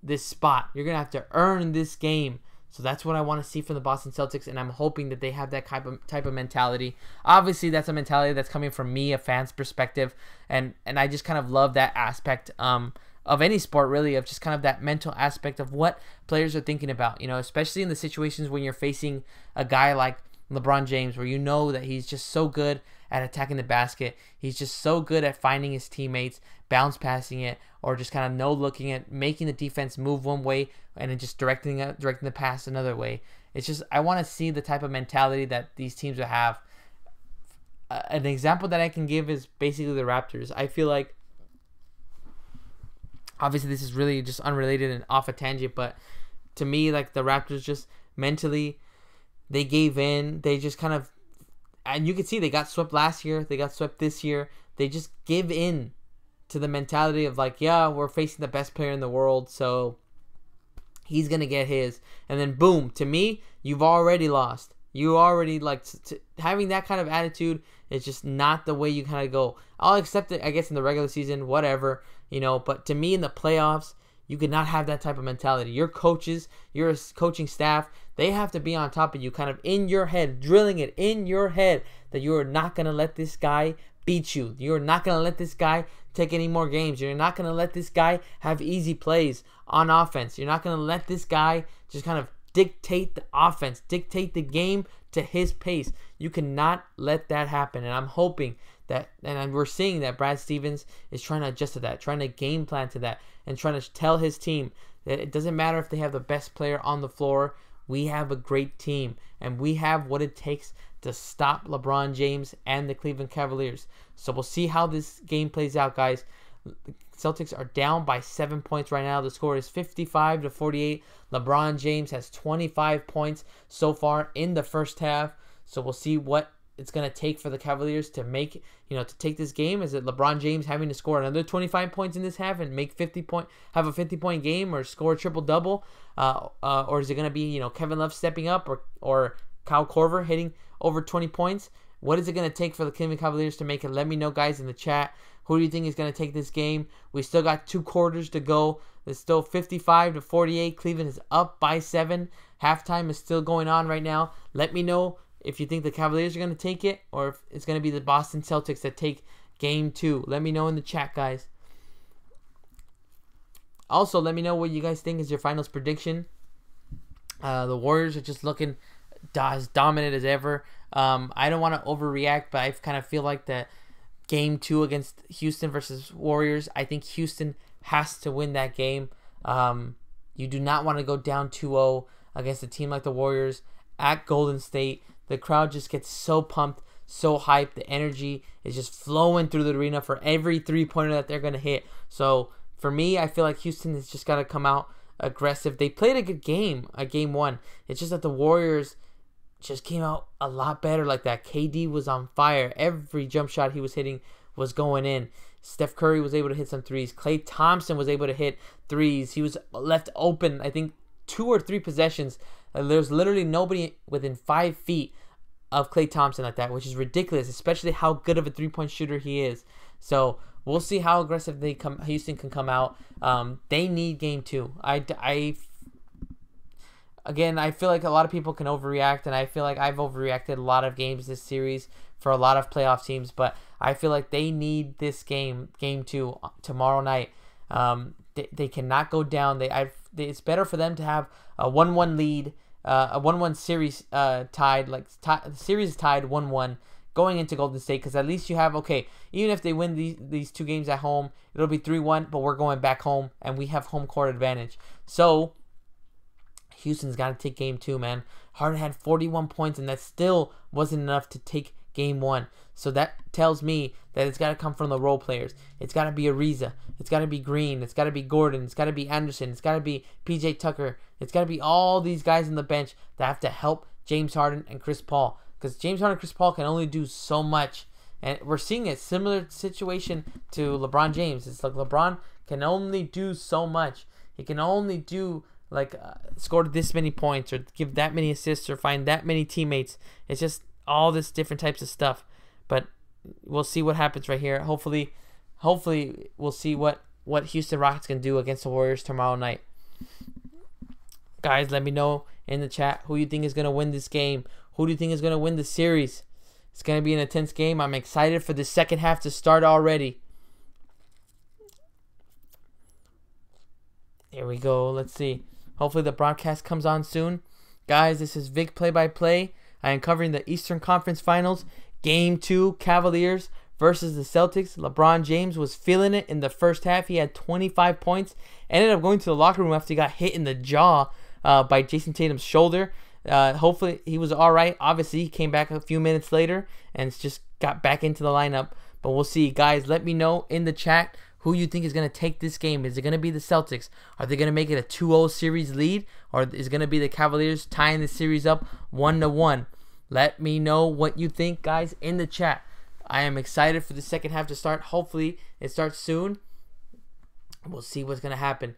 this spot. You're going to have to earn this game. So that's what I want to see from the Boston Celtics, and I'm hoping that they have that type of mentality. Obviously, that's a mentality that's coming from me, a fan's perspective, and I just kind of love that aspect of any sport, really, of just kind of that mental aspect of what players are thinking about, especially in the situations when you're facing a guy like LeBron James, where you know that he's just so good at attacking the basket. He's just so good at finding his teammates, bounce passing it, or just kind of no-looking at making the defense move one way and then just directing the pass another way. It's just, I want to see the type of mentality that these teams will have. An example that I can give is basically the Raptors. I feel like, obviously, this is really just unrelated and off a tangent, but to me, like, the Raptors just mentally, they gave in. They just kind of, and you can see they got swept last year. They got swept this year. They just give in to the mentality of like, yeah, we're facing the best player in the world, so he's going to get his. And then, boom, to me, you've already lost. You already, like, having that kind of attitude is just not the way you kind of go. I'll accept it, I guess, in the regular season, whatever, but to me in the playoffs, you could not have that type of mentality. Your coaches, your coaching staff, they have to be on top of you, kind of in your head, drilling it in your head that you are not going to let this guy beat you. You're not going to let this guy take any more games. You're not going to let this guy have easy plays on offense. You're not going to let this guy just kind of dictate the offense, dictate the game to his pace. You cannot let that happen. And I'm hoping that, and we're seeing that Brad Stevens is trying to adjust to that, trying to game plan to that, and trying to tell his team that it doesn't matter if they have the best player on the floor. We have a great team, and we have what it takes to stop LeBron James and the Cleveland Cavaliers. So we'll see how this game plays out, guys. The Celtics are down by 7 points right now. The score is 55-48. LeBron James has 25 points so far in the first half. So we'll see what it's going to take for the Cavaliers to make, to take this game. Is it LeBron James having to score another 25 points in this half and make have a 50-point game, or score a triple-double? Or is it going to be, Kevin Love stepping up, or Kyle Korver hitting over 20 points? What is it going to take for the Cleveland Cavaliers to make it? Let me know, guys, in the chat. Who do you think is going to take this game? We still got 2 quarters to go. It's still 55-48. Cleveland is up by 7. Halftime is still going on right now. Let me know if you think the Cavaliers are going to take it, or if it's going to be the Boston Celtics that take game 2. Let me know in the chat, guys. Also, let me know what you guys think is your finals prediction. The Warriors are just looking as dominant as ever. I don't want to overreact, but I kind of feel like that game 2 against Houston versus Warriors, I think Houston has to win that game. You do not want to go down 2-0 against a team like the Warriors at Golden State. The crowd just gets so pumped, so hyped. The energy is just flowing through the arena for every three-pointer that they're going to hit. So for me, I feel like Houston has just got to come out aggressive. They played a good game at game 1. It's just that the Warriors just came out a lot better like that. KD was on fire. Every jump shot he was hitting was going in. Steph Curry was able to hit some threes. Klay Thompson was able to hit threes. He was left open, I think, 2 or 3 possessions. There's literally nobody within 5 feet of Klay Thompson like that, which is ridiculous, especially how good of a three-point shooter he is. So we'll see how aggressive Houston can come out. They need game 2. Again, I feel like a lot of people can overreact, and I feel like I've overreacted a lot of games this series for a lot of playoff teams, but I feel like they need this game 2, tomorrow night. They cannot go down. It's better for them to have a 1-1 lead a 1-1 series tied. The series is tied 1-1 going into Golden State, because at least you have, okay, even if they win these 2 games at home, it'll be 3-1, but we're going back home, and we have home court advantage. So Houston's got to take game 2, man. Harden had 41 points, and that still wasn't enough to take game 1. So that tells me that it's got to come from the role players. It's got to be Ariza. It's got to be Green. It's got to be Gordon. It's got to be Anderson. It's got to be PJ Tucker. It's got to be all these guys on the bench that have to help James Harden and Chris Paul. Because James Harden and Chris Paul can only do so much. And we're seeing a similar situation to LeBron James. It's like LeBron can only do so much. He can only do, like, score this many points or give that many assists or find that many teammates. It's just all this different types of stuff. But we'll see what happens right here. Hopefully we'll see what Houston Rockets can do against the Warriors tomorrow night. Guys, let me know in the chat who you think is going to win this game. Who do you think is going to win the series? It's going to be an intense game. I'm excited for the second half to start already. Here we go. Let's see. Hopefully the broadcast comes on soon. Guys, this is Vic Play-by-Play. I am covering the Eastern Conference Finals. Game 2, Cavaliers versus the Celtics. LeBron James was feeling it in the first half. He had 25 points. Ended up going to the locker room after he got hit in the jaw by Jason Tatum's shoulder. Hopefully he was all right. Obviously, he came back a few minutes later and just got back into the lineup. But we'll see. Guys, let me know in the chat who you think is going to take this game. Is it going to be the Celtics? Are they going to make it a 2-0 series lead? Or is it going to be the Cavaliers tying the series up 1-1? Let me know what you think, guys, in the chat. I am excited for the second half to start. Hopefully, it starts soon. We'll see what's going to happen.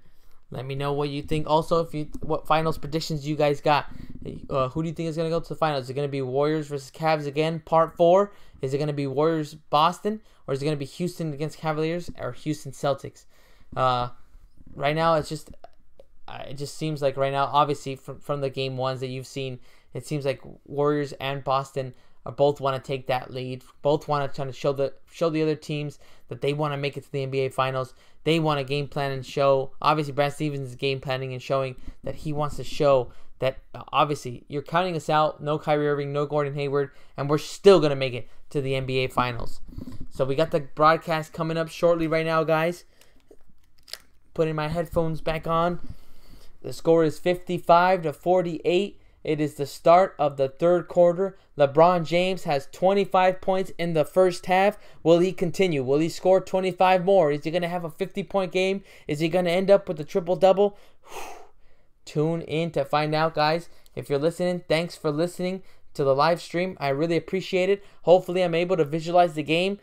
Let me know what you think. Also, what finals predictions you guys got. Who do you think is going to go to the finals? Is it going to be Warriors versus Cavs again, part 4? Is it going to be Warriors Boston? Or is it going to be Houston against Cavaliers or Houston Celtics? Right now, it just seems like right now, obviously, from the game 1s that you've seen, it seems like Warriors and Boston both want to take that lead. Both want to try to show the other teams that they want to make it to the NBA Finals. They want to game plan and show. Obviously, Brad Stevens is game planning and showing that he wants to show that, obviously, you're counting us out. No Kyrie Irving, no Gordon Hayward, and we're still going to make it to the NBA Finals. So we got the broadcast coming up shortly right now, guys. Putting my headphones back on. The score is 55-48. It is the start of the third quarter. LeBron James has 25 points in the first half. Will he continue? Will he score 25 more? Is he going to have a 50-point game? Is he going to end up with a triple-double? Tune in to find out, guys. If you're listening, thanks for listening to the live stream. I really appreciate it. Hopefully, I'm able to visualize the game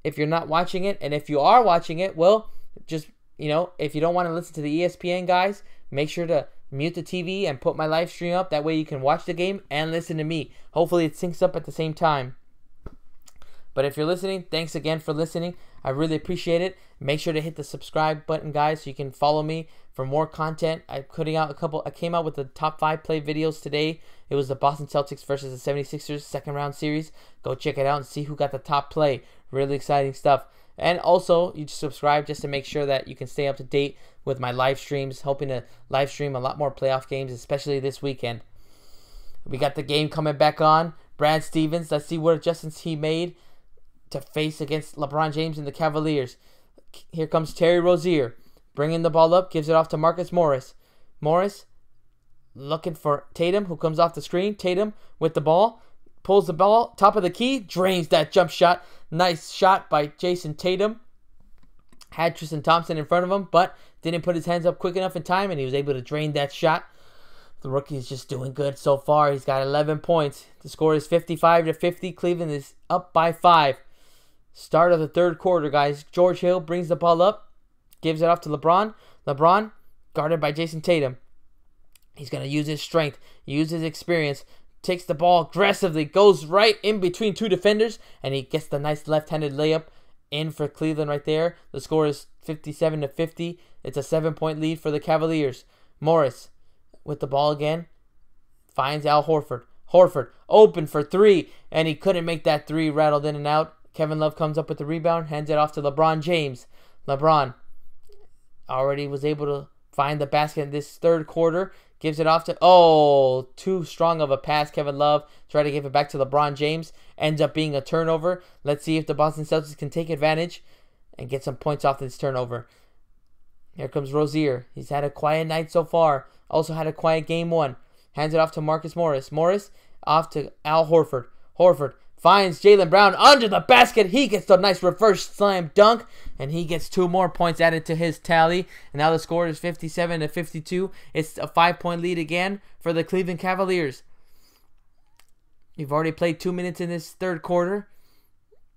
if you're not watching it. And if you are watching it, well, just, if you don't want to listen to the ESPN guys, make sure to mute the TV and put my live stream up. That way you can watch the game and listen to me. Hopefully it syncs up at the same time. But if you're listening, thanks again for listening. I really appreciate it. Make sure to hit the subscribe button, guys, so you can follow me for more content. I came out with the top 5 play videos today. It was the Boston Celtics versus the 76ers second round series. Go check it out and see who got the top play. Really exciting stuff. And also, you subscribe just to make sure that you can stay up to date with my live streams, hoping to live stream a lot more playoff games, especially this weekend. We got the game coming back on. Brad Stevens, let's see what adjustments he made to face against LeBron James and the Cavaliers. Here comes Terry Rozier, bringing the ball up, gives it off to Marcus Morris. Morris looking for Tatum, who comes off the screen. Tatum with the ball, pulls the ball, top of the key, drains that jump shot. Nice shot by Jason Tatum. Had Tristan Thompson in front of him, but didn't put his hands up quick enough in time, and he was able to drain that shot. The rookie is just doing good so far. He's got 11 points. The score is 55-50. Cleveland is up by 5. Start of the third quarter, guys. George Hill brings the ball up, gives it off to LeBron. LeBron, guarded by Jason Tatum. He's going to use his strength, use his experience, takes the ball aggressively, goes right in between 2 defenders, and he gets the nice left-handed layup in for Cleveland right there. The score is 57-50. It's a 7-point lead for the Cavaliers. Morris with the ball again, finds Al Horford. Horford open for 3, and he couldn't make that 3, rattled in and out. Kevin Love comes up with the rebound, hands it off to LeBron James. LeBron already was able to find the basket in this third quarter. Gives it off to, oh, too strong of a pass. Kevin Love tried to give it back to LeBron James. Ends up being a turnover. Let's see if the Boston Celtics can take advantage and get some points off this turnover. Here comes Rozier. He's had a quiet night so far. Also had a quiet game one. Hands it off to Marcus Morris. Morris off to Al Horford. Horford finds Jaylen Brown under the basket. He gets the nice reverse slam dunk, and he gets 2 more points added to his tally. And now the score is 57-52. It's a 5-point lead again for the Cleveland Cavaliers. We've already played 2 minutes in this third quarter.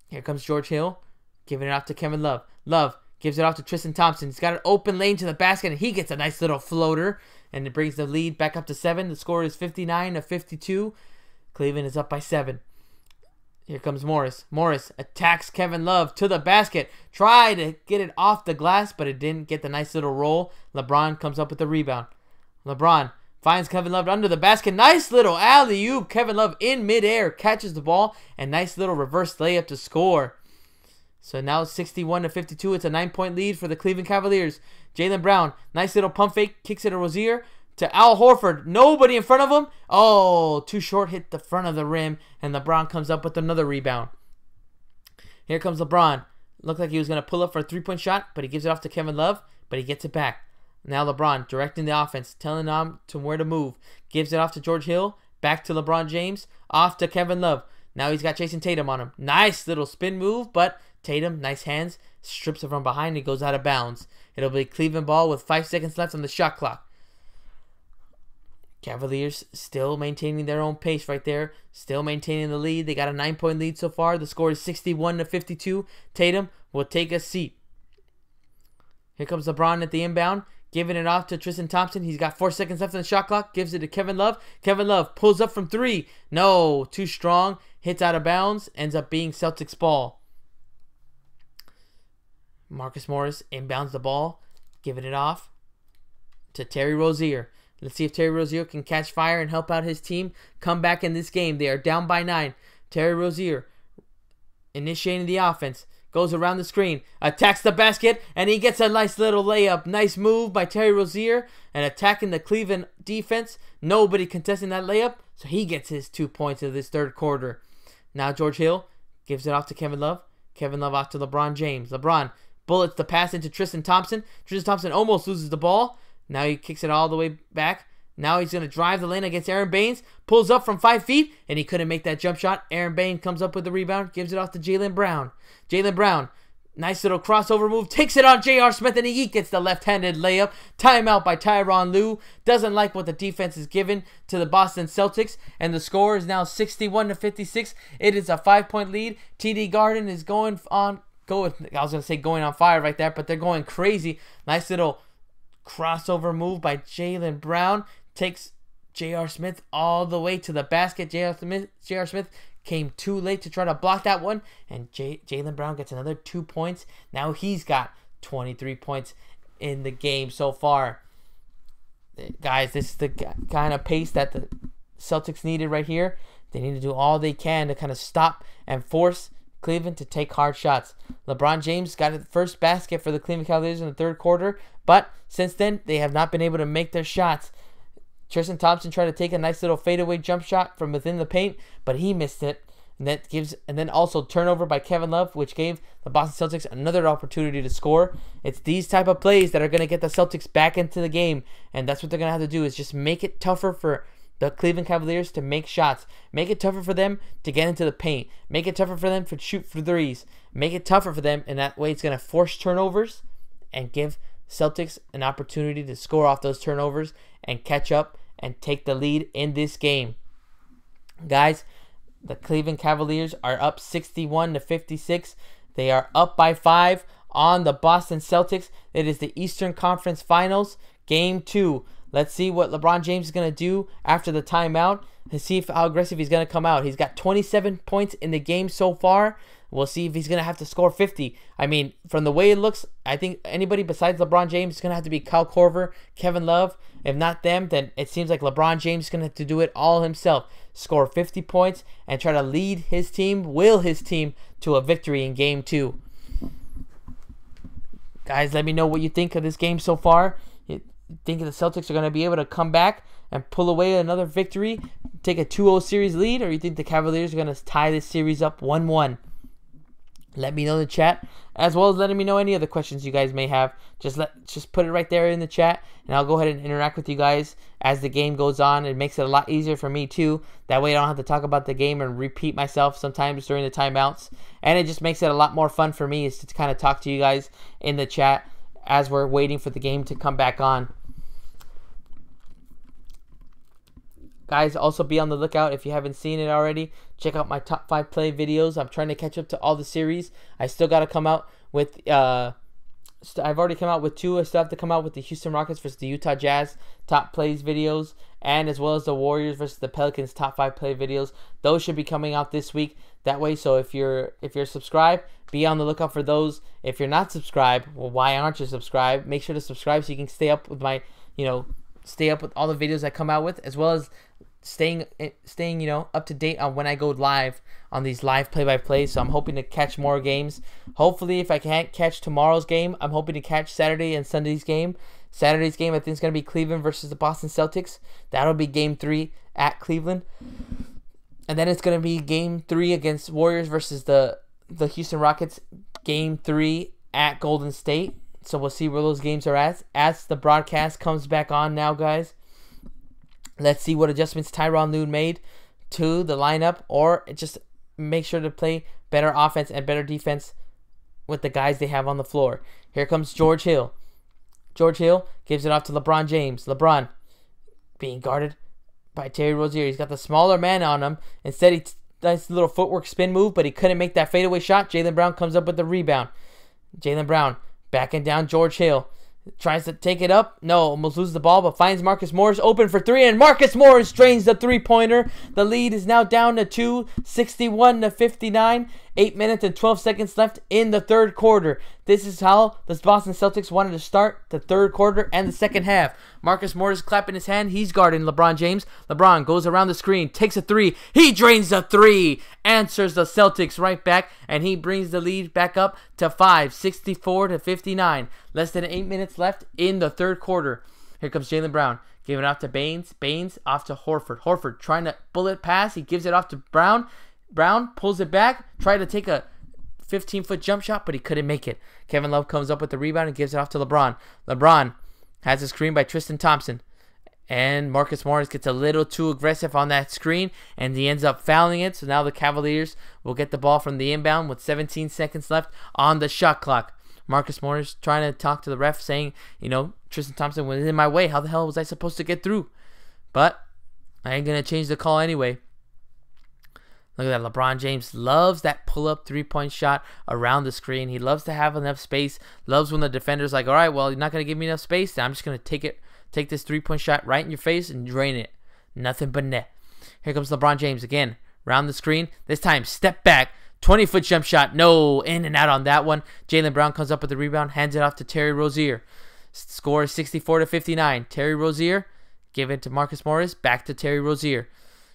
Here comes George Hill, giving it off to Kevin Love. Love gives it off to Tristan Thompson. He's got an open lane to the basket, and he gets a nice little floater, and it brings the lead back up to 7. The score is 59-52. Cleveland is up by 7. Here comes Morris. Morris attacks Kevin Love to the basket. Tried to get it off the glass, but it didn't get the nice little roll. LeBron comes up with the rebound. LeBron finds Kevin Love under the basket. Nice little alley-oop. Kevin Love in midair catches the ball, and nice little reverse layup to score. So now it's 61-52. It's a 9-point lead for the Cleveland Cavaliers. Jaylen Brown, nice little pump fake, kicks it to Rozier. To Al Horford. Nobody in front of him. Oh, too short, hit the front of the rim, and LeBron comes up with another rebound. Here comes LeBron. Looked like he was going to pull up for a 3-point shot, but he gives it off to Kevin Love, but he gets it back. Now LeBron directing the offense, telling them to where to move. Gives it off to George Hill, back to LeBron James, off to Kevin Love. Now he's got Jason Tatum on him. Nice little spin move, but Tatum, nice hands, strips it from behind and goes out of bounds. It'll be Cleveland ball with 5 seconds left on the shot clock. Cavaliers still maintaining their own pace right there. Still maintaining the lead. They got a 9-point lead so far. The score is 61-52. Tatum will take a seat. Here comes LeBron at the inbound. Giving it off to Tristan Thompson. He's got 4 seconds left on the shot clock. Gives it to Kevin Love. Kevin Love pulls up from 3. No, too strong. Hits out of bounds. Ends up being Celtics ball. Marcus Morris inbounds the ball. Giving it off to Terry Rozier. Let's see if Terry Rozier can catch fire and help out his team come back in this game. They are down by 9. Terry Rozier initiating the offense. Goes around the screen. Attacks the basket. And he gets a nice little layup. Nice move by Terry Rozier. And attacking the Cleveland defense. Nobody contesting that layup. So he gets his 2 points of this third quarter. Now George Hill gives it off to Kevin Love. Kevin Love off to LeBron James. LeBron bullets the pass into Tristan Thompson. Tristan Thompson almost loses the ball. Now he kicks it all the way back. Now he's going to drive the lane against Aaron Baines. Pulls up from 5 feet, and he couldn't make that jump shot. Aaron Baines comes up with the rebound. Gives it off to Jaylen Brown. Jaylen Brown, nice little crossover move. Takes it on J.R. Smith, and he gets the left-handed layup. Timeout by Tyronn Lue. Doesn't like what the defense is given to the Boston Celtics. And the score is now 61-56. It is a 5-point lead. TD Garden is going on fire right there, but they're going crazy. Nice little crossover move by Jaylen Brown. Takes J.R. Smith all the way to the basket. J.R. Smith came too late to try to block that one. And Jaylen Brown gets another 2 points. Now he's got 23 points in the game so far. Guys, this is the kind of pace that the Celtics needed right here. They need to do all they can to kind of stop and force Cleveland to take hard shots. LeBron James got the first basket for the Cleveland Cavaliers in the third quarter, but since then they have not been able to make their shots. Tristan Thompson tried to take a nice little fadeaway jump shot from within the paint, but he missed it. And then also turnover by Kevin Love, which gave the Boston Celtics another opportunity to score. It's these type of plays that are going to get the Celtics back into the game, and that's what they're going to have to do, is just make it tougher for the Cleveland Cavaliers to make shots. Make it tougher for them to get into the paint. Make it tougher for them to shoot for threes. Make it tougher for them, and that way it's going to force turnovers and give Celtics an opportunity to score off those turnovers and catch up and take the lead in this game. Guys, the Cleveland Cavaliers are up 61-56. They are up by 5 on the Boston Celtics. It is the Eastern Conference Finals, Game 2. Let's see what LeBron James is going to do after the timeout and see how aggressive he's going to come out. He's got 27 points in the game so far. We'll see if he's going to have to score 50. I mean, from the way it looks, I think anybody besides LeBron James is going to have to be Kyle Korver, Kevin Love. If not them, then it seems like LeBron James is going to have to do it all himself. Score 50 points and try to lead his team, will his team, to a victory in Game 2. Guys, let me know what you think of this game so far. think the Celtics are going to be able to come back and pull away another victory, take a 2-0 series lead, or you think the Cavaliers are going to tie this series up 1-1? Let me know in the chat, as well as letting me know any other questions you guys may have. Just put it right there in the chat, and I'll go ahead and interact with you guys as the game goes on. It makes it a lot easier for me too. That way I don't have to talk about the game and repeat myself sometimes during the timeouts. And it just makes it a lot more fun for me is to kind of talk to you guys in the chat as we're waiting for the game to come back on. Guys, also be on the lookout if you haven't seen it already. Check out my top 5 play videos. I'm trying to catch up to all the series. I still got to come out with, I've already come out with 2. I still have to come out with the Houston Rockets versus the Utah Jazz top plays videos, and as well as the Warriors versus the Pelicans top 5 play videos. Those should be coming out this week. That way, so if you're subscribed, be on the lookout for those. If you're not subscribed, well, why aren't you subscribed? Make sure to subscribe so you can stay up with my, stay up with all the videos I come out with, as well as staying up to date on when I go live on these live play-by-plays. So I'm hoping to catch more games. Hopefully, if I can't catch tomorrow's game, I'm hoping to catch Saturday and Sunday's game. Saturday's game, I think, is going to be Cleveland versus the Boston Celtics. That'll be game 3 at Cleveland. And then it's going to be game 3 against Warriors versus the Houston Rockets. Game 3 at Golden State. So we'll see where those games are at. As the broadcast comes back on now, guys, let's see what adjustments Tyronn Lue made to the lineup, or just make sure to play better offense and better defense with the guys they have on the floor. Here comes George Hill. George Hill gives it off to LeBron James. LeBron being guarded by Terry Rozier. He's got the smaller man on him. Instead, he does a little footwork spin move, but he couldn't make that fadeaway shot. Jaylen Brown comes up with the rebound. Jaylen Brown backing down George Hill. Tries to take it up. No, almost loses the ball, but finds Marcus Morris open for 3, and Marcus Morris drains the 3-pointer. The lead is now down to 2, 61-59. 8 minutes and 12 seconds left in the third quarter. This is how the Boston Celtics wanted to start the third quarter and the second half. Marcus Morris clapping his hand. He's guarding LeBron James. LeBron goes around the screen, takes a 3. He drains the 3. Answers the Celtics right back, and he brings the lead back up to 5, 64-59. Less than 8 minutes left in the third quarter. Here comes Jaylen Brown. Giving it off to Baines. Baines off to Horford. Horford trying to bullet pass. He gives it off to Brown. Brown pulls it back, tried to take a 15-foot jump shot, but he couldn't make it. Kevin Love comes up with the rebound and gives it off to LeBron. LeBron has a screen by Tristan Thompson, and Marcus Morris gets a little too aggressive on that screen, and he ends up fouling it. So now the Cavaliers will get the ball from the inbound with 17 seconds left on the shot clock. Marcus Morris trying to talk to the ref, saying, Tristan Thompson was in my way. How the hell was I supposed to get through? But I ain't going to change the call anyway. Look at that. LeBron James loves that pull-up three-point shot around the screen. He loves to have enough space. Loves when the defender's like, all right, well, you're not going to give me enough space. Then I'm just going to take this three-point shot right in your face and drain it. Nothing but net. Here comes LeBron James again. Around the screen. This time, step back. 20-foot jump shot. No, in and out on that one. Jaylen Brown comes up with the rebound. Hands it off to Terry Rozier. Score is 64-59. Terry Rozier. Give it to Marcus Morris. Back to Terry Rozier.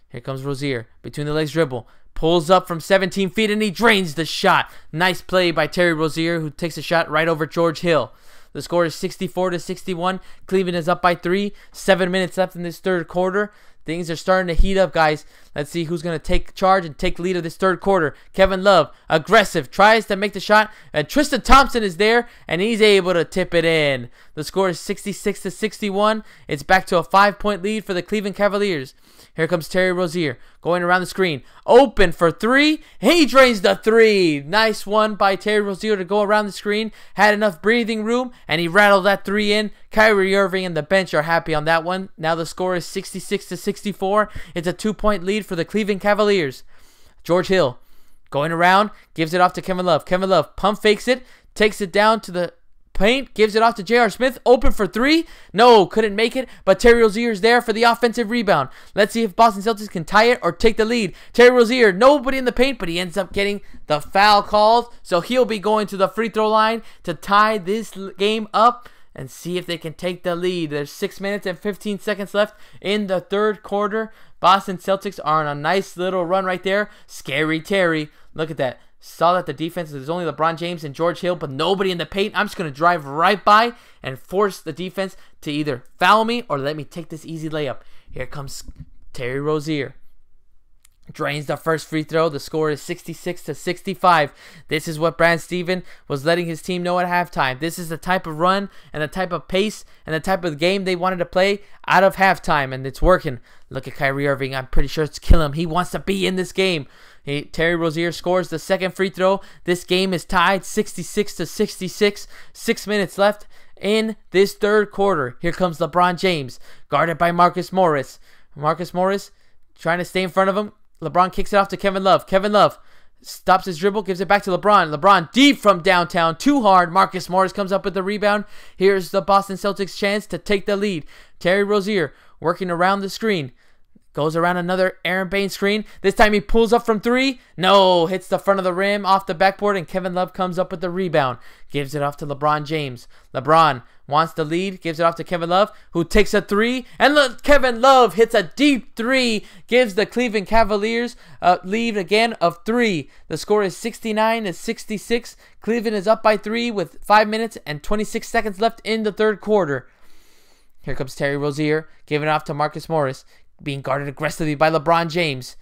Here comes Rozier. Between the legs dribble. Pulls up from 17 feet and he drains the shot. Nice play by Terry Rozier, who takes a shot right over George Hill. The score is 64-61. Cleveland is up by 3. 7 minutes left in this third quarter. Things are starting to heat up, guys. Let's see who's going to take charge and take lead of this third quarter. Kevin Love, aggressive, tries to make the shot. And Tristan Thompson is there, and he's able to tip it in. The score is 66-61. It's back to a 5-point lead for the Cleveland Cavaliers. Here comes Terry Rozier going around the screen. Open for 3. He drains the 3. Nice one by Terry Rozier to go around the screen. Had enough breathing room, and he rattled that 3 in. Kyrie Irving and the bench are happy on that one. Now the score is 66-64. It's a 2-point lead for the Cleveland Cavaliers. George Hill going around, gives it off to Kevin Love. Kevin Love pump fakes it, takes it down to the paint, gives it off to J.R. Smith, open for 3. No, couldn't make it, but Terry Rozier is there for the offensive rebound. Let's see if Boston Celtics can tie it or take the lead. Terry Rozier, nobody in the paint, but he ends up getting the foul called, so he'll be going to the free throw line to tie this game up and see if they can take the lead. There's 6 minutes and 15 seconds left in the third quarter. Boston Celtics are on a nice little run right there. Scary Terry. Look at that. Saw that the defense, there's only LeBron James and George Hill, but nobody in the paint. I'm just going to drive right by and force the defense to either foul me or let me take this easy layup. Here comes Terry Rozier. Drains the first free throw. The score is 66-65. This is what Brad Stevens was letting his team know at halftime. This is the type of run and the type of pace and the type of game they wanted to play out of halftime, and it's working. Look at Kyrie Irving. I'm pretty sure it's killing him. He wants to be in this game. Terry Rozier scores the second free throw. This game is tied 66-66. 6 minutes left in this third quarter. Here comes LeBron James, guarded by Marcus Morris. Marcus Morris trying to stay in front of him. LeBron kicks it off to Kevin Love. Kevin Love stops his dribble, gives it back to LeBron. LeBron deep from downtown, too hard. Marcus Morris comes up with the rebound. Here's the Boston Celtics' chance to take the lead. Terry Rozier working around the screen. Goes around another Aaron Baines screen. This time he pulls up from three. No, hits the front of the rim off the backboard, and Kevin Love comes up with the rebound. Gives it off to LeBron James. LeBron wants the lead. Gives it off to Kevin Love, who takes a three. And look, Kevin Love hits a deep three. Gives the Cleveland Cavaliers a lead again of 3. The score is 69-66. Cleveland is up by 3 with 5 minutes and 26 seconds left in the third quarter. Here comes Terry Rozier, giving it off to Marcus Morris, being guarded aggressively by LeBron James.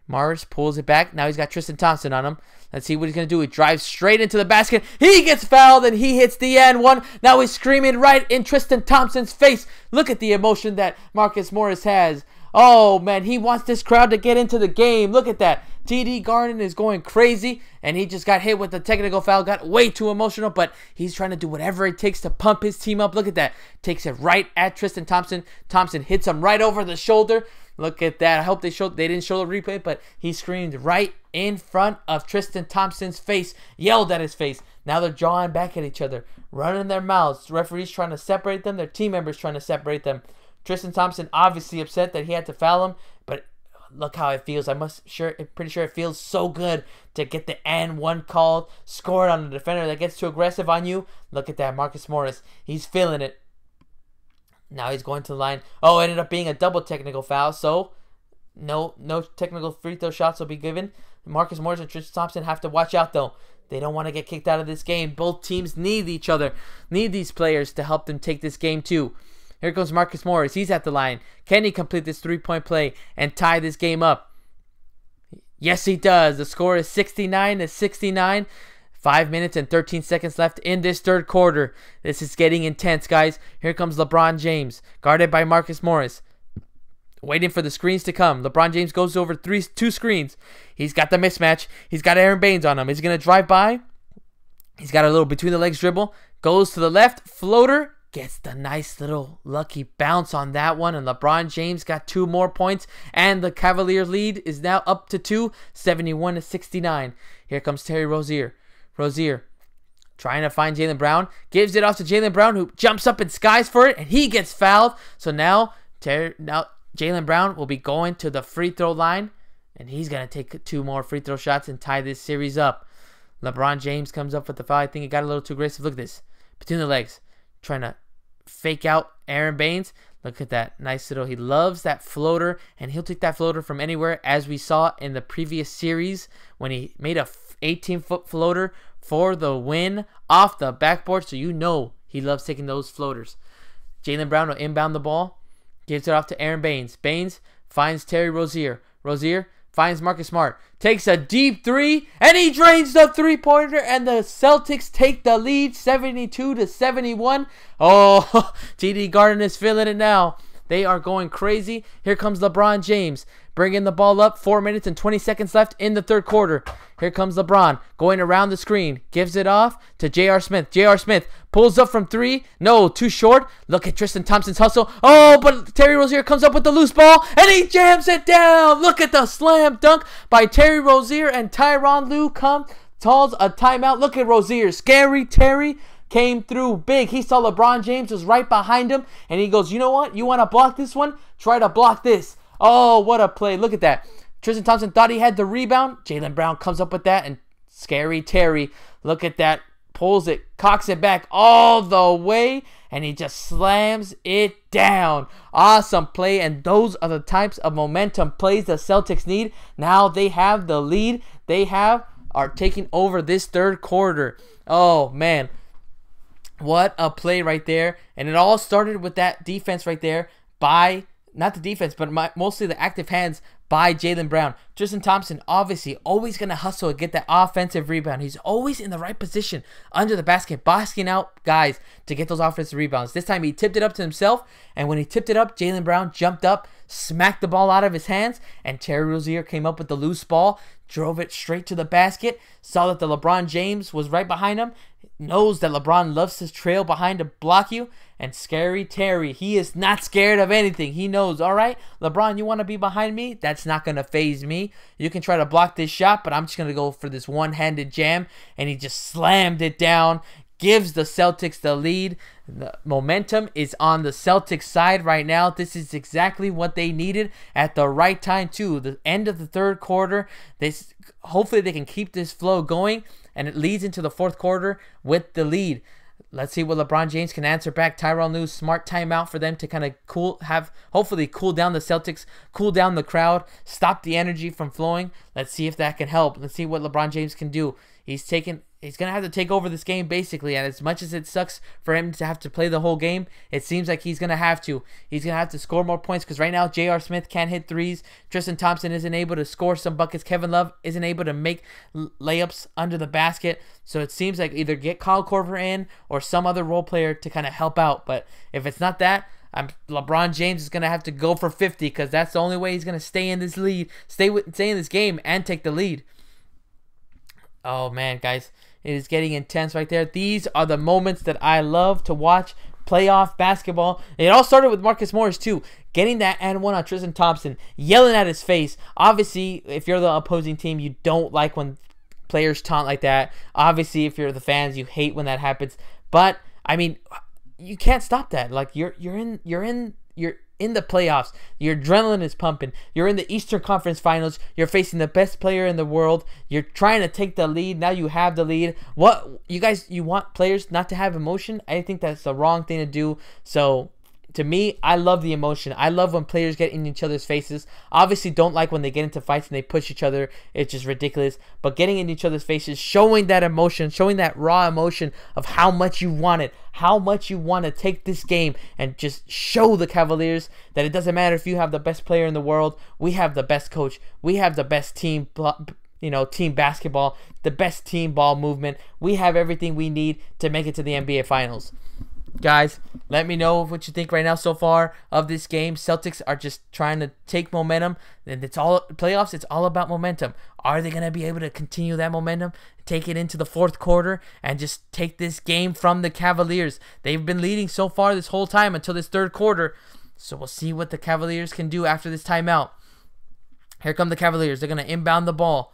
Morris pulls it back. Now he's got Tristan Thompson on him. Let's see what he's going to do. He drives straight into the basket. He gets fouled, and he hits the and one. Now he's screaming right in Tristan Thompson's face. Look at the emotion that Marcus Morris has. Oh, man, he wants this crowd to get into the game. Look at that. TD Garden is going crazy, and he just got hit with the technical foul. Got way too emotional, but he's trying to do whatever it takes to pump his team up. Look at that. Takes it right at Tristan Thompson. Thompson hits him right over the shoulder. Look at that. I hope they didn't show the replay, but he screamed right in front of Tristan Thompson's face. Yelled at his face. Now they're jawing back at each other, running their mouths. The referees trying to separate them. Their team members trying to separate them. Tristan Thompson obviously upset that he had to foul him, but look how it feels. I'm pretty sure it feels so good to get the and one called, scored on the defender that gets too aggressive on you. Look at that, Marcus Morris. He's feeling it. Now he's going to the line. Oh, it ended up being a double technical foul, so no technical free throw shots will be given. Marcus Morris and Tristan Thompson have to watch out, though. They don't want to get kicked out of this game. Both teams need each other, need these players to help them take this game too. Here goes Marcus Morris. He's at the line. Can he complete this three-point play and tie this game up? Yes, he does. The score is 69-69. 5 minutes and 13 seconds left in this third quarter. This is getting intense, guys. Here comes LeBron James, guarded by Marcus Morris. Waiting for the screens to come. LeBron James goes over two screens. He's got the mismatch. He's got Aaron Baines on him. He's going to drive by. He's got a little between-the-legs dribble. Goes to the left. Floater. Gets the nice little lucky bounce on that one. And LeBron James got 2 more points. And the Cavaliers lead is now up to 2. 71-69. Here comes Terry Rozier. Rozier trying to find Jaylen Brown. Gives it off to Jaylen Brown, who jumps up and skies for it. And he gets fouled. So now Jaylen Brown will be going to the free throw line. And he's going to take 2 more free throw shots and tie this series up. LeBron James comes up with the foul. I think he got a little too aggressive. Look at this. Between the legs. Trying to fake out Aaron Baines. Look at that nice little, he loves that floater, and he'll take that floater from anywhere, as we saw in the previous series when he made a 18-foot floater for the win off the backboard. So you know he loves taking those floaters. Jaylen Brown will inbound the ball, gives it off to Aaron Baines. Baines finds Terry Rozier. Rozier finds Marcus Smart, takes a deep 3, and he drains the three-pointer, and the Celtics take the lead 72-71. Oh, TD Garden is feeling it now. They are going crazy. Here comes LeBron James, bringing the ball up. 4 minutes and 20 seconds left in the third quarter. Here comes LeBron, going around the screen. Gives it off to J.R. Smith. J.R. Smith pulls up from 3. No, too short. Look at Tristan Thompson's hustle. Oh, but Terry Rozier comes up with the loose ball, and he jams it down. Look at the slam dunk by Terry Rozier, and Tyronn Lue calls a timeout. Look at Rozier. Scary Terry came through big. He saw LeBron James was right behind him, and he goes, you know what? You want to block this one? Try to block this. Oh, what a play. Look at that. Tristan Thompson thought he had the rebound. Jaylen Brown comes up with that, and Scary Terry, look at that, pulls it, cocks it back all the way, and he just slams it down. Awesome play, and those are the types of momentum plays the Celtics need. Now they have the lead. They have are taking over this third quarter. Oh, man. What a play right there. And it all started with that defense right there by, not the defense, but mostly the active hands by Jaylen Brown. Tristan Thompson, obviously, always going to hustle and get that offensive rebound. He's always in the right position under the basket, boxing out guys to get those offensive rebounds. This time he tipped it up to himself, and when he tipped it up, Jaylen Brown jumped up, smacked the ball out of his hands, and Terry Rozier came up with the loose ball, drove it straight to the basket, saw that the LeBron James was right behind him, knows that LeBron loves to trail behind to block you, and Scary Terry, he is not scared of anything. He knows, all right, LeBron, you want to be behind me? That's not going to faze me. You can try to block this shot, but I'm just going to go for this one-handed jam, and he just slammed it down, gives the Celtics the lead. The momentum is on the Celtics side right now. This is exactly what they needed at the right time too. The end of the third quarter. Hopefully they can keep this flow going, and it leads into the fourth quarter with the lead. Let's see what LeBron James can answer back. Tyrone Lue, smart timeout for them to kind of hopefully cool down the Celtics, cool down the crowd, stop the energy from flowing. Let's see if that can help. Let's see what LeBron James can do. He's going to have to take over this game, basically. And as much as it sucks for him to have to play the whole game, it seems like he's going to have to. He's going to have to score more points because right now J.R. Smith can't hit threes. Tristan Thompson isn't able to score some buckets. Kevin Love isn't able to make layups under the basket. So it seems like either get Kyle Korver in or some other role player to kind of help out. But if it's not that, LeBron James is going to have to go for 50 because that's the only way he's going to stay in this lead, stay in this game and take the lead. Oh, man, guys. It is getting intense right there. These are the moments that I love to watch playoff basketball. It all started with Marcus Morris, too. Getting that and one on Tristan Thompson. Yelling at his face. Obviously, if you're the opposing team, you don't like when players taunt like that. Obviously, if you're the fans, you hate when that happens. But, I mean, you can't stop that. Like, you're in the playoffs. Your adrenaline is pumping. You're in the Eastern Conference Finals. You're facing the best player in the world. You're trying to take the lead. Now you have the lead. What you want players not to have emotion? I think that's the wrong thing to do. So to me, I love the emotion. I love when players get in each other's faces. Obviously, don't like when they get into fights and they push each other. It's just ridiculous. But getting in each other's faces, showing that emotion, showing that raw emotion of how much you want it, how much you want to take this game, and just show the Cavaliers that it doesn't matter if you have the best player in the world. We have the best coach. We have the best team basketball, the best team ball movement. We have everything we need to make it to the NBA Finals. Guys, let me know what you think right now so far of this game. Celtics are just trying to take momentum, and it's all playoffs. It's all about momentum. Are they going to be able to continue that momentum, take it into the fourth quarter, and just take this game from the Cavaliers? They've been leading so far this whole time until this third quarter, so we'll see what the Cavaliers can do after this timeout. Here come the Cavaliers. They're going to inbound the ball.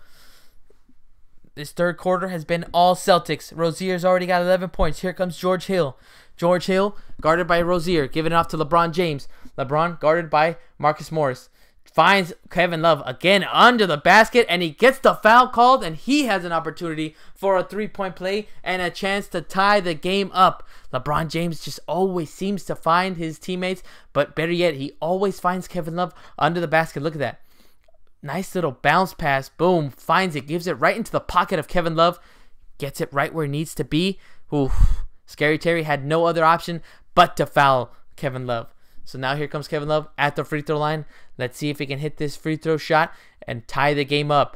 This third quarter has been all Celtics. Rozier's already got 11 points. Here comes George Hill. George Hill, guarded by Rozier, giving it off to LeBron James. LeBron, guarded by Marcus Morris. Finds Kevin Love again under the basket, and he gets the foul called, and he has an opportunity for a three-point play and a chance to tie the game up. LeBron James just always seems to find his teammates, but better yet, he always finds Kevin Love under the basket. Look at that. Nice little bounce pass. Boom. Finds it. Gives it right into the pocket of Kevin Love. Gets it right where it needs to be. Oof. Scary Terry had no other option but to foul Kevin Love. So now here comes Kevin Love at the free throw line. Let's see if he can hit this free throw shot and tie the game up.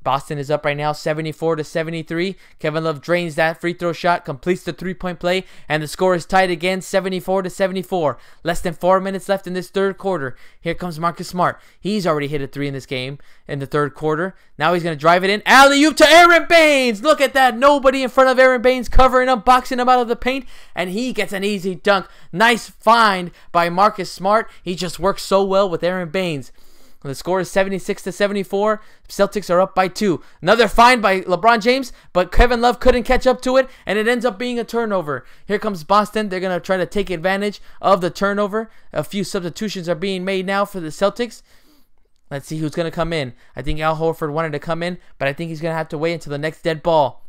Boston is up right now 74-73. Kevin Love drains that free throw shot, completes the three-point play, and the score is tied again 74-74. Less than 4 minutes left in this third quarter. Here comes Marcus Smart. He's already hit a three in this game in the third quarter. Now he's going to drive it in. Alley-oop to Aaron Baines. Look at that. Nobody in front of Aaron Baines covering him, boxing him out of the paint, and he gets an easy dunk. Nice find by Marcus Smart. He just works so well with Aaron Baines. The score is 76-74. Celtics are up by 2. Another find by LeBron James, but Kevin Love couldn't catch up to it, and it ends up being a turnover. Here comes Boston. They're going to try to take advantage of the turnover. A few substitutions are being made now for the Celtics. Let's see who's going to come in. I think Al Horford wanted to come in, but I think he's going to have to wait until the next dead ball.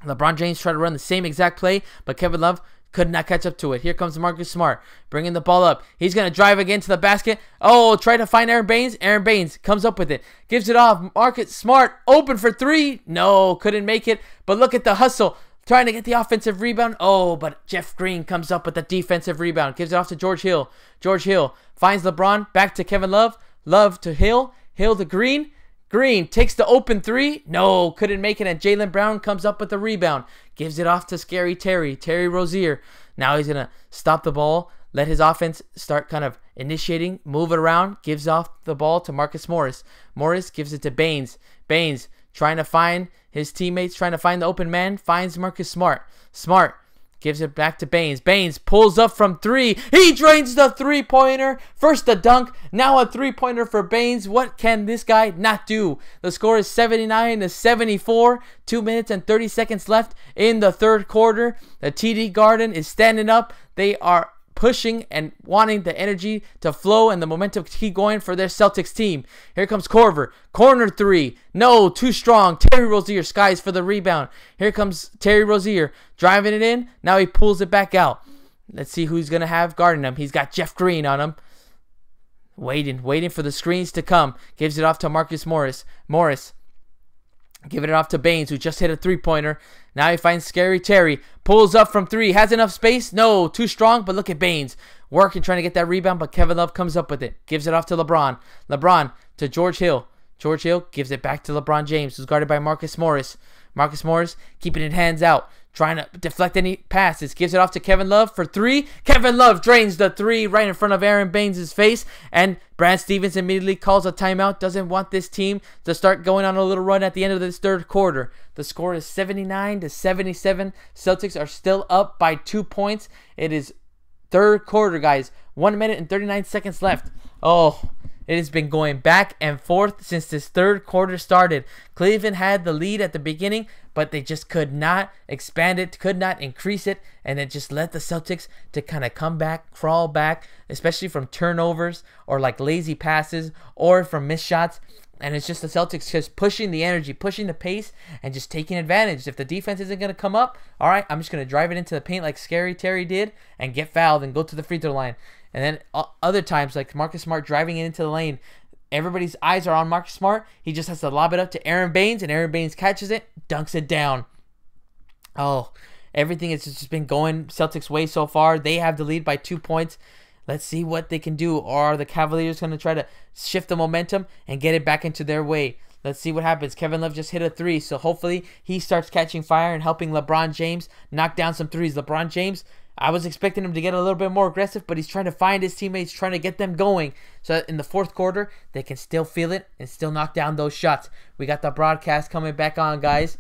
LeBron James tried to run the same exact play, but Kevin Love Could not catch up to it. Here comes Marcus Smart, bringing the ball up. He's going to drive again to the basket. Oh, try to find Aaron Baines. Aaron Baines comes up with it. Gives it off. Marcus Smart open for three. No, couldn't make it. But look at the hustle. Trying to get the offensive rebound. Oh, but Jeff Green comes up with the defensive rebound. Gives it off to George Hill. George Hill finds LeBron. Back to Kevin Love. Love to Hill. Hill to Green. Green takes the open three. No, couldn't make it. And Jaylen Brown comes up with the rebound. Gives it off to Scary Terry. Terry Rozier. Now he's going to stop the ball. Let his offense start kind of initiating. Move it around. Gives off the ball to Marcus Morris. Morris gives it to Baines. Baines trying to find his teammates. Trying to find the open man. Finds Marcus Smart. Smart gives it back to Baines. Baines pulls up from three. He drains the three-pointer. First the dunk. Now a three-pointer for Baines. What can this guy not do? The score is 79-74. 2 minutes and 30 seconds left in the third quarter. The TD Garden is standing up. They are pushing and wanting the energy to flow and the momentum to keep going for their Celtics team. Here comes Korver. Corner three. No, too strong. Terry Rozier skies for the rebound. Here comes Terry Rozier driving it in. Now he pulls it back out. Let's see who he's going to have guarding him. He's got Jeff Green on him. Waiting for the screens to come. Gives it off to Marcus Morris. Morris giving it off to Baines, who just hit a three-pointer. Now he finds Scary Terry. Pulls up from three. Has enough space? No, too strong, but look at Baines. Working, trying to get that rebound, but Kevin Love comes up with it. Gives it off to LeBron. LeBron to George Hill. George Hill gives it back to LeBron James, who's guarded by Marcus Morris. Marcus Morris keeping it hands out, trying to deflect any passes. Gives it off to Kevin Love for three. Kevin Love drains the three right in front of Aaron Baines' face. And Brad Stevens immediately calls a timeout. Doesn't want this team to start going on a little run at the end of this third quarter. The score is 79-77. Celtics are still up by 2 points. It is third quarter, guys. 1 minute and 39 seconds left. Oh, it has been going back and forth since this third quarter started. Cleveland had the lead at the beginning, but they just could not expand it, could not increase it, and it just let the Celtics to kind of come back, crawl back, especially from turnovers or like lazy passes or from missed shots. And it's just the Celtics just pushing the energy, pushing the pace, and just taking advantage. If the defense isn't going to come up, all right, I'm just going to drive it into the paint like Scary Terry did and get fouled and go to the free throw line. And then other times, like Marcus Smart driving it into the lane, everybody's eyes are on Marcus Smart. He just has to lob it up to Aaron Baines, and Aaron Baines catches it, dunks it down. Oh, everything has just been going Celtics' way so far. They have the lead by 2 points. Let's see what they can do. Or are the Cavaliers going to try to shift the momentum and get it back into their way? Let's see what happens. Kevin Love just hit a three, so hopefully he starts catching fire and helping LeBron James knock down some threes. LeBron James, I was expecting him to get a little bit more aggressive, but he's trying to find his teammates, trying to get them going, so that in the fourth quarter, they can still feel it and still knock down those shots. We got the broadcast coming back on, guys,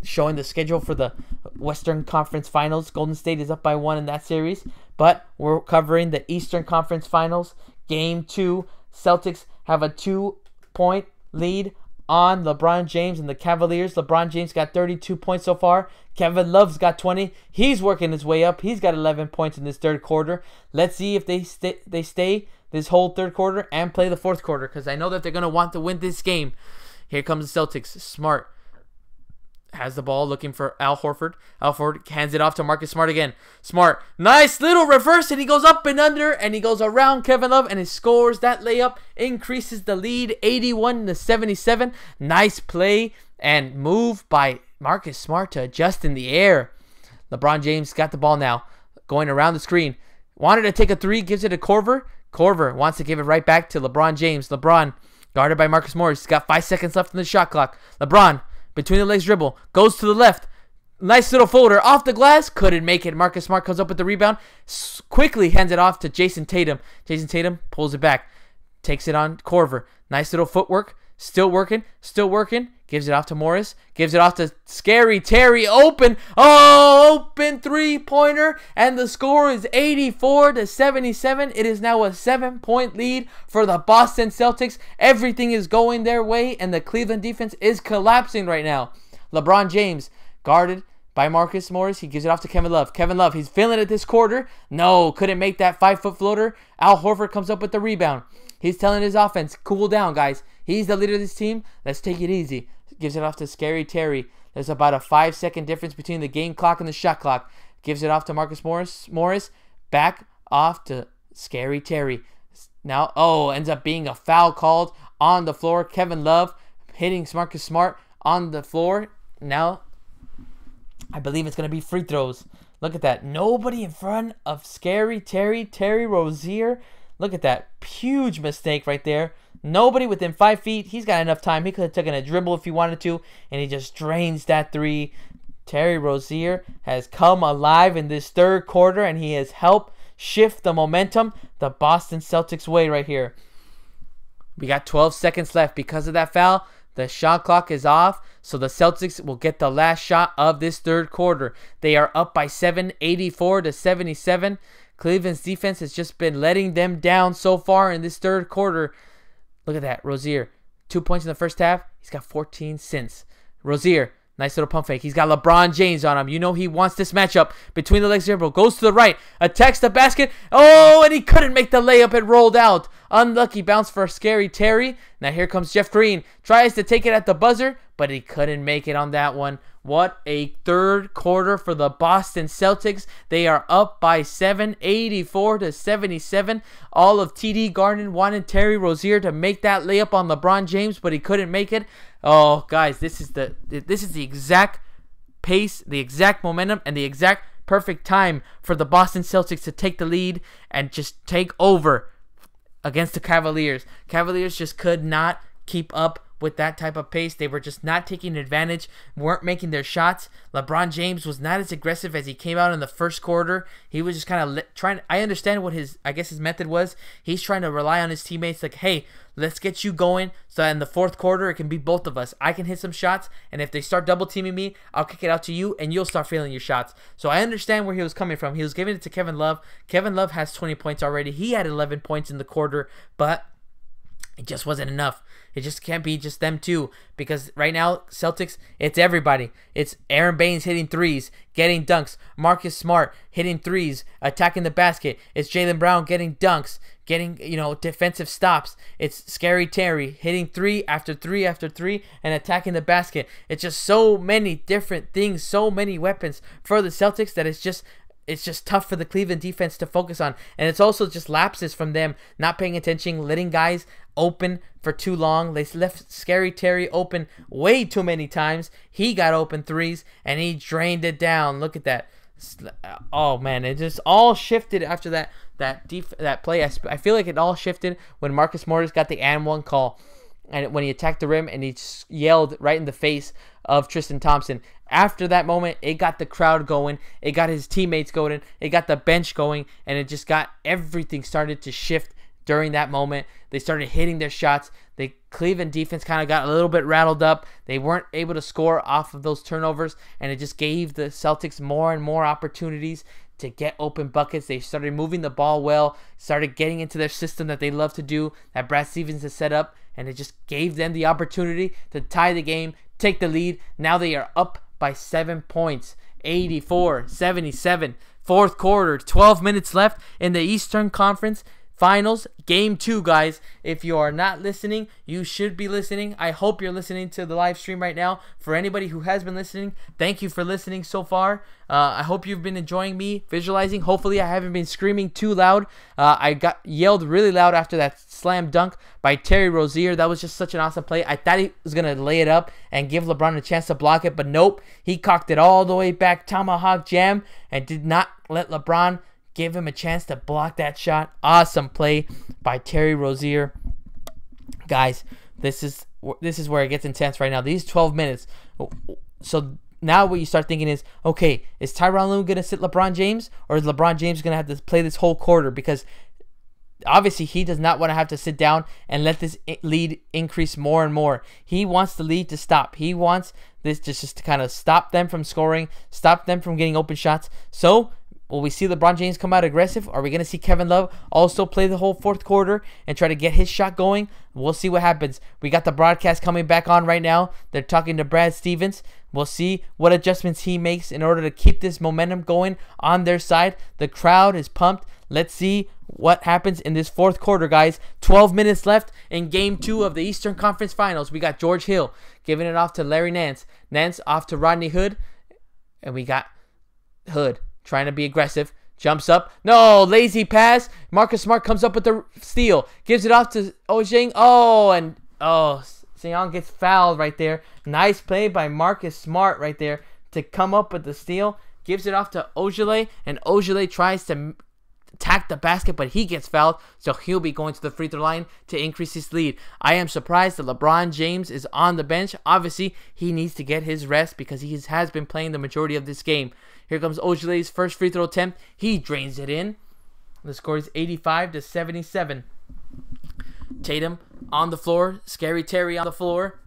showing the schedule for the Western Conference Finals. Golden State is up by 1 in that series, but we're covering the Eastern Conference Finals. Game 2, Celtics have a 2-point lead on LeBron James and the Cavaliers. LeBron James got 32 points so far. Kevin Love's got 20. He's working his way up. He's got 11 points in this third quarter. Let's see if they stay this whole third quarter and play the fourth quarter, because I know that they're going to want to win this game. Here comes the Celtics. Smart has the ball, looking for Al Horford. Al Horford hands it off to Marcus Smart again. Smart, nice little reverse, and he goes up and under, and he goes around Kevin Love, and he scores that layup, increases the lead 81-77. Nice play and move by Marcus Smart to adjust in the air. LeBron James got the ball now, going around the screen. Wanted to take a three, gives it to Korver. Korver wants to give it right back to LeBron James. LeBron, guarded by Marcus Morris. He's got 5 seconds left in the shot clock. LeBron, between the legs dribble, goes to the left. Nice little floater off the glass. Couldn't make it. Marcus Smart comes up with the rebound. Quickly hands it off to Jason Tatum. Jason Tatum pulls it back. Takes it on Korver. Nice little footwork. Still working. Still working. Gives it off to Morris. Gives it off to Scary Terry. Open. Oh, open three-pointer. And the score is 84-77. It is now a 7-point lead for the Boston Celtics. Everything is going their way, and the Cleveland defense is collapsing right now. LeBron James, guarded by Marcus Morris. He gives it off to Kevin Love. Kevin Love, he's feeling it this quarter. No, couldn't make that 5-foot floater. Al Horford comes up with the rebound. He's telling his offense, cool down, guys. He's the leader of this team. Let's take it easy. Gives it off to Scary Terry. There's about a 5-second difference between the game clock and the shot clock. Gives it off to Marcus Morris. Back off to Scary Terry. Now, ends up being a foul called on the floor. Kevin Love hitting Marcus Smart on the floor. Now, I believe it's going to be free throws. Look at that. Nobody in front of Scary Terry. Terry Rozier. Look at that. Huge mistake right there. Nobody within 5 feet. He's got enough time. He could have taken a dribble if he wanted to. And he just drains that three. Terry Rozier has come alive in this third quarter. And he has helped shift the momentum the Boston Celtics way right here. We got 12 seconds left. Because of that foul, the shot clock is off. So the Celtics will get the last shot of this third quarter. They are up by 7, 84-77. Cleveland's defense has just been letting them down so far in this third quarter. Look at that. Rozier, 2 points in the first half. He's got 14 since. Rozier, nice little pump fake. He's got LeBron James on him. You know he wants this matchup between the legs here, bro. Goes to the right. Attacks the basket. And he couldn't make the layup. It rolled out. Unlucky bounce for Scary Terry. Now here comes Jeff Green. Tries to take it at the buzzer, but he couldn't make it on that one. What a third quarter for the Boston Celtics. They are up by 7, 84-77. All of TD Garden wanted Terry Rozier to make that layup on LeBron James, but he couldn't make it. Oh, guys, this is the exact pace, the exact momentum, and the exact perfect time for the Boston Celtics to take the lead and just take over against the Cavaliers. Cavaliers just could not keep up with that type of pace. They were just not taking advantage, weren't making their shots. LeBron James was not as aggressive as he came out in the first quarter. He was just kind of trying. I understand what his method was. He's trying to rely on his teammates, like, hey, let's get you going, so in the fourth quarter it can be both of us. I can hit some shots, and if they start double teaming me, I'll kick it out to you, and you'll start feeling your shots. So I understand where he was coming from. He was giving it to Kevin Love. Kevin Love has 20 points already. He had 11 points in the quarter, but it just wasn't enough. It just can't be just them two, because right now, Celtics, it's everybody. It's Aaron Baines hitting threes, getting dunks. Marcus Smart hitting threes, attacking the basket. It's Jaylen Brown getting dunks, getting, defensive stops. It's Scary Terry hitting three after three after three and attacking the basket. It's just so many different things, so many weapons for the Celtics that it's just tough for the Cleveland defense to focus on. And it's also just lapses from them not paying attention, letting guys open for too long. They left Scary Terry open way too many times. He got open threes, and he drained it down. Look at that. Oh, man. It just all shifted after that play. I feel like it all shifted when Marcus Morris got the and one call. And when he attacked the rim and he yelled right in the face of Tristan Thompson. After that moment, it got the crowd going. It got his teammates going. It got the bench going. And it just got everything started to shift during that moment. They started hitting their shots. The Cleveland defense kind of got a little bit rattled up. They weren't able to score off of those turnovers. And it just gave the Celtics more and more opportunities to get open buckets. They started moving the ball well. Started getting into their system that they love to do, that Brad Stevens has set up. And it just gave them the opportunity to tie the game, take the lead. Now they are up by 7 points, 84-77. Fourth quarter, 12 minutes left in the Eastern Conference Finals, Game 2, guys. If you are not listening, you should be listening. I hope you're listening to the live stream right now. For anybody who has been listening, thank you for listening so far. I hope you've been enjoying me visualizing. Hopefully, I haven't been screaming too loud. I got yelled really loud after that slam dunk by Terry Rozier. That was just such an awesome play. I thought he was going to lay it up and give LeBron a chance to block it, but nope. He cocked it all the way back, tomahawk jam, and did not let LeBron give him a chance to block that shot. Awesome play by Terry Rozier. Guys, this is where it gets intense right now. These 12 minutes. So now what you start thinking is, okay, is Tyronn Lue going to sit LeBron James, or is LeBron James going to have to play this whole quarter? Because obviously he does not want to have to sit down and let this lead increase more and more. He wants the lead to stop. He wants this just to kind of stop them from scoring, stop them from getting open shots. So will we see LeBron James come out aggressive? Are we going to see Kevin Love also play the whole fourth quarter and try to get his shot going? We'll see what happens. We got the broadcast coming back on right now. They're talking to Brad Stevens. We'll see what adjustments he makes in order to keep this momentum going on their side. The crowd is pumped. Let's see what happens in this fourth quarter, guys. 12 minutes left in Game 2 of the Eastern Conference Finals. We got George Hill giving it off to Larry Nance. Nance off to Rodney Hood. And we got Hood trying to be aggressive. Jumps up. No, lazy pass. Marcus Smart comes up with the steal. Gives it off to Ojing. Seong gets fouled right there. Nice play by Marcus Smart right there to come up with the steal. Gives it off to Ojale, and Ojale tries to attack the basket, but he gets fouled, so he'll be going to the free throw line to increase his lead. I am surprised that LeBron James is on the bench. Obviously, he needs to get his rest because he has been playing the majority of this game. Here comes Ojale's first free throw attempt. He drains it in. The score is 85-77. Tatum on the floor. Scary Terry on the floor.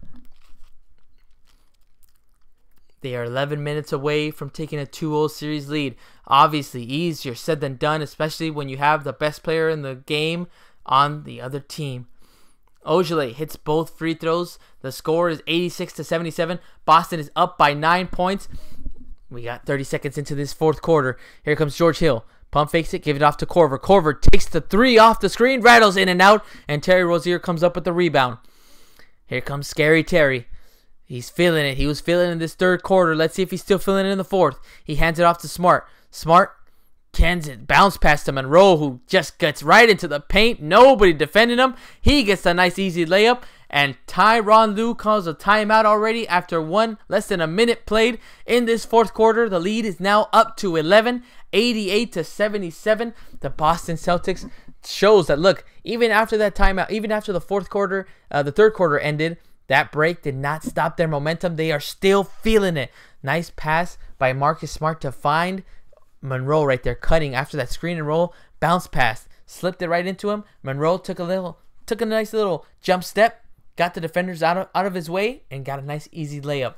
They are 11 minutes away from taking a 2-0 series lead. Obviously, easier said than done, especially when you have the best player in the game on the other team. Ojale hits both free throws. The score is 86-77. Boston is up by 9 points. We got 30 seconds into this fourth quarter. Here comes George Hill. Pump fakes it, give it off to Korver. Korver takes the three off the screen, rattles in and out, and Terry Rozier comes up with the rebound. Here comes Scary Terry. He's feeling it. He was feeling it in this third quarter. Let's see if he's still feeling it in the fourth. He hands it off to Smart. Smart cans it. Bounce past to Monroe, who just gets right into the paint. Nobody defending him. He gets a nice easy layup. And Tyronn Lue calls a timeout already after less than a minute played in this fourth quarter. The lead is now up to 11, 88-77. The Boston Celtics shows that, look, even after that timeout, even after the fourth quarter, the third quarter ended, that break did not stop their momentum. They are still feeling it. Nice pass by Marcus Smart to find Monroe right there, cutting after that screen and roll. Bounce pass. Slipped it right into him. Monroe took a nice little jump step, got the defenders out of his way, and got a nice easy layup.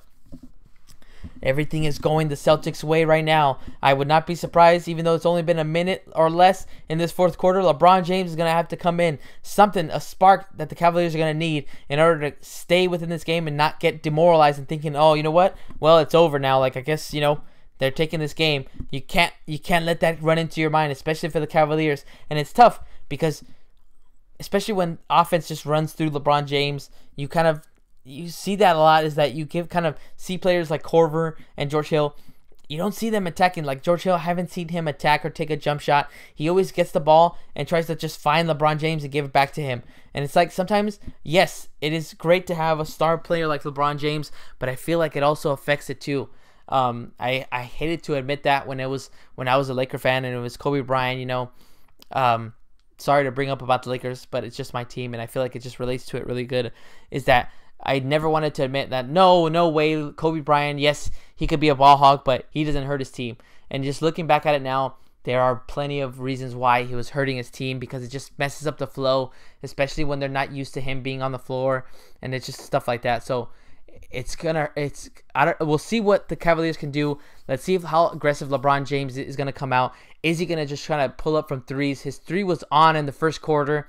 Everything is going the Celtics' way right now. I would not be surprised, even though it's only been a minute or less in this fourth quarter. LeBron James is going to have to come in. A spark that the Cavaliers are going to need in order to stay within this game and not get demoralized and thinking, oh, you know what? Well, it's over now. Like, I guess, they're taking this game. You can't let that run into your mind, especially for the Cavaliers. And it's tough because, especially when offense just runs through LeBron James, you see that a lot, is that you see players like Korver and George Hill. You don't see them attacking. Like George Hill, I haven't seen him attack or take a jump shot. He always gets the ball and tries to just find LeBron James and give it back to him. And it's like sometimes, yes, it is great to have a star player like LeBron James, but I feel like it also affects it too. I hated to admit that when I was a Laker fan and it was Kobe Bryant, sorry to bring up about the Lakers, but it's just my team and I feel like it just relates to it really good, is that I never wanted to admit that no way, Kobe Bryant, yes, he could be a ball hog, but he doesn't hurt his team. And just looking back at it now, there are plenty of reasons why he was hurting his team, because it just messes up the flow, especially when they're not used to him being on the floor, and it's just stuff like that. So we'll see what the Cavaliers can do. Let's see how aggressive LeBron James is going to come out. Is he going to just try to pull up from threes? His three was on in the first quarter,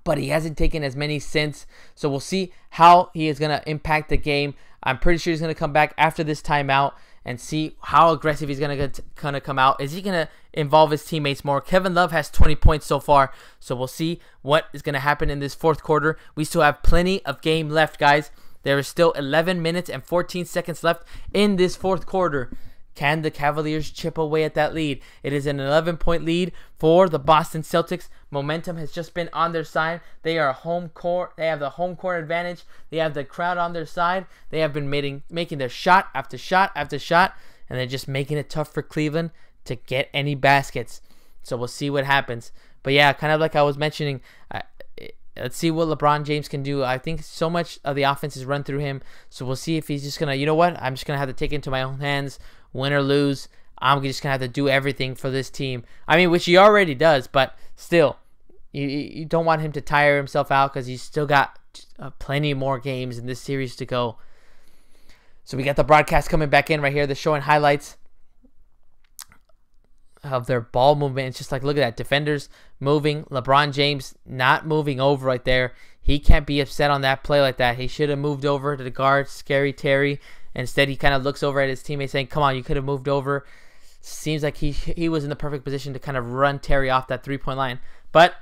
but he hasn't taken as many since. So we'll see how he is going to impact the game. I'm pretty sure he's going to come back after this timeout and see how aggressive he's going to come out. Is he going to involve his teammates more? Kevin Love has 20 points so far. So we'll see what is going to happen in this fourth quarter. We still have plenty of game left, guys. There is still 11 minutes and 14 seconds left in this fourth quarter. Can the Cavaliers chip away at that lead? It is an 11-point lead for the Boston Celtics. Momentum has just been on their side. They are home court. They have the home court advantage. They have the crowd on their side. They have been making their shot after shot after shot, and they're just making it tough for Cleveland to get any baskets. So we'll see what happens. But yeah, kind of like I was mentioning, let's see what LeBron James can do. I think so much of the offense is run through him. So we'll see if he's just going to, you know what? I'm just going to have to take it into my own hands. Win or lose, I'm just going to have to do everything for this team. I mean, which he already does, but still, you don't want him to tire himself out because he's still got plenty more games in this series to go. So we got the broadcast coming back in right here. They're showing highlights of their ball movement. It's just like, look at that. Defenders moving. LeBron James not moving over right there. He can't be upset on that play like that. He should have moved over to the guard, Scary Terry. Instead, he kind of looks over at his teammates saying, come on, you could have moved over. Seems like he was in the perfect position to kind of run Terry off that 3-point line. But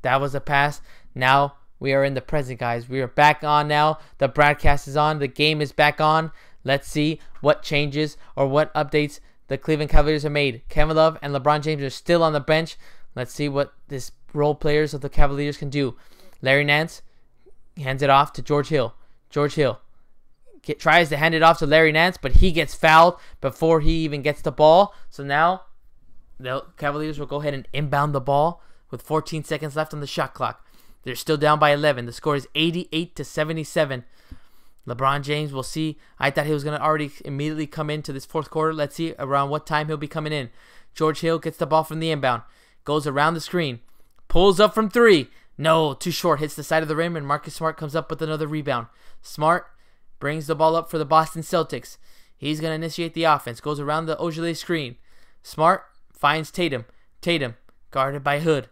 that was a pass. Now we are in the present, guys. We are back on now. The broadcast is on. The game is back on. Let's see what changes or what updates the Cleveland Cavaliers have made. Kevin Love and LeBron James are still on the bench. Let's see what this role players of the Cavaliers can do. Larry Nance hands it off to George Hill. George Hill tries to hand it off to Larry Nance, but he gets fouled before he even gets the ball. So now the Cavaliers will go ahead and inbound the ball with 14 seconds left on the shot clock. They're still down by 11. The score is 88-77. LeBron James, we'll see. I thought he was going to already immediately come into this fourth quarter. Let's see around what time he'll be coming in. George Hill gets the ball from the inbound. Goes around the screen. Pulls up from 3. No, too short. Hits the side of the rim, and Marcus Smart comes up with another rebound. Smart brings the ball up for the Boston Celtics. He's going to initiate the offense. Goes around the Ogilvy screen. Smart finds Tatum. Tatum guarded by Hood.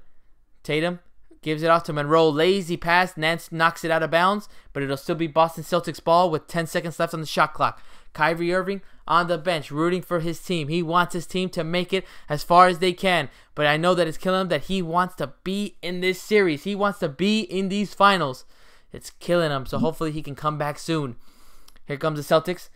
Tatum gives it off to Monroe. Lazy pass. Nance knocks it out of bounds, but it'll still be Boston Celtics ball with 10 seconds left on the shot clock. Kyrie Irving on the bench rooting for his team. He wants his team to make it as far as they can, but I know that it's killing him that he wants to be in this series. He wants to be in these finals. It's killing him, so hopefully he can come back soon. Here comes the Celtics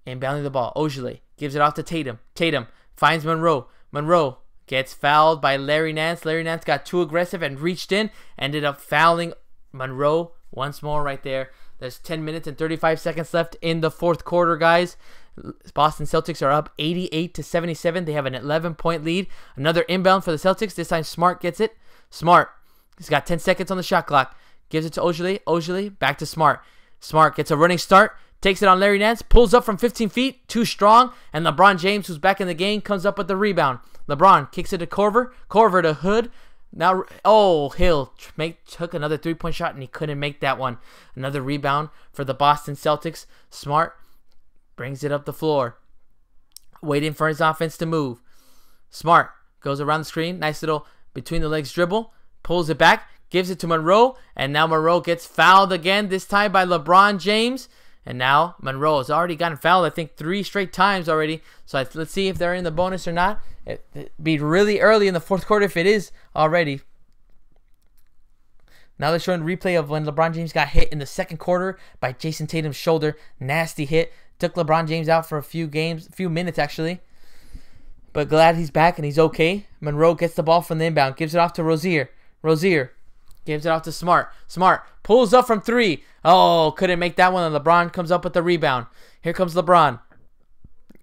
inbounding the ball. Ogilvy gives it off to Tatum. Tatum finds Monroe. Monroe gets fouled by Larry Nance. Larry Nance got too aggressive and reached in. Ended up fouling Monroe once more right there. There's 10 minutes and 35 seconds left in the fourth quarter, guys. Boston Celtics are up 88-77. They have an 11-point lead. Another inbound for the Celtics. This time Smart gets it. Smart. He's got 10 seconds on the shot clock. Gives it to Ogilvy. Ogilvy back to Smart. Smart gets a running start. Takes it on Larry Nance. Pulls up from 15 feet. Too strong. And LeBron James, who's back in the game, comes up with the rebound. LeBron kicks it to Corver. Corver to Hood. Now, Hill took another 3-point shot, and he couldn't make that one. Another rebound for the Boston Celtics. Smart brings it up the floor. Waiting for his offense to move. Smart goes around the screen. Nice little between the legs dribble. Pulls it back. Gives it to Monroe. And now Monroe gets fouled again, this time by LeBron James. And now Monroe has already gotten fouled, I think, 3 straight times already. So let's see if they're in the bonus or not. It'd be really early in the fourth quarter if it is already. Now they're showing replay of when LeBron James got hit in the second quarter by Jason Tatum's shoulder. Nasty hit. Took LeBron James out for a few minutes actually. But glad he's back and he's okay. Monroe gets the ball from the inbound. Gives it off to Rozier. Rozier gives it off to Smart. Smart pulls up from 3. Couldn't make that one. And LeBron comes up with the rebound. Here comes LeBron.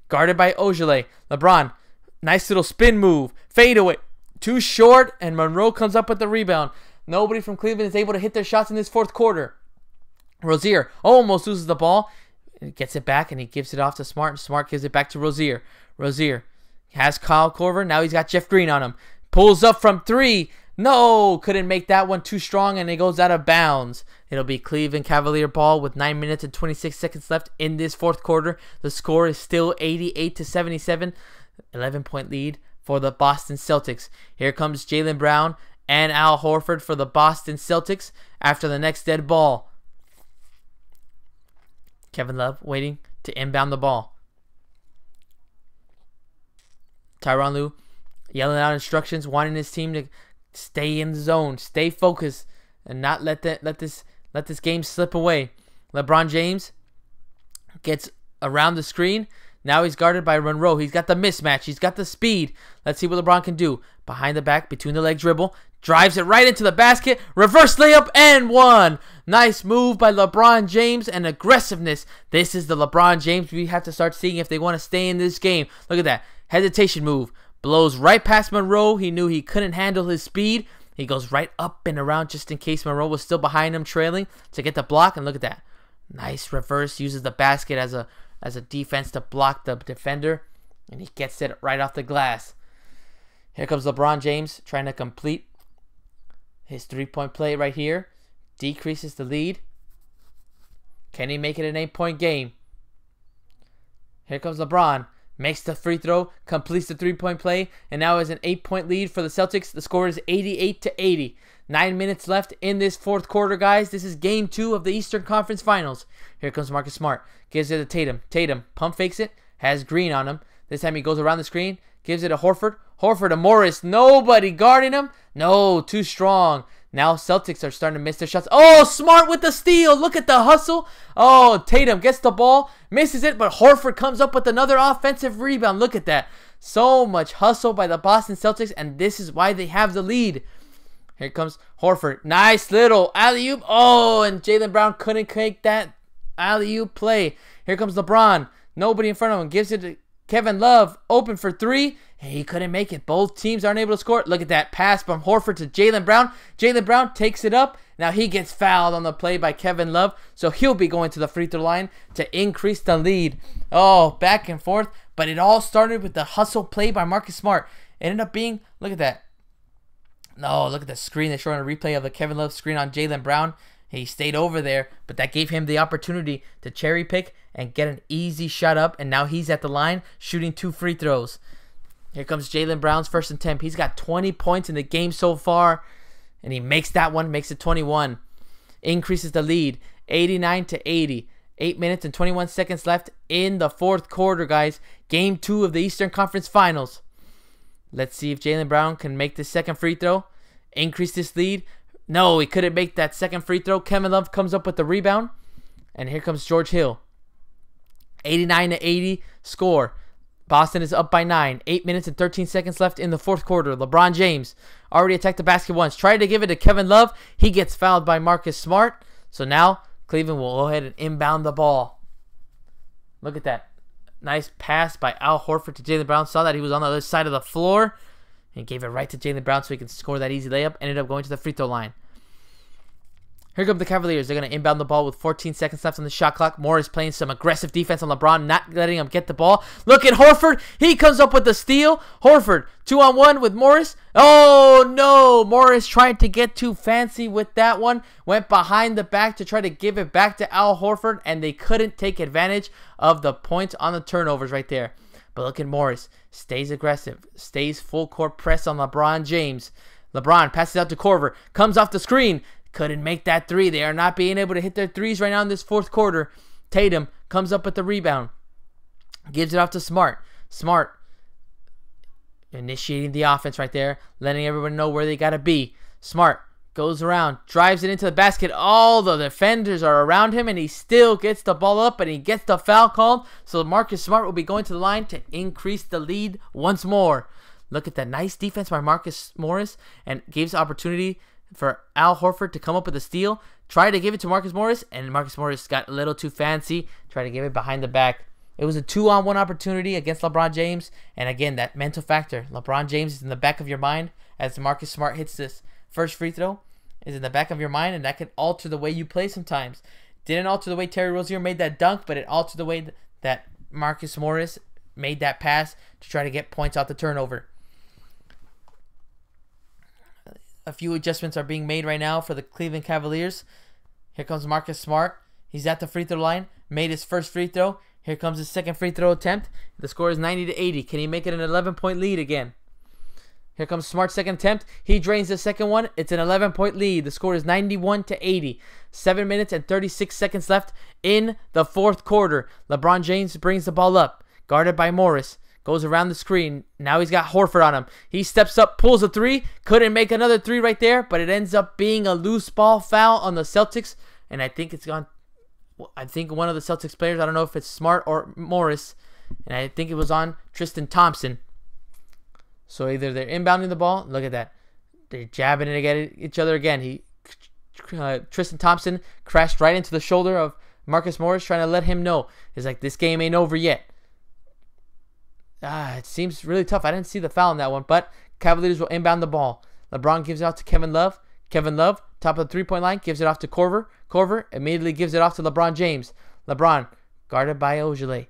Guarded by Ogilvy. LeBron. Nice little spin move. Fade away. Too short. And Monroe comes up with the rebound. Nobody from Cleveland is able to hit their shots in this fourth quarter. Rozier almost loses the ball. He gets it back and he gives it off to Smart. Smart gives it back to Rozier. Rozier has Kyle Korver. Now he's got Jeff Green on him. Pulls up from 3. No, couldn't make that one, too strong, and it goes out of bounds. It'll be Cleveland Cavalier ball with 9 minutes and 26 seconds left in this fourth quarter. The score is still 88-77. 11-point lead for the Boston Celtics. Here comes Jaylen Brown and Al Horford for the Boston Celtics after the next dead ball. Kevin Love waiting to inbound the ball. Tyronn Lue yelling out instructions, wanting his team to stay in the zone, stay focused, and not let this game slip away. LeBron James gets around the screen. Now he's guarded by Monroe. He's got the mismatch. He's got the speed. Let's see what LeBron can do. Behind the back, between the leg dribble. Drives it right into the basket. Reverse layup and one. Nice move by LeBron James and aggressiveness. This is the LeBron James we have to start seeing if they want to stay in this game. Look at that. Hesitation move. Blows right past Monroe. He knew he couldn't handle his speed. He goes right up and around just in case Monroe was still behind him trailing to get the block. And look at that. Nice reverse. Uses the basket as a defense to block the defender. And he gets it right off the glass. Here comes LeBron James trying to complete his 3-point play right here. Decreases the lead. Can he make it an 8-point game? Here comes LeBron. Makes the free throw. Completes the 3-point play. And now is an 8-point lead for the Celtics. The score is 88-80. 9 minutes left in this fourth quarter, guys. This is game 2 of the Eastern Conference Finals. Here comes Marcus Smart. Gives it to Tatum. Tatum pump fakes it. Has Green on him. This time he goes around the screen. Gives it to Horford. Horford to Morris. Nobody guarding him. No, too strong. Now Celtics are starting to miss their shots. Oh, Smart with the steal. Look at the hustle. Oh, Tatum gets the ball. Misses it, but Horford comes up with another offensive rebound. Look at that. So much hustle by the Boston Celtics, and this is why they have the lead. Here comes Horford. Nice little alley-oop. Oh, and Jaylen Brown couldn't make that alley-oop play. Here comes LeBron. Nobody in front of him. Gives it to Kevin Love. Open for three. He couldn't make it. Both teams aren't able to score. Look at that pass from Horford to Jaylen Brown. Jaylen Brown takes it up. Now he gets fouled on the play by Kevin Love. So he'll be going to the free throw line to increase the lead. Oh, back and forth. But it all started with the hustle play by Marcus Smart. It ended up being, look at that. No, look at the screen. They're showing a replay of the Kevin Love screen on Jaylen Brown. He stayed over there, but that gave him the opportunity to cherry pick and get an easy shot up. And now he's at the line shooting 2 free throws. Here comes Jaylen Brown's first attempt. He's got 20 points in the game so far. And he makes that one, makes it 21. Increases the lead, 89-80. 8 minutes and 21 seconds left in the fourth quarter, guys. Game 2 of the Eastern Conference Finals. Let's see if Jaylen Brown can make this second free throw. Increase this lead. No, he couldn't make that second free throw. Kevin Love comes up with the rebound. And here comes George Hill. 89-80 score. Boston is up by 9. 8 minutes and 13 seconds left in the fourth quarter. LeBron James already attacked the basket once. Tried to give it to Kevin Love. He gets fouled by Marcus Smart. So now Cleveland will go ahead and inbound the ball. Look at that. Nice pass by Al Horford to Jaylen Brown. Saw that he was on the other side of the floor. And gave it right to Jaylen Brown so he can score that easy layup. Ended up going to the free throw line. Here come the Cavaliers. They're going to inbound the ball with 14 seconds left on the shot clock. Morris playing some aggressive defense on LeBron, not letting him get the ball. Look at Horford. He comes up with the steal. Horford, 2-on-1 with Morris. Oh, no. Morris tried to get too fancy with that one. Went behind the back to try to give it back to Al Horford, and they couldn't take advantage of the points on the turnovers right there. But look at Morris. Stays aggressive. Stays full court press on LeBron James. LeBron passes out to Korver. Comes off the screen. Couldn't make that three. They are not being able to hit their threes right now in this fourth quarter. Tatum comes up with the rebound. Gives it off to Smart. Smart initiating the offense right there. Letting everyone know where they got to be. Smart goes around. Drives it into the basket. All the defenders are around him. And he still gets the ball up. And he gets the foul called. So Marcus Smart will be going to the line to increase the lead once more. Look at that nice defense by Marcus Morris. And gives opportunity for Al Horford to come up with a steal. Tried to give it to Marcus Morris, and Marcus Morris got a little too fancy. Tried to give it behind the back. It was a 2-on-1 opportunity against LeBron James. And again, that mental factor. LeBron James is in the back of your mind as Marcus Smart hits this first free throw. Is in the back of your mind, and that can alter the way you play sometimes. Didn't alter the way Terry Rozier made that dunk, but it altered the way that Marcus Morris made that pass to try to get points off the turnover. A few adjustments are being made right now for the Cleveland Cavaliers. Here comes Marcus Smart. He's at the free throw line. Made his first free throw. Here comes his second free throw attempt. The score is 90-80. Can he make it an 11-point lead again? Here comes Smart's second attempt. He drains the second one. It's an 11-point lead. The score is 91-80. 7 minutes and 36 seconds left in the fourth quarter. LeBron James brings the ball up. Guarded by Morris. Goes around the screen. Now he's got Horford on him. He steps up, pulls a three. Couldn't make another three right there, but it ends up being a loose ball foul on the Celtics. And I think it's gone. I think one of the Celtics players, I don't know if it's Smart or Morris, and I think it was on Tristan Thompson. So either they're inbounding the ball. Look at that. They're jabbing it at each other again. Tristan Thompson crashed right into the shoulder of Marcus Morris, trying to let him know. He's like, this game ain't over yet. It seems really tough. I didn't see the foul on that one, but Cavaliers will inbound the ball. LeBron gives it off to Kevin Love. Kevin Love, top of the three-point line, gives it off to Korver. Korver immediately gives it off to LeBron James. LeBron, guarded by Ojale,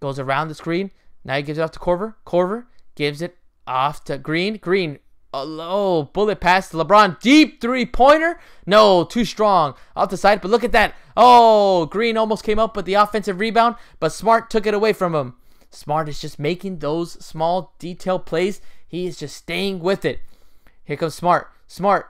goes around the screen. Now he gives it off to Korver. Korver gives it off to Green. Green, a low bullet pass to LeBron. Deep three-pointer. No, too strong. Off the side, but look at that. Oh, Green almost came up with the offensive rebound, but Smart took it away from him. Smart is just making those small detail plays. He is just staying with it. Here comes Smart. Smart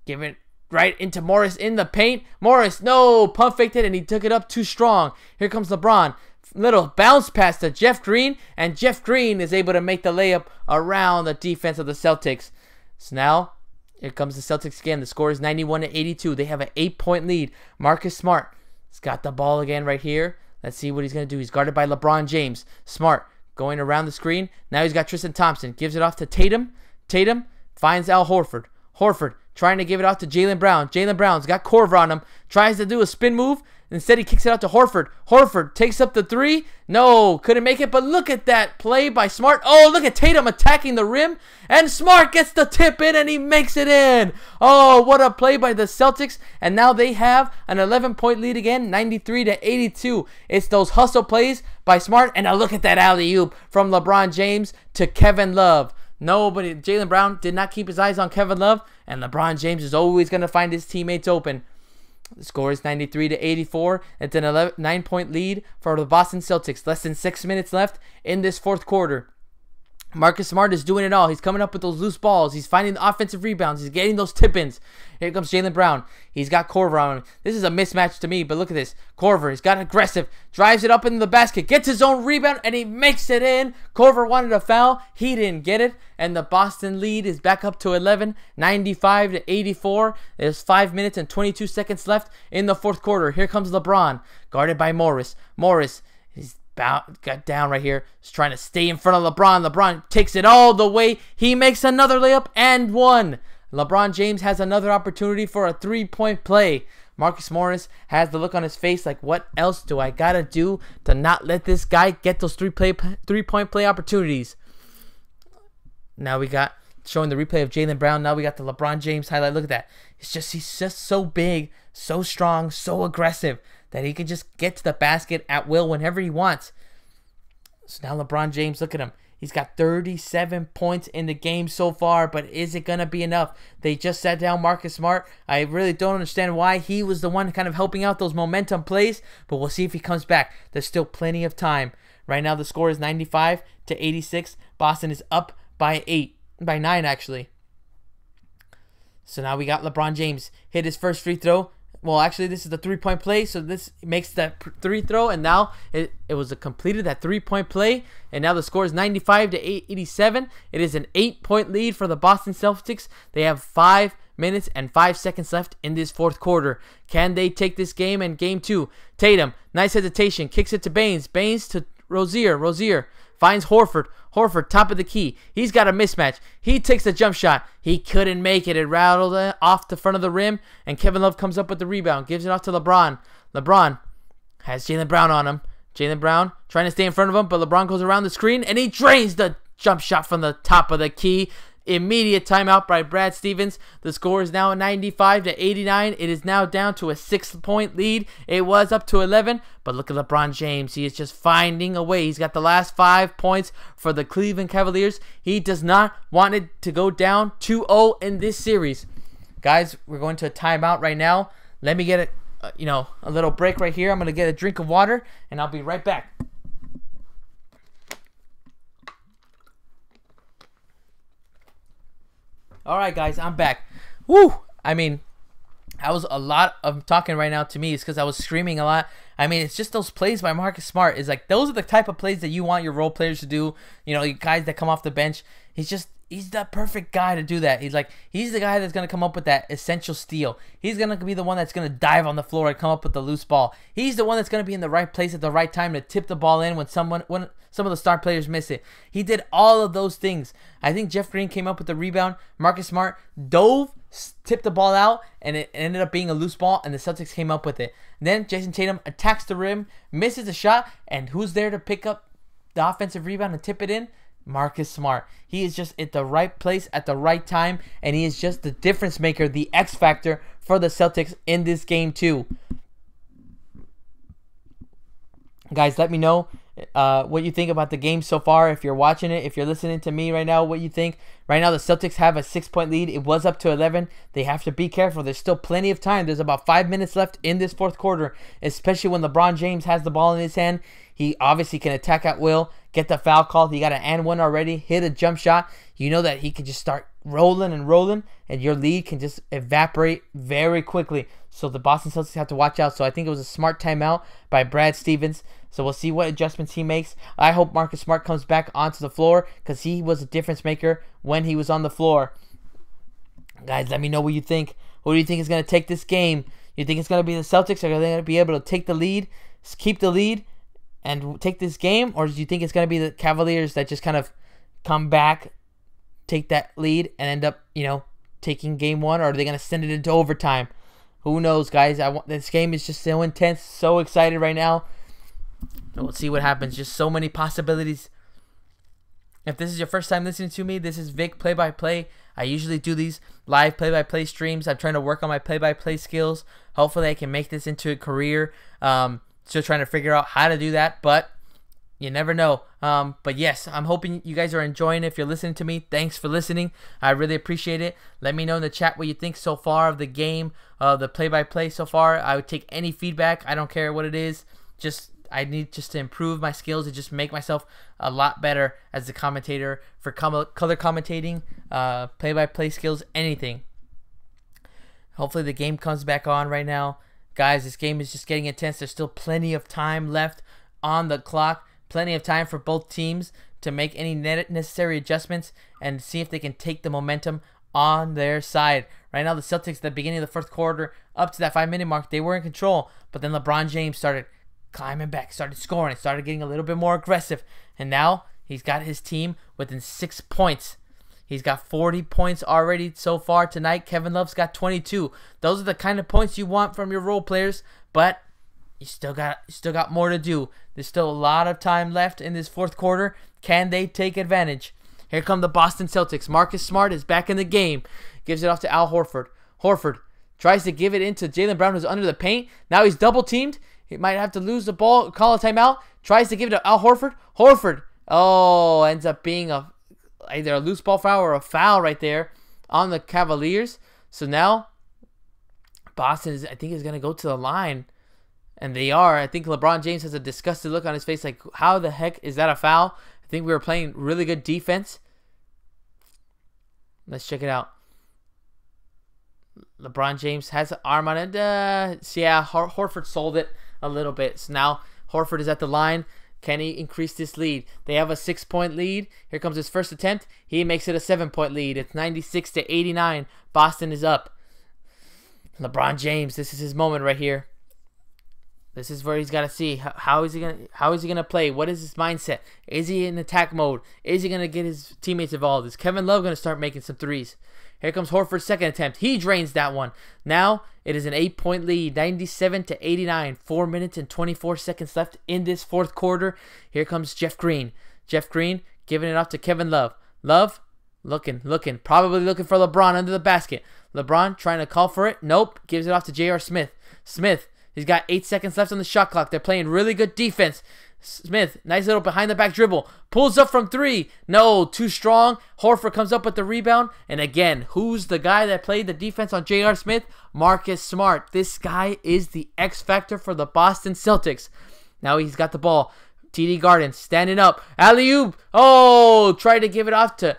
giving it right into Morris in the paint. Morris, no, pump faked it, and he took it up too strong. Here comes LeBron. little bounce pass to Jeff Green, and Jeff Green is able to make the layup around the defense of the Celtics. So now, here comes the Celtics again. The score is 91-82. They have an 8-point lead. Marcus Smart has got the ball again right here. Let's see what he's going to do. He's guarded by LeBron James. Smart going around the screen. Now he's got Tristan Thompson. Gives it off to Tatum. Tatum finds Al Horford. Horford trying to give it off to Jaylen Brown. Jaylen Brown's got Korver on him. Tries to do a spin move. Instead, he kicks it out to Horford. Horford takes up the three. No, couldn't make it, but look at that play by Smart. Oh, look at Tatum attacking the rim, and Smart gets the tip in, and he makes it in. Oh, what a play by the Celtics, and now they have an 11-point lead again, 93-82. It's those hustle plays by Smart, and now look at that alley-oop from LeBron James to Kevin Love. Nobody, Jaylen Brown did not keep his eyes on Kevin Love, and LeBron James is always going to find his teammates open. The score is 93-84. It's an 9-point lead for the Boston Celtics. Less than 6 minutes left in this fourth quarter. Marcus Smart is doing it all. He's coming up with those loose balls. He's finding the offensive rebounds. He's getting those tip-ins. Here comes Jaylen Brown. He's got Korver on him. This is a mismatch to me, but look at this. Korver, he's got aggressive. Drives it up into the basket. Gets his own rebound, and he makes it in. Korver wanted a foul. He didn't get it, and the Boston lead is back up to 11, 95-84. There's 5 minutes and 22 seconds left in the fourth quarter. Here comes LeBron, guarded by Morris. Morris, he's got down right here. He's trying to stay in front of LeBron. LeBron takes it all the way. He makes another layup and one. LeBron James has another opportunity for a three-point play. Marcus Morris has the look on his face like, what else do I gotta do to not let this guy get those three-point play opportunities? Now we got showing the replay of Jaylen Brown. Now we got the LeBron James highlight. Look at that. He's just so big, so strong, so aggressive that he can just get to the basket at will whenever he wants. So now LeBron James, look at him. He's got 37 points in the game so far, but is it going to be enough? They just sat down Marcus Smart. I really don't understand why he was the one kind of helping out those momentum plays, but we'll see if he comes back. There's still plenty of time. Right now the score is 95-86. Boston is up by 9 actually. So now we got LeBron James hit his first free throw. Well, actually, this is the three-point play, so this makes that free throw, and now it was completed, that three-point play, and now the score is 95-87. It is an 8-point lead for the Boston Celtics. They have 5 minutes and 5 seconds left in this fourth quarter. Can they take this game in game 2? Tatum, nice hesitation, kicks it to Baines. Baines to Rozier. Rozier finds Horford. Horford, top of the key. He's got a mismatch. He takes the jump shot. He couldn't make it. It rattled off the front of the rim, and Kevin Love comes up with the rebound. Gives it off to LeBron. LeBron has Jaylen Brown on him. Jaylen Brown trying to stay in front of him, but LeBron goes around the screen, and he drains the jump shot from the top of the key. Immediate timeout by Brad Stevens. The score is now 95-89. It is now down to a 6-point lead. It was up to 11, but look at LeBron James. He is just finding a way. He's got the last 5 points for the Cleveland Cavaliers. He does not want it to go down 2-0 in this series. Guys, we're going to a timeout right now. Let me get a little break right here. I'm going to get a drink of water, and I'll be right back. All right, guys, I'm back. Woo! I mean, that was a lot of talking right now to me. It's because I was screaming a lot. I mean, it's just those plays by Marcus Smart. It's like those are the type of plays that you want your role players to do. You know, guys that come off the bench. He's the perfect guy to do that. He's the guy that's going to come up with that essential steal. He's going to be the one that's going to dive on the floor and come up with the loose ball. He's the one that's going to be in the right place at the right time to tip the ball in when some of the star players miss it. He did all of those things. I think Jeff Green came up with the rebound. Marcus Smart dove, tipped the ball out, and it ended up being a loose ball, and the Celtics came up with it. Then Jason Tatum attacks the rim, misses a shot, and who's there to pick up the offensive rebound and tip it in? Marcus Smart. He is just at the right place at the right time, and he is just the difference maker, the X factor for the Celtics in this game too. Guys, let me know what you think about the game so far. If you're watching it, if you're listening to me right now, what you think. Right now, the Celtics have a 6-point lead. It was up to 11. They have to be careful. There's still plenty of time. There's about 5 minutes left in this fourth quarter, especially when LeBron James has the ball in his hand. He obviously can attack at will, get the foul call. He got an and one already, hit a jump shot. You know that he can just start rolling and rolling, and your lead can just evaporate very quickly. So the Boston Celtics have to watch out. So I think it was a smart timeout by Brad Stevens. So we'll see what adjustments he makes. I hope Marcus Smart comes back onto the floor because he was a difference maker when he was on the floor. Guys, let me know what you think. Who do you think is going to take this game? You think it's going to be the Celtics? Are they going to be able to take the lead, keep the lead, and take this game? Or do you think it's going to be the Cavaliers that just kind of come back, take that lead, and end up, taking game one? Or are they going to send it into overtime? Who knows, guys? This game is just so intense, so excited right now. We'll see what happens. Just so many possibilities. If this is your first time listening to me, this is Vic Play-by-Play. I usually do these live play-by-play streams. I'm trying to work on my play-by-play skills. Hopefully I can make this into a career. Still trying to figure out how to do that, but you never know. But yes, I'm hoping you guys are enjoying it. If you're listening to me, thanks for listening. I really appreciate it. Let me know in the chat what you think so far of the game, the play-by-play so far. I would take any feedback. I don't care what it is. I need just to improve my skills and just make myself a lot better as a commentator for color commentating, play-by-play skills, anything. Hopefully the game comes back on right now. Guys, this game is just getting intense. There's still plenty of time left on the clock. Plenty of time for both teams to make any necessary adjustments and see if they can take the momentum on their side. Right now, the Celtics at the beginning of the fourth quarter, up to that 5-minute mark, they were in control. But then LeBron James started climbing back, started scoring, started getting a little bit more aggressive. And now he's got his team within 6 points. He's got 40 points already so far tonight. Kevin Love's got 22. Those are the kind of points you want from your role players, but you still got more to do. There's still a lot of time left in this fourth quarter. Can they take advantage? Here come the Boston Celtics. Marcus Smart is back in the game. Gives it off to Al Horford. Horford tries to give it into Jaylen Brown, who's under the paint. Now he's double teamed. He might have to lose the ball, call a timeout. Tries to give it to Al Horford. Horford, ends up being either a loose ball foul or a foul right there on the Cavaliers. So now Boston I think is going to go to the line. And they are. I think LeBron James has a disgusted look on his face like, how the heck is that a foul? I think we were playing really good defense. Let's check it out. LeBron James has an arm on it. So yeah, Horford sold it a little bit. So now Horford is at the line. Can he increase this lead? They have a 6-point lead. Here comes his first attempt. He makes it a 7-point lead. It's 96-89. Boston is up. LeBron James, this is his moment right here. This is where he's got to see how is he gonna play. What is his mindset? Is he in attack mode? Is he gonna get his teammates involved? Is Kevin Love gonna start making some threes? Here comes Horford's second attempt. He drains that one. Now it is an 8-point lead, 97-89. 4 minutes and 24 seconds left in this fourth quarter. Here comes Jeff Green. Jeff Green giving it off to Kevin Love. Love looking, probably looking for LeBron under the basket. LeBron trying to call for it. Nope. Gives it off to J.R. Smith. Smith. He's got 8 seconds left on the shot clock. They're playing really good defense. Smith, nice little behind the back dribble. Pulls up from 3. No, too strong. Horford comes up with the rebound. And again, who's the guy that played the defense on J.R. Smith? Marcus Smart. This guy is the X factor for the Boston Celtics. Now he's got the ball. TD Garden standing up. Alley-oop. Tried to give it off to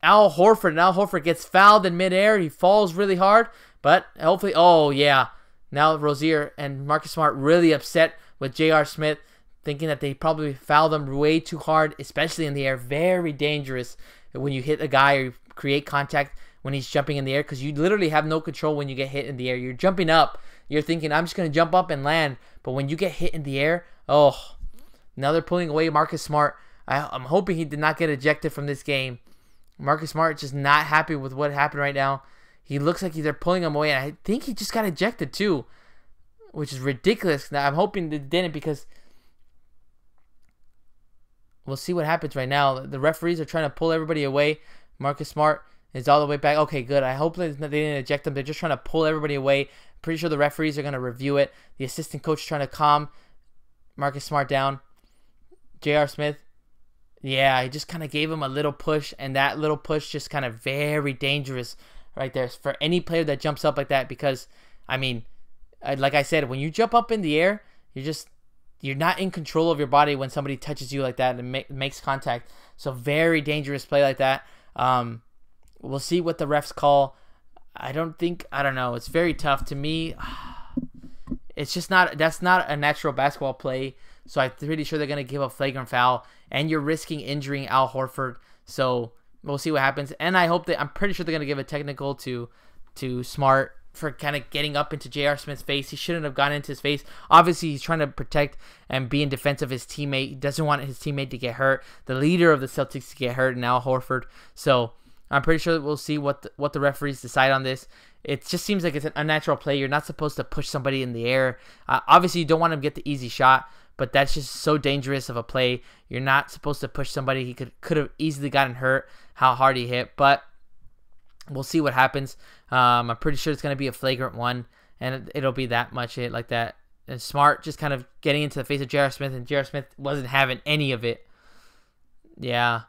Al Horford. And Al Horford gets fouled in midair. He falls really hard. But hopefully, yeah. Now Rozier and Marcus Smart really upset with J.R. Smith, thinking that they probably fouled him way too hard, especially in the air. Very dangerous when you hit a guy or you create contact when he's jumping in the air, because you literally have no control when you get hit in the air. You're jumping up. You're thinking, I'm just going to jump up and land. But when you get hit in the air, now they're pulling away Marcus Smart. I'm hoping he did not get ejected from this game. Marcus Smart just not happy with what happened right now. He looks like they're pulling him away, and I think he just got ejected too, which is ridiculous. Now, I'm hoping they didn't, because we'll see what happens right now. The referees are trying to pull everybody away. Marcus Smart is all the way back. Okay, good. I hope they didn't eject him. They're just trying to pull everybody away. Pretty sure the referees are going to review it. The assistant coach trying to calm Marcus Smart down. J.R. Smith, yeah, he just kind of gave him a little push, and that little push just kind of very dangerous right there for any player that jumps up like that, because, I mean, like I said, when you jump up in the air, you're not in control of your body when somebody touches you like that and makes contact. So very dangerous play like that. We'll see what the refs call. I don't know. It's very tough to me. it's just not, that's not a natural basketball play. So I'm pretty sure they're going to give a flagrant foul, and you're risking injuring Al Horford. So we'll see what happens. And I hope that, I'm pretty sure they're going to give a technical to Smart for kind of getting up into J.R. Smith's face. He shouldn't have gone into his face. Obviously, he's trying to protect and be in defense of his teammate. He doesn't want his teammate to get hurt, the leader of the Celtics to get hurt, and Al Horford. So I'm pretty sure we'll see what the referees decide on this. It just seems like it's an unnatural play. You're not supposed to push somebody in the air. Obviously, you don't want him to get the easy shot, but that's just so dangerous of a play. You're not supposed to push somebody. He could have easily gotten hurt, how hard he hit, but we'll see what happens. I'm pretty sure it's going to be a flagrant one, and it'll be that much hit like that. And Smart just kind of getting into the face of J.R. Smith, and J.R. Smith wasn't having any of it. Yeah.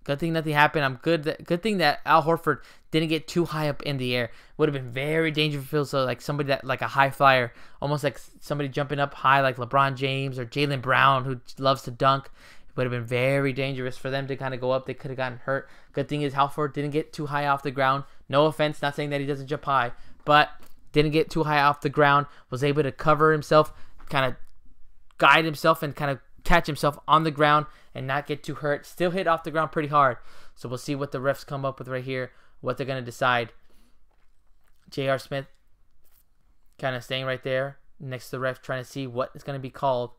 Good thing nothing happened. Good thing that Al Horford didn't get too high up in the air. Would have been very dangerous. So like somebody that, like a high flyer, almost like somebody jumping up high like LeBron James or Jaylen Brown, who loves to dunk. It would have been very dangerous for them to kind of go up. They could have gotten hurt. Good thing is Horford didn't get too high off the ground. No offense, not saying that he doesn't jump high, but didn't get too high off the ground. Was able to cover himself, kind of guide himself, and kind of catch himself on the ground and not get too hurt. Still hit off the ground pretty hard. So we'll see what the refs come up with right here, what they're going to decide. J.R. Smith kind of staying right there next to the ref, trying to see what is going to be called.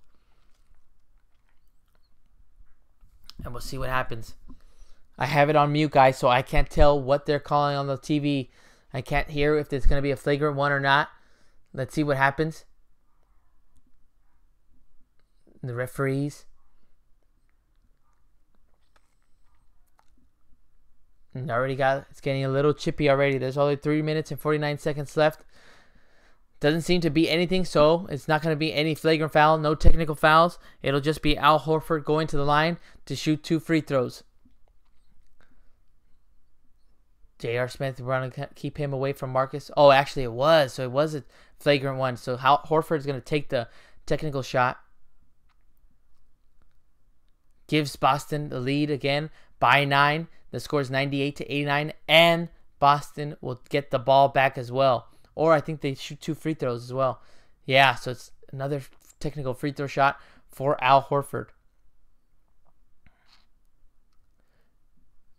And we'll see what happens. I have it on mute, guys, so I can't tell what they're calling on the TV. I can't hear if there's going to be a flagrant one or not. Let's see what happens. The referees. And it's getting a little chippy already. There's only 3 minutes and 49 seconds left. Doesn't seem to be anything, so it's not going to be any flagrant foul, no technical fouls. It'll just be Al Horford going to the line to shoot 2 free throws. J.R. Smith, we're going to keep him away from Marcus. Oh, actually it was. So it was a flagrant one. So Horford is going to take the technical shot. Gives Boston the lead again by 9. The score is 98-89, and Boston will get the ball back as well. Or I think they shoot 2 free throws as well. Yeah, so it's another technical free throw shot for Al Horford.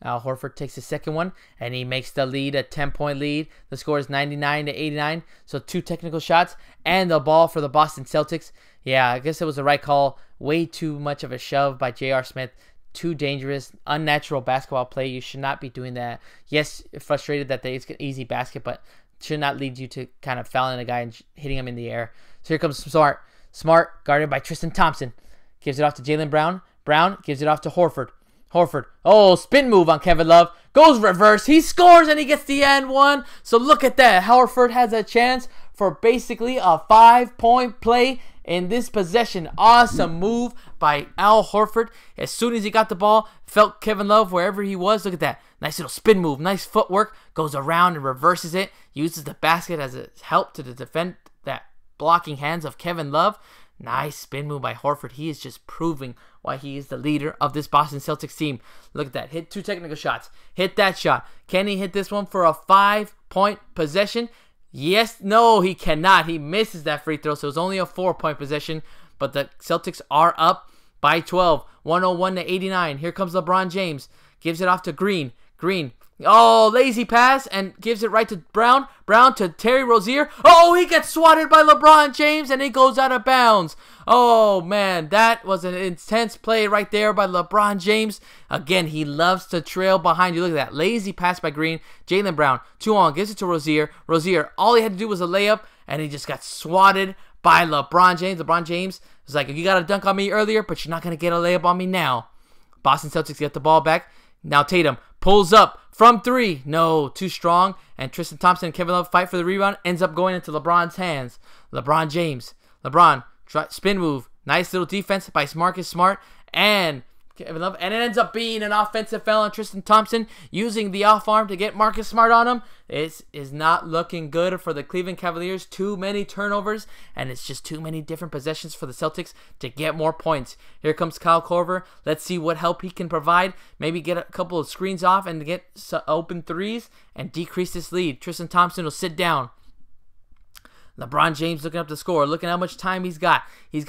Al Horford takes the second one, and he makes the lead, a 10-point lead. The score is 99-89, so 2 technical shots, and the ball for the Boston Celtics. Yeah, I guess it was the right call. Way too much of a shove by J.R. Smith. Too dangerous, unnatural basketball play. You should not be doing that. Yes, frustrated that it's an easy basket, but should not lead you to kind of fouling a guy and hitting him in the air. So here comes Smart. Smart, guarded by Tristan Thompson. Gives it off to Jaylen Brown. Brown gives it off to Horford. Horford. Oh, spin move on Kevin Love. Goes reverse. He scores and he gets the and one. So look at that. Horford has a chance for basically a 5-point play in this possession. Awesome move by Al Horford. As soon as he got the ball, felt Kevin Love wherever he was. Look at that. Nice little spin move. Nice footwork. Goes around and reverses it. Uses the basket as a help to defend that blocking hands of Kevin Love. Nice spin move by Horford. He is just proving why he is the leader of this Boston Celtics team. Look at that. Hit 2 technical shots. Hit that shot. Can he hit this one for a 5-point possession? Yes. No, he cannot. He misses that free throw, so it's only a 4-point possession. But the Celtics are up by 12. 101-89. Here comes LeBron James. Gives it off to Green. Green. Oh, lazy pass, and gives it right to Brown. Brown to Terry Rozier. Oh, he gets swatted by LeBron James, and he goes out of bounds. Oh, man, that was an intense play right there by LeBron James. Again, he loves to trail behind you. Look at that. Lazy pass by Green. Jaylen Brown, 2-on, gives it to Rozier. Rozier, all he had to do was a layup, and he just got swatted by LeBron James. LeBron James was like, you got a dunk on me earlier, but you're not going to get a layup on me now. Boston Celtics get the ball back. Now Tatum pulls up from 3. No, too strong. And Tristan Thompson and Kevin Love fight for the rebound. Ends up going into LeBron's hands. LeBron James. LeBron, spin move. Nice little defense by Marcus Smart and Kevin Love. And it ends up being an offensive foul on Tristan Thompson, using the off arm to get Marcus Smart on him. It is not looking good for the Cleveland Cavaliers. Too many turnovers, and it's just too many different possessions for the Celtics to get more points. Here comes Kyle Korver. Let's see what help he can provide. Maybe get a couple of screens off and get open threes and decrease this lead. Tristan Thompson will sit down. LeBron James looking up the score, looking how much time he's got. He's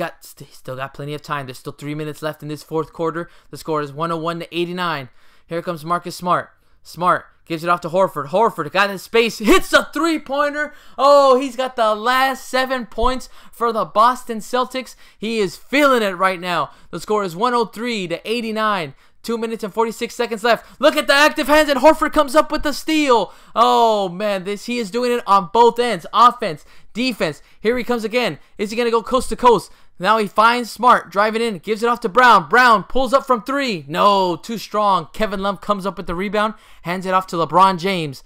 still got plenty of time. There's still 3 minutes left in this fourth quarter. The score is 101-89. Here comes Marcus Smart. Smart gives it off to Horford. Horford got his space, hits a three-pointer. Oh, he's got the last 7 points for the Boston Celtics. He is feeling it right now. The score is 103-89. 2 minutes and 46 seconds left. Look at the active hands, and Horford comes up with the steal. Oh, man, he is doing it on both ends. Offense, defense. Here he comes again. Is he going to go coast to coast? Now he finds Smart, driving in, gives it off to Brown. Brown pulls up from 3. No, too strong. Kevin Love comes up with the rebound, hands it off to LeBron James.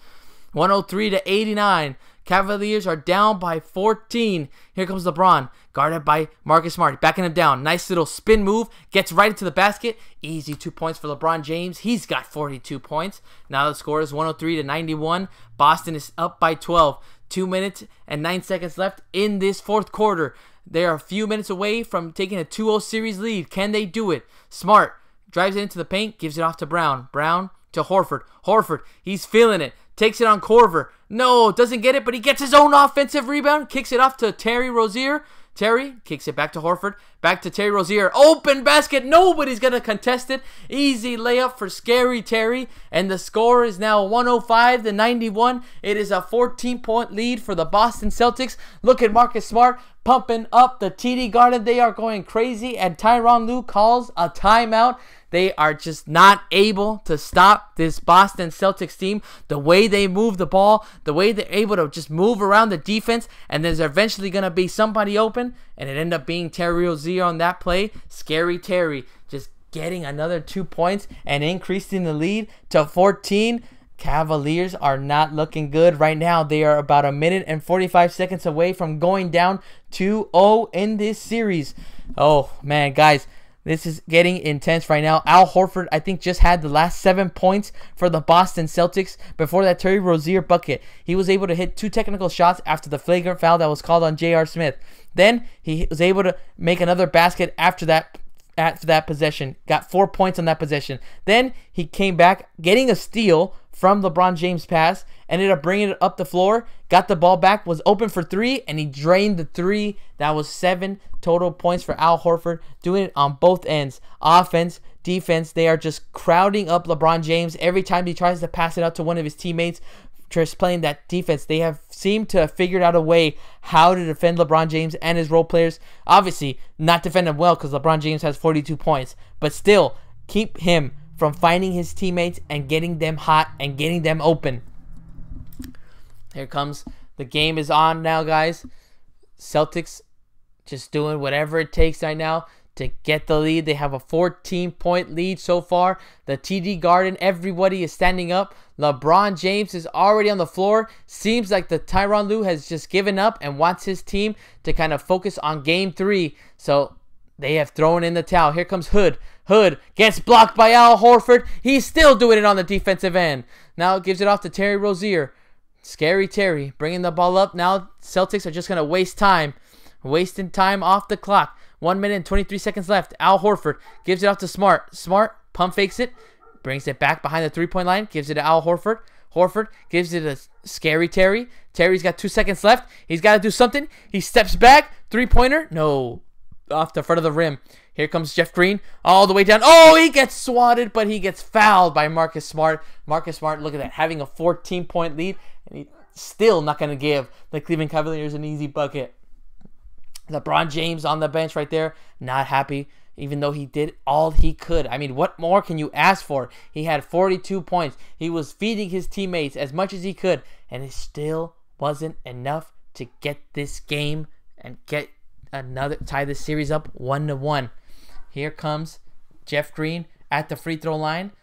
103-89. Cavaliers are down by 14. Here comes LeBron, guarded by Marcus Smart, backing him down. Nice little spin move, gets right into the basket. Easy 2 points for LeBron James. He's got 42 points. Now the score is 103-91. Boston is up by 12. 2 minutes and 9 seconds left in this fourth quarter. They are a few minutes away from taking a 2-0 series lead. Can they do it? Smart drives it into the paint, gives it off to Brown. Brown to Horford. Horford, he's feeling it. Takes it on Korver. No, doesn't get it, but he gets his own offensive rebound. Kicks it off to Terry Rozier. Terry kicks it back to Horford. Back to Terry Rozier. Open basket. Nobody's going to contest it. Easy layup for Scary Terry. And the score is now 105-91. It is a 14-point lead for the Boston Celtics. Look at Marcus Smart pumping up the TD Garden. They are going crazy. And Tyronn Lue calls a timeout. They are just not able to stop this Boston Celtics team. The way they move the ball, the way they're able to just move around the defense, and there's eventually going to be somebody open, and it ended up being Terry Rozier on that play. Scary Terry just getting another 2 points and increasing the lead to 14. Cavaliers are not looking good right now. They are about 1 minute and 45 seconds away from going down 2-0 in this series. Oh, man, guys. This is getting intense right now. Al Horford, I think, just had the last 7 points for the Boston Celtics before that Terry Rozier bucket. He was able to hit 2 technical shots after the flagrant foul that was called on J.R. Smith. Then he was able to make another basket after that possession. Got 4 points on that possession. Then he came back getting a steal from LeBron James' pass, ended up bringing it up the floor, got the ball back, was open for 3, and he drained the 3. That was 7 total points for Al Horford, doing it on both ends. Offense, defense, they are just crowding up LeBron James. Every time he tries to pass it out to one of his teammates, just playing that defense, they have seemed to have figured out a way how to defend LeBron James and his role players. Obviously, not defend him well because LeBron James has 42 points, but still keep him from finding his teammates and getting them hot and getting them open. Here comes, the game is on now, guys. Celtics just doing whatever it takes right now to get the lead. They have a 14-point lead so far. The TD Garden, everybody is standing up. LeBron James is already on the floor. Seems like the Tyronn Lue has just given up and wants his team to kind of focus on Game 3. So they have thrown in the towel. Here comes Hood. Hood gets blocked by Al Horford. He's still doing it on the defensive end. Now gives it off to Terry Rozier. Scary Terry bringing the ball up. Now Celtics are just going to waste time. Wasting time off the clock. 1 minute and 23 seconds left. Al Horford gives it off to Smart. Smart pump fakes it. Brings it back behind the three-point line. Gives it to Al Horford. Horford gives it to Scary Terry. Terry's got 2 seconds left. He's got to do something. He steps back. Three-pointer. No. Off the front of the rim. Here comes Jeff Green all the way down. Oh, he gets swatted, but he gets fouled by Marcus Smart. Marcus Smart, look at that, having a 14-point lead, and he's still not going to give the Cleveland Cavaliers an easy bucket. LeBron James on the bench right there, not happy, even though he did all he could. I mean, what more can you ask for? He had 42 points. He was feeding his teammates as much as he could, and it still wasn't enough to get this game and tie the series up 1-1. Here comes Jeff Green at the free throw line,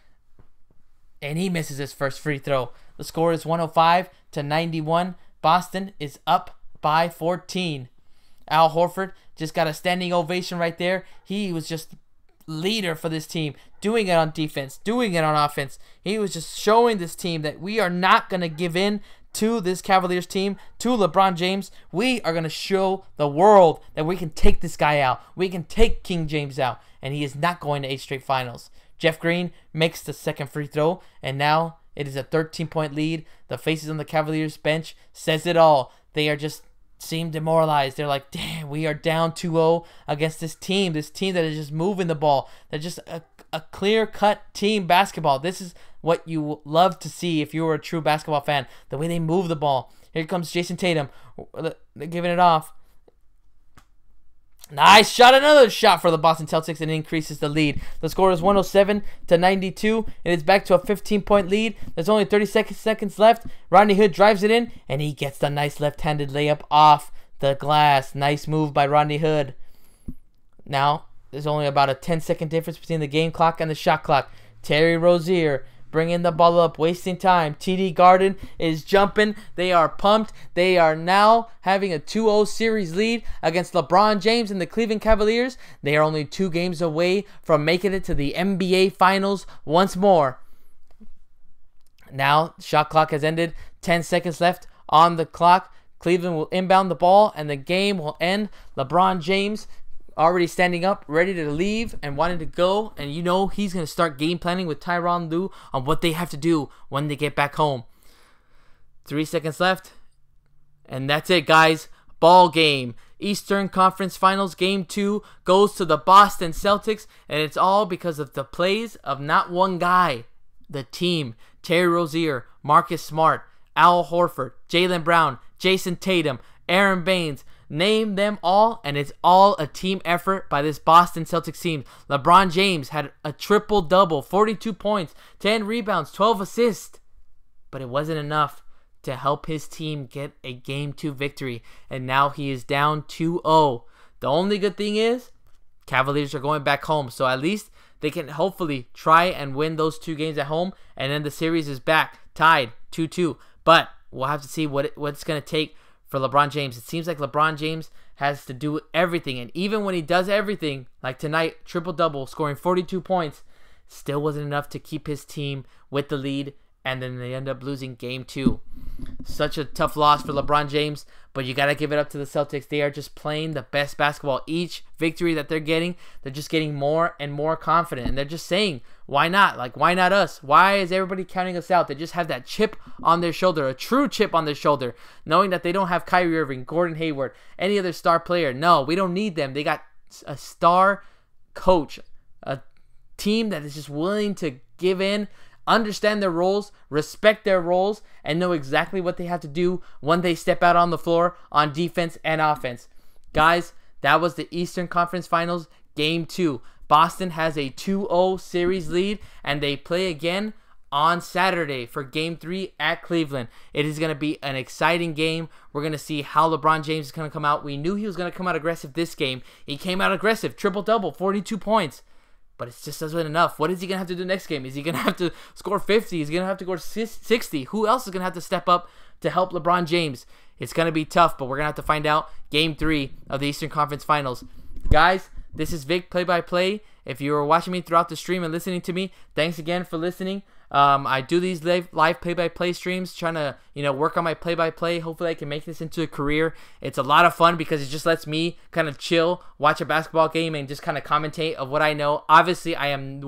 and he misses his first free throw. The score is 105-91. Boston is up by 14. Al Horford just got a standing ovation right there. He was just leader for this team, doing it on defense, doing it on offense. He was just showing this team that we are not going to give in to this Cavaliers team, to LeBron James. We are going to show the world that we can take this guy out. We can take King James out, and he is not going to 8 straight finals. Jeff Green makes the second free throw, and now it is a 13-point lead. The faces on the Cavaliers bench says it all. They are just seem demoralized. They're like, damn, we are down 2-0 against this team that is just moving the ball. They're just a clear-cut team basketball. This is what you love to see if you were a true basketball fan, the way they move the ball. Here comes Jason Tatum. They're giving it off. Nice shot, another shot for the Boston Celtics, and increases the lead. The score is 107-92, and it's back to a 15-point lead. There's only 30 seconds left. Rodney Hood drives it in, and he gets the nice left-handed layup off the glass. Nice move by Rodney Hood. Now, there's only about a 10-second difference between the game clock and the shot clock. Terry Rozier bringing the ball up, wasting time. TD Garden is jumping. They are pumped. They are now having a 2-0 series lead against LeBron James and the Cleveland Cavaliers. They are only 2 games away from making it to the NBA Finals once more. Now, shot clock has ended. 10 seconds left on the clock. Cleveland will inbound the ball, and the game will end. LeBron James already standing up, ready to leave and wanting to go. And you know he's going to start game planning with Tyronn Lue on what they have to do when they get back home. 3 seconds left. And that's it, guys. Ball game. Eastern Conference Finals Game 2 goes to the Boston Celtics. And it's all because of the plays of not one guy. The team. Terry Rozier, Marcus Smart, Al Horford, Jaylen Brown, Jason Tatum, Aaron Baines. Name them all, and it's all a team effort by this Boston Celtics team. LeBron James had a triple-double, 42 points, 10 rebounds, 12 assists. But it wasn't enough to help his team get a Game 2 victory, and now he is down 2-0. The only good thing is Cavaliers are going back home, so at least they can hopefully try and win those 2 games at home, and then the series is back, tied 2-2. But we'll have to see what it's going to take for LeBron James. It seems like LeBron James has to do everything, and even when he does everything, like tonight, triple-double, scoring 42 points, still wasn't enough to keep his team with the lead, and then they end up losing Game 2. Such a tough loss for LeBron James, but you got to give it up to the Celtics. They are just playing the best basketball. Each victory that they're getting, they're just getting more and more confident, and they're just saying, why not? Like, why not us? Why is everybody counting us out? They just have that chip on their shoulder, a true chip on their shoulder, knowing that they don't have Kyrie Irving, Gordon Hayward, any other star player. No, we don't need them. They got a star coach, a team that is just willing to give in, understand their roles, respect their roles, and know exactly what they have to do when they step out on the floor on defense and offense. Guys, that was the Eastern Conference Finals Game 2. Boston has a 2-0 series lead, and they play again on Saturday for Game 3 at Cleveland. It is going to be an exciting game. We're going to see how LeBron James is going to come out. We knew he was going to come out aggressive this game. He came out aggressive, triple-double, 42 points. But it just doesn't enough. What is he going to have to do next game? Is he going to have to score 50? Is he going to have to score 60? Who else is going to have to step up to help LeBron James? It's going to be tough, but we're going to have to find out Game 3 of the Eastern Conference Finals. Guys, this is Vic Play-by-Play. If you were watching me throughout the stream and listening to me, thanks again for listening. I do these live play-by-play streams, trying to work on my play-by-play. Hopefully I can make this into a career. It's a lot of fun because it just lets me kind of chill, watch a basketball game, and just kind of commentate of what I know. Obviously, I am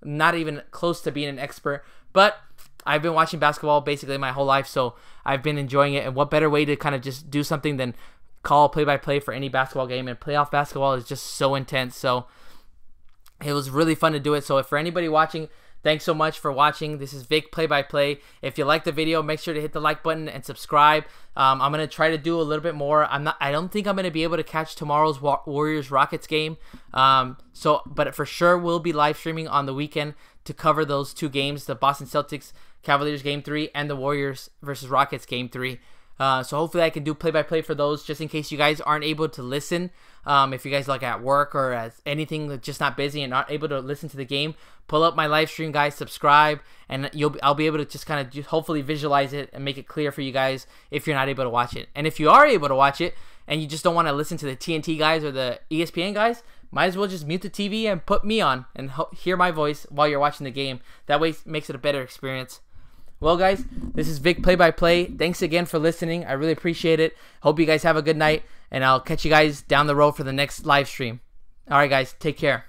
not even close to being an expert, but I've been watching basketball basically my whole life, so I've been enjoying it. And what better way to kind of just do something than call play-by-play for any basketball game? And playoff basketball is just so intense, so it was really fun to do it. So if for anybody watching, thanks so much for watching. This is Vic Play-by-Play. If you like the video, make sure to hit the like button and subscribe. I'm going to try to do a little bit more. I don't think I'm going to be able to catch tomorrow's Warriors-Rockets game. But for sure, we'll be live streaming on the weekend to cover those 2 games, the Boston Celtics Cavaliers Game 3 and the Warriors versus Rockets Game 3. So hopefully I can do play-by-play for those, just in case you guys aren't able to listen. If you guys like at work or as anything, just not busy and not able to listen to the game, pull up my live stream, guys, subscribe, and I'll be able to just kind of hopefully visualize it and make it clear for you guys if you're not able to watch it. And if you are able to watch it and you just don't want to listen to the TNT guys or the ESPN guys, might as well just mute the TV and put me on and hear my voice while you're watching the game. That way it makes it a better experience. Well, guys, this is Vic Play-by-Play. Thanks again for listening. I really appreciate it. Hope you guys have a good night, and I'll catch you guys down the road for the next live stream. All right, guys, take care.